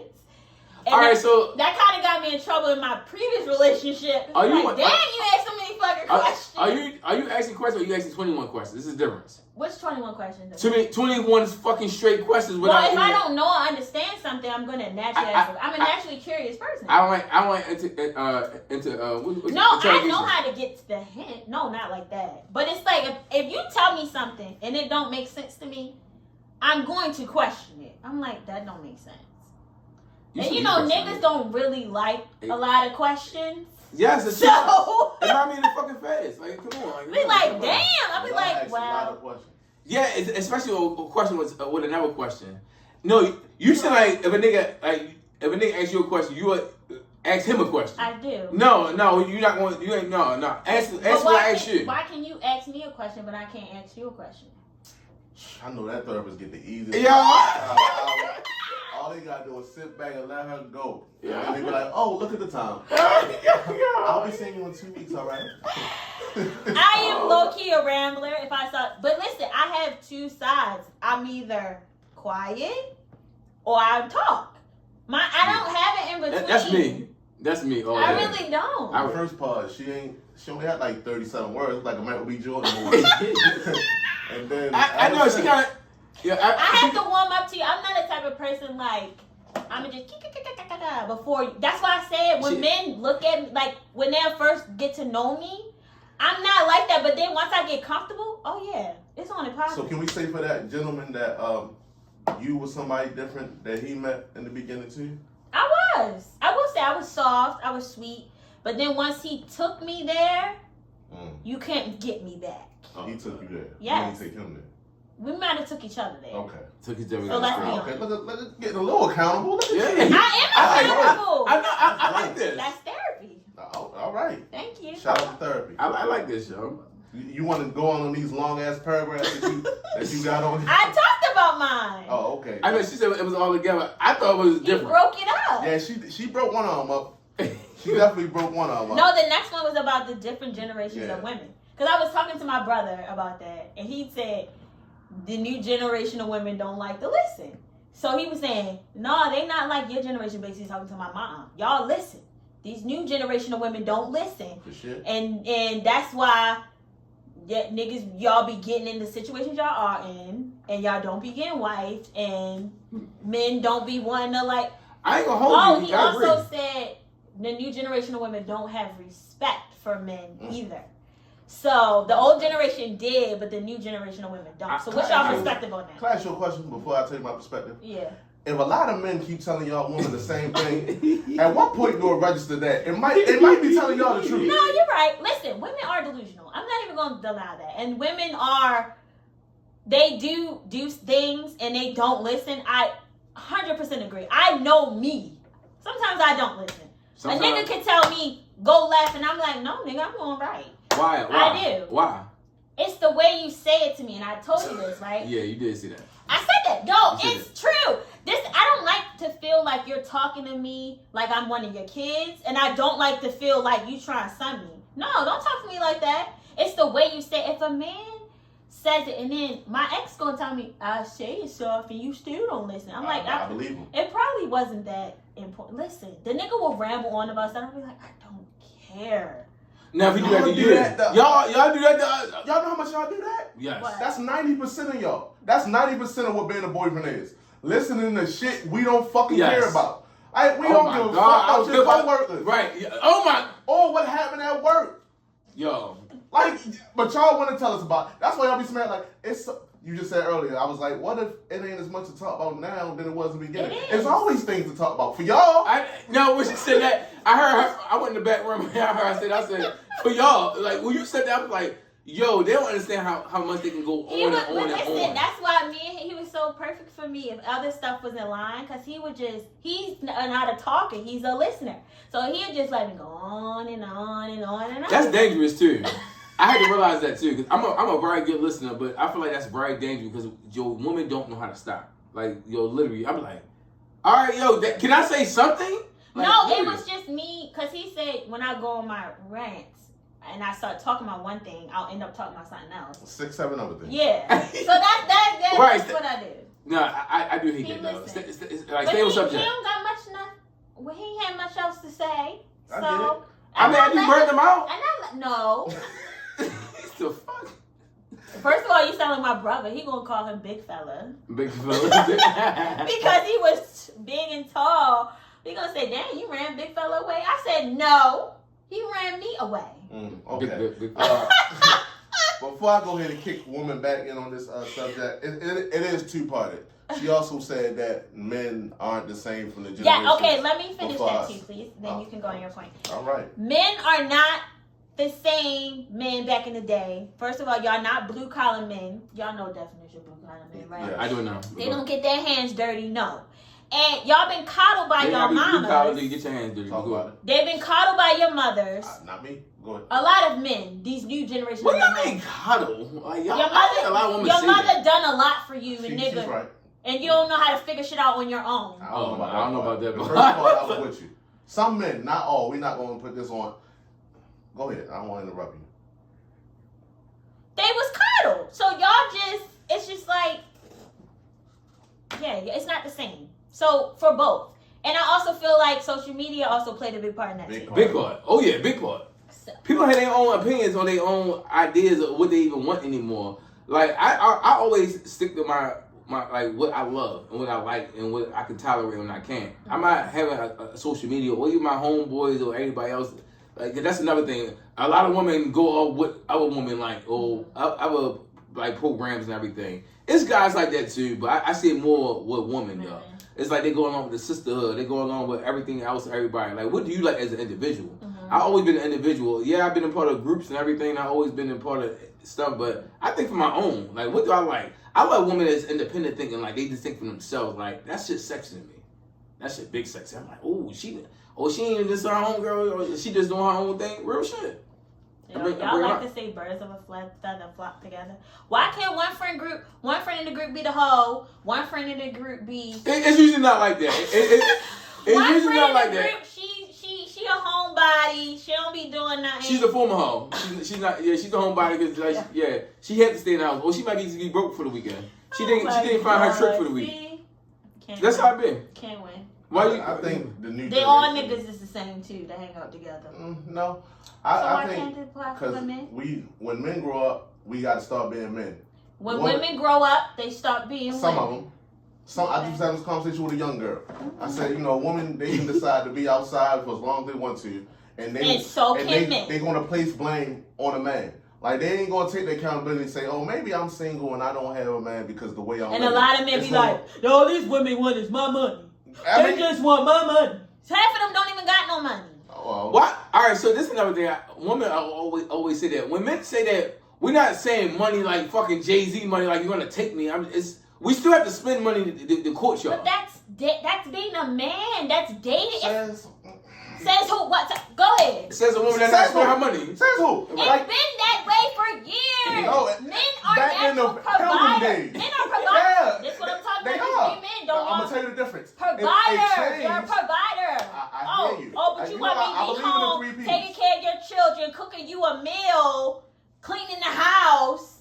And so that kind of got me in trouble in my previous relationship. You ask so many fucking questions. Are you asking questions or are you asking 21 questions? This is the difference. Which 21 questions? 21 fucking straight questions. Well, if I don't know or understand something, I'm gonna naturally ask. I'm a naturally curious person. I don't like into No, I know how to get to the hint. No, not like that. But it's like if you tell me something and it don't make sense to me, I'm going to question it. I'm like, that don't make sense. Niggas don't really like a lot of questions. Yes, it's so. It might be in the fucking face. Like, come on. Be like, damn. I'll be like, wow. Yeah, especially a question with another question. No, you should if a nigga asks you a question, you would ask him a question. I do. No, you're not going. You ain't no. Ask what I ask you. Why can you ask me a question but I can't ask you a question? I know that therapists get the easiest. Yeah. All they gotta do is sit back and let her go. Yeah. And they be like, oh, look at the time. I'll be seeing you in 2 weeks, all right? I am low-key a rambler if I saw. But listen, I have two sides. I'm either quiet or I talk. I don't have it in between. That's me. Oh, I really don't. Our first part, she only had 37 words, like a Michael B. Jordan movie. And then I know she got. Yeah, I have to warm up to you. I'm not the type of person I'm just before. That's why I said when men look at me, when they first get to know me, I'm not like that. But then once I get comfortable, oh yeah, it's on and popping. So can we say for that gentleman that you was somebody different that he met in the beginning too? I was. I will say I was soft. I was sweet. But then once he took me there, you can't get me back. Oh, he took you there. Yes. You didn't take him there. We might have took each other there. Okay. Took each other there. So let's be okay. Let's get a little accountable. Yeah. I am accountable. I like this. That's therapy. All right. Thank you. Shout out to therapy. I like this show. You want to go on these long ass paragraphs that you got on here? I talked about mine. Oh, okay. I mean, she said it was all together. I thought it was different. You broke it up. Yeah, she broke one of them up. She definitely broke one of them up. No, the next one was about the different generations of women. Because I was talking to my brother about that, and he said the new generation of women don't like to listen. So he was saying, no, they not like your generation. Basically talking to my mom. Y'all listen. These new generation of women don't listen. For shit. And that's why niggas, y'all be getting in the situations y'all are in, and y'all don't be getting wifed, and men don't be wanting to I ain't gonna hold you. He also said the new generation of women don't have respect for men either. So the old generation did, but the new generation of women don't. So what's y'all perspective on that? Can I ask you a question before I tell you my perspective? Yeah. If a lot of men keep telling y'all women the same thing, at what point do it register that? It might be telling y'all the truth. No, you're right. Listen, women are delusional. I'm not even going to deny that. And women are, they do things and they don't listen. I 100% agree. I know me. Sometimes I don't listen. Sometimes. A nigga can tell me, go left, and I'm like, no, nigga, I'm going right. Why? I do. Why? It's the way you say it to me, and I told you this, right? Yeah, you did say that. I said that. No, it's true. I don't like to feel like you're talking to me like I'm one of your kids, and I don't like to feel like you trying to son me. No, don't talk to me like that. It's the way you say it. If a man says it, and then my ex gonna tell me, I say it soft, and you still don't listen. I'm like, I believe him. It probably wasn't that important. Listen, the nigga will ramble on about stuff, and I'll be like, I don't care. Now, if you do that to you, y'all do that to y'all know how much y'all do that? Yes. What? That's 90% of y'all. That's 90% of what being a boyfriend is. Listening to shit we don't fucking care about. We don't give a fuck about your coworkers. Right. Oh my. Or what happened at work. Yo. Like, but y'all want to tell us about. That's why y'all be smart. Like, it's. You just said earlier, I was like, what if it ain't as much to talk about now than it was in the beginning? There's always things to talk about. For y'all. No, when she said that, I heard her, I went in the back room and I heard her say, I said, for y'all, like, when you said that, I was like, yo, they don't understand how much they can go on and on. That's why he was so perfect for me if other stuff was in line, because he's not a talker, he's a listener. So he'll just let me go on and on and on and on. That's dangerous too. I had to realize that too, because I'm a very good listener, but I feel like that's very dangerous because your woman don't know how to stop. Like, yo, literally, I'm like, all right, yo, can I say something? Like, no, literally. It was just me, because he said when I go on my rants and I start talking about one thing, I'll end up talking about something else. 6, 7 other things. Yeah. So that's right. what I do. No, I do hate that, though. Like, stay on subject. He don't got much well, he ain't had much else to say. I So get it. You burned them out? No. The fuck? First of all, you sound like my brother. He gonna call him big fella. Big fella. Because he was big and tall. He gonna say, dang, you ran big fella away. I said, no. He ran me away. Okay. Big before I go ahead and kick women back in on this subject, it is two-parted. She also said that men aren't the same from the generation. Yeah, okay, let me finish that too, please. Then you can go on your point. All right. Men are not the same men back in the day. First of all, y'all not blue collar men. Y'all know the definition of blue collar men, right? Yeah. I do know. They don't get their hands dirty, no. And y'all been coddled by your mamas. You get your hands dirty. Talk about it. They've been coddled by your mothers. Not me. Go ahead. A lot of men, these new generation. What do you mean coddle? Like, your mother done a lot for you, and nigga. She's right. And you don't know how to figure shit out on your own. I don't know about that. But The first part, I was with you. Some men, not all. We're not going to put this on. Go ahead. I don't want to interrupt you. They was coddled. So y'all it's just like, yeah, it's not the same. So for both. And I also feel like social media also played a big part in that too. Big part. Oh yeah, big part. So, people have their own opinions on their own ideas of what they even want anymore. Like I always stick to my like what I love and what I like and what I can tolerate and I can't. I'm not having a social media or even my homeboys or anybody else. Like that's another thing. A lot of women go up with other women like other like programs and everything. It's guys like that too, but I see it more with women though. It's like they go along with the sisterhood. They go along with everything else, everybody. Like, what do you like as an individual? I've always been an individual. Yeah, I've been a part of groups and everything. I've always been a part of stuff, but I think for my own. Like, what do I like? I like women that's independent thinking, like, they just think for themselves. Like, that shit's sexy to me. That shit big sexy. I'm like, oh, she ain't even just her own girl, or she just doing her own thing. Real shit. Y'all like to say birds of a feather flock together. Why can't one friend in the group be the hoe, one friend in the group be... It's usually not like that. It's usually not like that. Group, she a homebody. She don't be doing nothing. She's a former hoe. She's not. Yeah, she's a homebody because like, she had to stay in the house. Or she might be broke for the weekend. She didn't find her trick for the week. That's how it been. Can't win. I think the new they all niggas is the same too. They hang out together. No, I think because when men grow up, we got to start being men. When women grow up, they start being some women. of them. I just had this conversation with a young girl. I said, women, they can decide to be outside for as long as they want to, and they're gonna place blame on a man. Like, they ain't gonna take the accountability and say, oh, maybe I'm single and I don't have a man because the way I'm living. And a lot of men be like, all these women want is my money. They just want my money. Half of them don't even got no money. What? All right, so this is another thing. Women always say that. When men say that, we're not saying money like fucking Jay-Z money, like you're gonna take me. We still have to spend money to court y'all. But that's being a man. That's dating. Says who? What? Go ahead. Says a woman that doesn't spend her money. Says who? It's been that way for years. Men are natural providers. Men are providers. Yeah, that's what I'm talking about. Men don't I'm gonna tell you the difference. Provider. You're a provider. I hear you. But you want me to be home, taking care of your children, cooking you a meal, cleaning the house.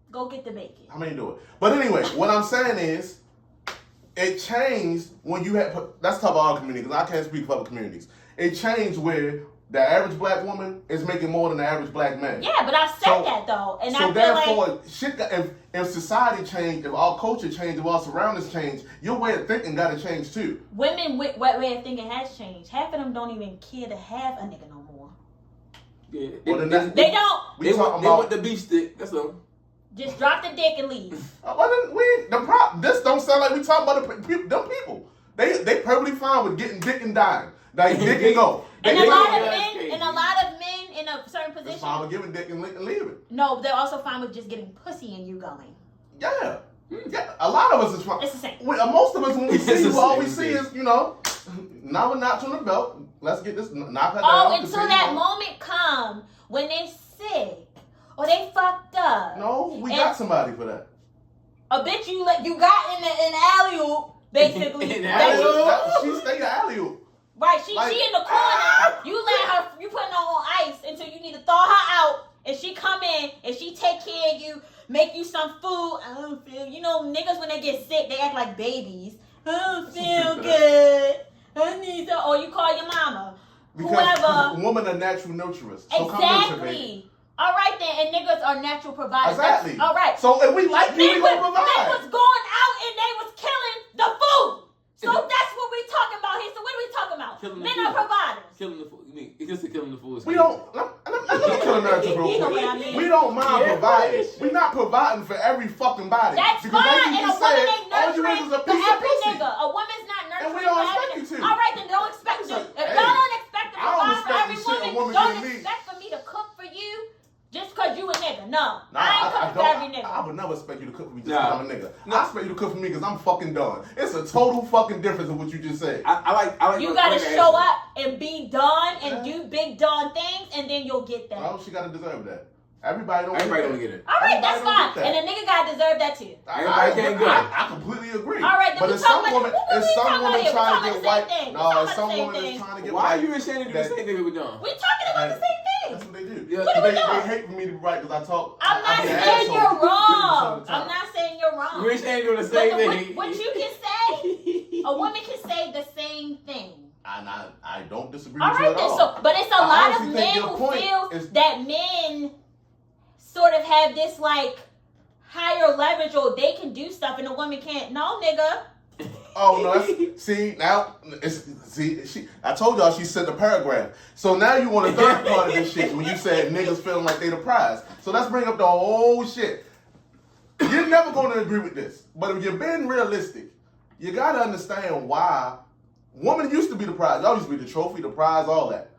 Go get the bacon. How many do it? But anyway, what I'm saying is, it changed when you had. Let's talk about our community because I can't speak for other communities. It changed where the average black woman is making more than the average black man. Yeah, but I've said that though, and I feel like if society changed, if our culture changed, if our surroundings changed, your way of thinking got to change too. Women with what way of thinking has changed. Half of them don't even care to have a nigga no more. Yeah, they don't. They want the beef stick. That's all. Just drop the dick and leave. This don't sound like we talking about them people. They perfectly fine with getting dick and dying. Like dick and go. And a lot of men in a certain position. They're fine with giving dick and leaving. No, they're also fine with just getting pussy and you going. Yeah. Yeah. A lot of us is fine. It's the same. Most of us when we see you, all we see is, now we're notch on the belt. Let's get this knock her down. Until that moment come when they sick. Or they fucked up. No, we got somebody for that. A bitch you got in the alley-oop, basically. She stay the alley-oop. Right, she in the corner. You putting her on ice until you need to thaw her out, and she come in and she take care of you, make you some food. I don't feel. Niggas when they get sick, they act like babies. I don't feel good. I need to. Or you call your mama. Because whoever. Women are natural nurturers. So Exactly. All right then, and niggas are natural providers. Exactly. All right. So if we like you, we gonna provide. Men was going out and they was killing the food. So that's what we talking about here. So what are we talking about? Men are providers. Killing the food. You mean it's just killing the food? We don't. Let me kill a narrative real quick. We don't mind providing. We're not providing for every fucking body. That's because fine. And a woman ain't nurturing for every nigga. A woman's not nurturing. And we don't expect you to. All right, then don't expect you. If y'all don't expect to provide for every woman, don't expect for me to cook for you. Just cause you a nigga. No. I ain't cooking for every nigga. I would never expect you to cook for me just because I'm a nigga. I expect you to cook for me because I'm fucking done. It's a total fucking difference in what you just said. I like you gotta show up and be done and do big done things and then you'll get that. Oh, she gotta deserve that. Everybody don't get it. All right, that's fine. And a nigga gotta deserve that too. Everybody can't go. I completely agree. All right, then but if some woman trying to get white, if some woman is trying to get white. Why are you ashamed to do the same thing we're doing? We're talking about the same thing. That's what they do. Yeah. What are we doing? They hate for me to be right because I talk. I'm not saying you're wrong. I'm not saying you're wrong. You're saying you're the same thing. What you can say, a woman can say the same thing. I don't disagree with you at all. But it's a lot of men who feel that men sort of have this like higher leverage or they can do stuff and a woman can't. No, nigga. Oh no! I told y'all she sent a paragraph. So now you want a third part of this shit when you said niggas feeling like they the prize. So let's bring up the whole shit. You're never going to agree with this, but if you're being realistic, you got to understand why women used to be the prize. Y'all used to be the trophy, the prize, all that.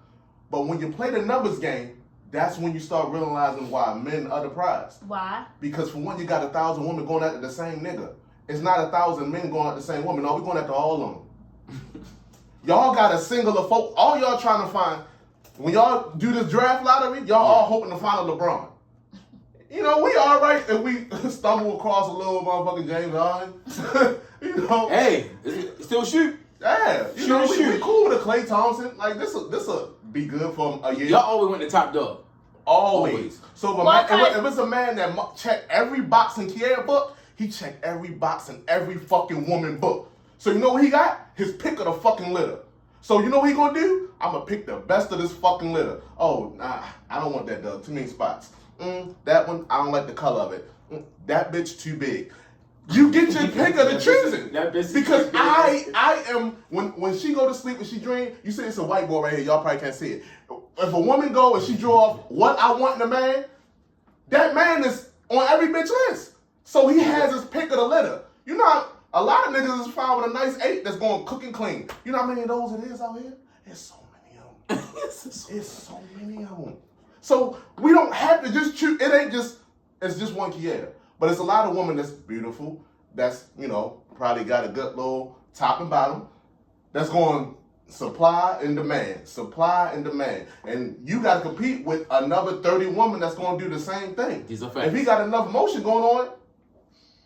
But when you play the numbers game, that's when you start realizing why men are the prize. Why? Because for one, you got 1,000 women going after the same nigga. It's not 1,000 men going after the same woman. No, we're going after all of them. Y'all got a singular folk. All y'all trying to find, when y'all do this draft lottery, y'all all hoping to find a LeBron. We all right if we stumble across a little motherfucking James Harden. Hey, still shoot. Yeah, we cool with a Klay Thompson. Like this'll be good for a year. Y'all always went the top dog. Always. So if it's a man that check every box in Kier book, he checked every box in every fucking woman book. So you know what he got? His pick of the fucking litter. So you know what he gonna do? I'm gonna pick the best of this fucking litter. Oh, nah, I don't want that dog. Too many spots. That one, I don't like the color of it. That bitch too big. You get your pick of the choosing. That bitch Because I am when she go to sleep and she dream, you see it's a whiteboard right here. Y'all probably can't see it. If a woman go and she draw off what I want in a man, that man is on every bitch list. So he has his pick of the litter. You know, a lot of niggas is fine with a nice 8 that's going to cook and clean. You know how many of those it is out here? There's so many of them. It's so many of them. So we don't have to just choose. It ain't just, it's just one Kier. But it's a lot of women that's beautiful, that's, you know, probably got a good little top and bottom, that's going supply and demand. And you got to compete with another 30 women that's going to do the same thing. These are facts. If he got enough motion going on,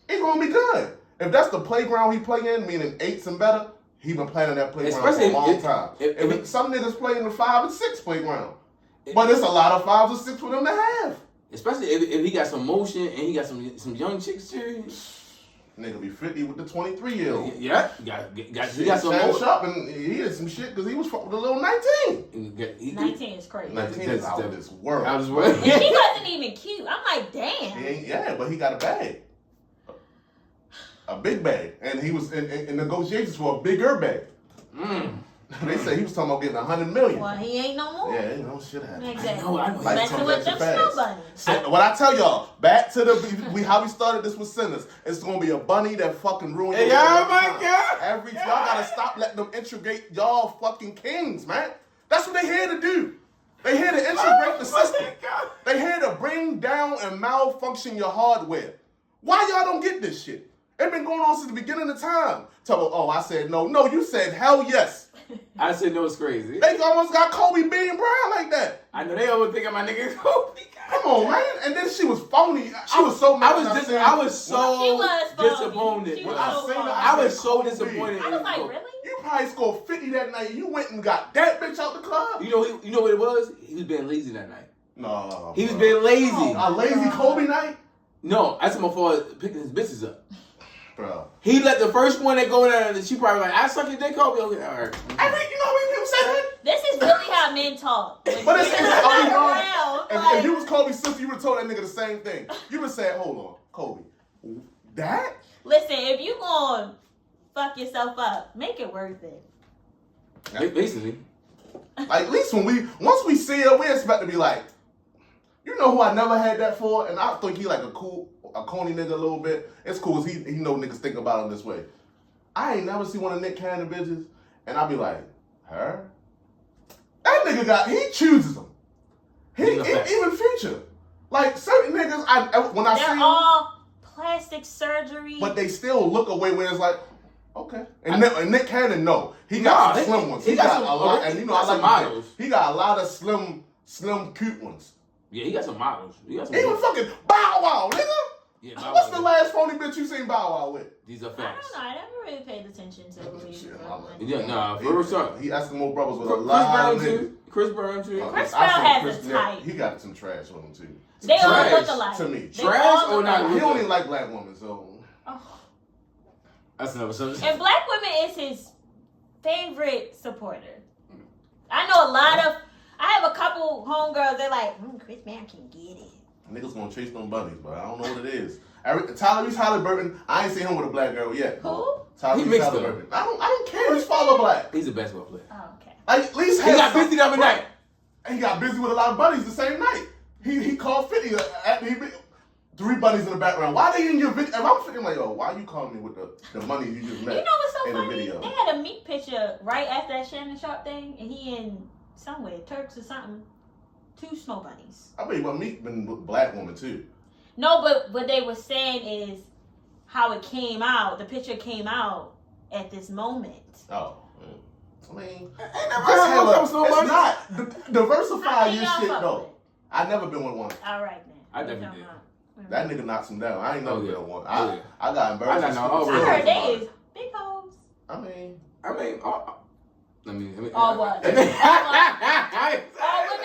it's going to be good. If that's the playground he play in, meaning 8s and better, he been playing in that playground for a long time. If some niggas play in the 5 and 6 playground. But it's a lot of 5s and 6 for them to have. Especially if he got some motion and he got some young chicks too. Nigga be 50 with the 23-year-old. Yeah, he got some motion. Up and he had some shit because he was fucking with a little 19. 19 is crazy. 19 is out of this world. Out of this world. And he wasn't even cute. I'm like, damn. Yeah, but he got a bag. A big bag. And he was in negotiations for a bigger bag. They said he was talking about getting $100 million. Well, he ain't no more. Yeah, ain't no shit happening. Exactly. Back to what them snow bunnies. So, what I tell y'all, back to how we started this with sinners. It's gonna be a bunny that fucking ruined your oh my God. Y'all gotta stop letting them integrate y'all fucking kings, man. That's what they here to do. They here to integrate the system. They here to bring down and malfunction your hardware. Why y'all don't get this shit? It's been going on since the beginning of time. I said no. No, you said hell yes. I said no, it's crazy. They almost got Kobe being Brown like that. I know they always think of my nigga Kobe. Come on, man. And then she was phony. She was so mad. I was so disappointed. I was so disappointed. I was like, really? You probably scored 50 that night. You went and got that bitch out the club. You know what it was? He was being lazy that night. No. He was being lazy. A lazy Kobe night? No, that's my fault picking his bitches up. Bro. He let the first one that go down, and she probably like, I suck your dick, Kobe. Okay, all right. I think you know how many people say that? This is really how men talk. But it's around. If you was Kobe's sister, you would have told that nigga the same thing. You would have said, hold on, Kobe. That? Listen, if you gonna fuck yourself up, make it worth it. Basically. Like, at least once we see her, we expect to be like, you know who I never had that for? And I think he like a corny nigga a little bit. It's cool, cause he know niggas think about him this way. I ain't never seen one of Nick Cannon bitches, and I be like, her? That nigga he chooses them. Even Future. Like, certain niggas, when I see them. They're all plastic surgery. But they still look away when it's like, okay. And Nick Cannon, no. He got some slim ones. He got a lot, and you know, I like models. He got a lot of slim, cute ones. Yeah, he got some models. Even fucking Bow Wow, nigga. Yeah, Bow Wow. What's the last phony bitch you seen Bow Wow with? These are facts. I don't know. I never really paid attention to who he was. Yeah, nah, for real stuff. He Eskimo brothers with a lot of niggas. Chris Brown too. Chris Brown has a type. He got some trash on him too. They all look alike. To me. Trash or not? He don't even like black women, so. Oh. That's another subject. And black women is his favorite supporter. I know I have a couple homegirls, they're like, Chris Brown can get it. Niggas gonna chase them bunnies, but I don't know what it is. Tyrese Halliburton, I ain't seen him with a black girl yet. Who? Tyrese Halliburton. I don't care. His father black. He's a basketball player. Oh, okay. Like, at least he got busy the other night. He got busy with a lot of bunnies the same night. He called 50. 3 bunnies in the background. Why they in your video? And I'm thinking like, why you calling me with the money you just met? You know what's so in funny? The video? They had a meat picture right after that Shannon Sharp thing, and he in somewhere, Turks or something. 2 snow bunnies. I bet you want meat been with black woman too. No, but what they were saying is how it came out. The picture came out at this moment. Oh. I mean, it's not diversify your shit though. I never been with one. All right, man. I definitely did. That nigga knocks him down. I ain't never been with one. I got embarrassed. I heard they is big hoes. I mean, all what? All women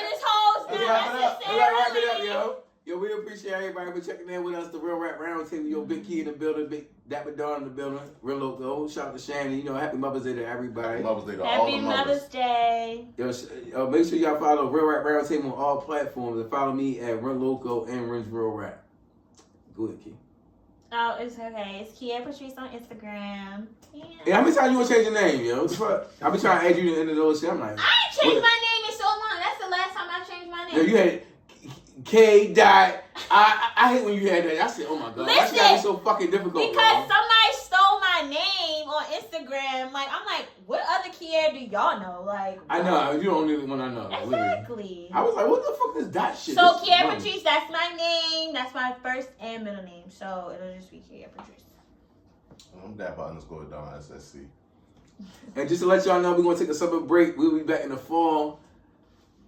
is hoes now. That's just wrap it up, yo. Yo, we appreciate everybody for checking in with us. The Real Rap Roundtable. Yo, Big Kier in the building, Big Dapper Don in the building, Rin Loco. Shout out to Shannon. You know, happy Mother's Day to everybody. Happy Mother's Day. Yo, make sure y'all follow Real Rap Roundtable on all platforms and follow me at Rin Loco and Rin's Real Rap. Go ahead, Kier. Oh, it's okay. It's Kier Patrice on Instagram. Yeah, how many times you want to change your name, yo? What the fuck? I be trying to add you to the end of those shit. I'm like, I ain't changed my name in so long. That's the last time I changed my name. yo, you had K. Dot. I hate when you had that. I said, oh my god, that's gotta be so fucking difficult. Because bro. somebody stole my name on Instagram. Like, I'm like, what other Kier do y'all know? Like, I know you're the only one I know. Exactly. I was like, what the fuck is that shit? So Kier Patrice, that's my name. That's my first and middle name. So it'll just be Kier Patrice. I'm Dapper_Don SSC. And just to let y'all know, we're gonna take a summer break. We'll be back in the fall.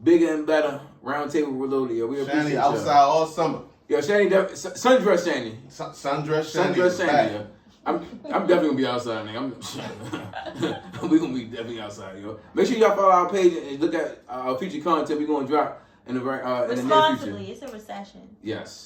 Bigger and better. Roundtable reloaded, yo. We appreciate Shanny y'all. outside all summer. Yo, Shanny, sundress Shanny. Sundress Shanny. Sundress Shanny, yo. I'm definitely gonna be outside, nigga. We gonna be definitely outside, yo. Make sure y'all follow our page and look at our future content we're gonna drop in the near future. Responsibly, it's a recession. Yes.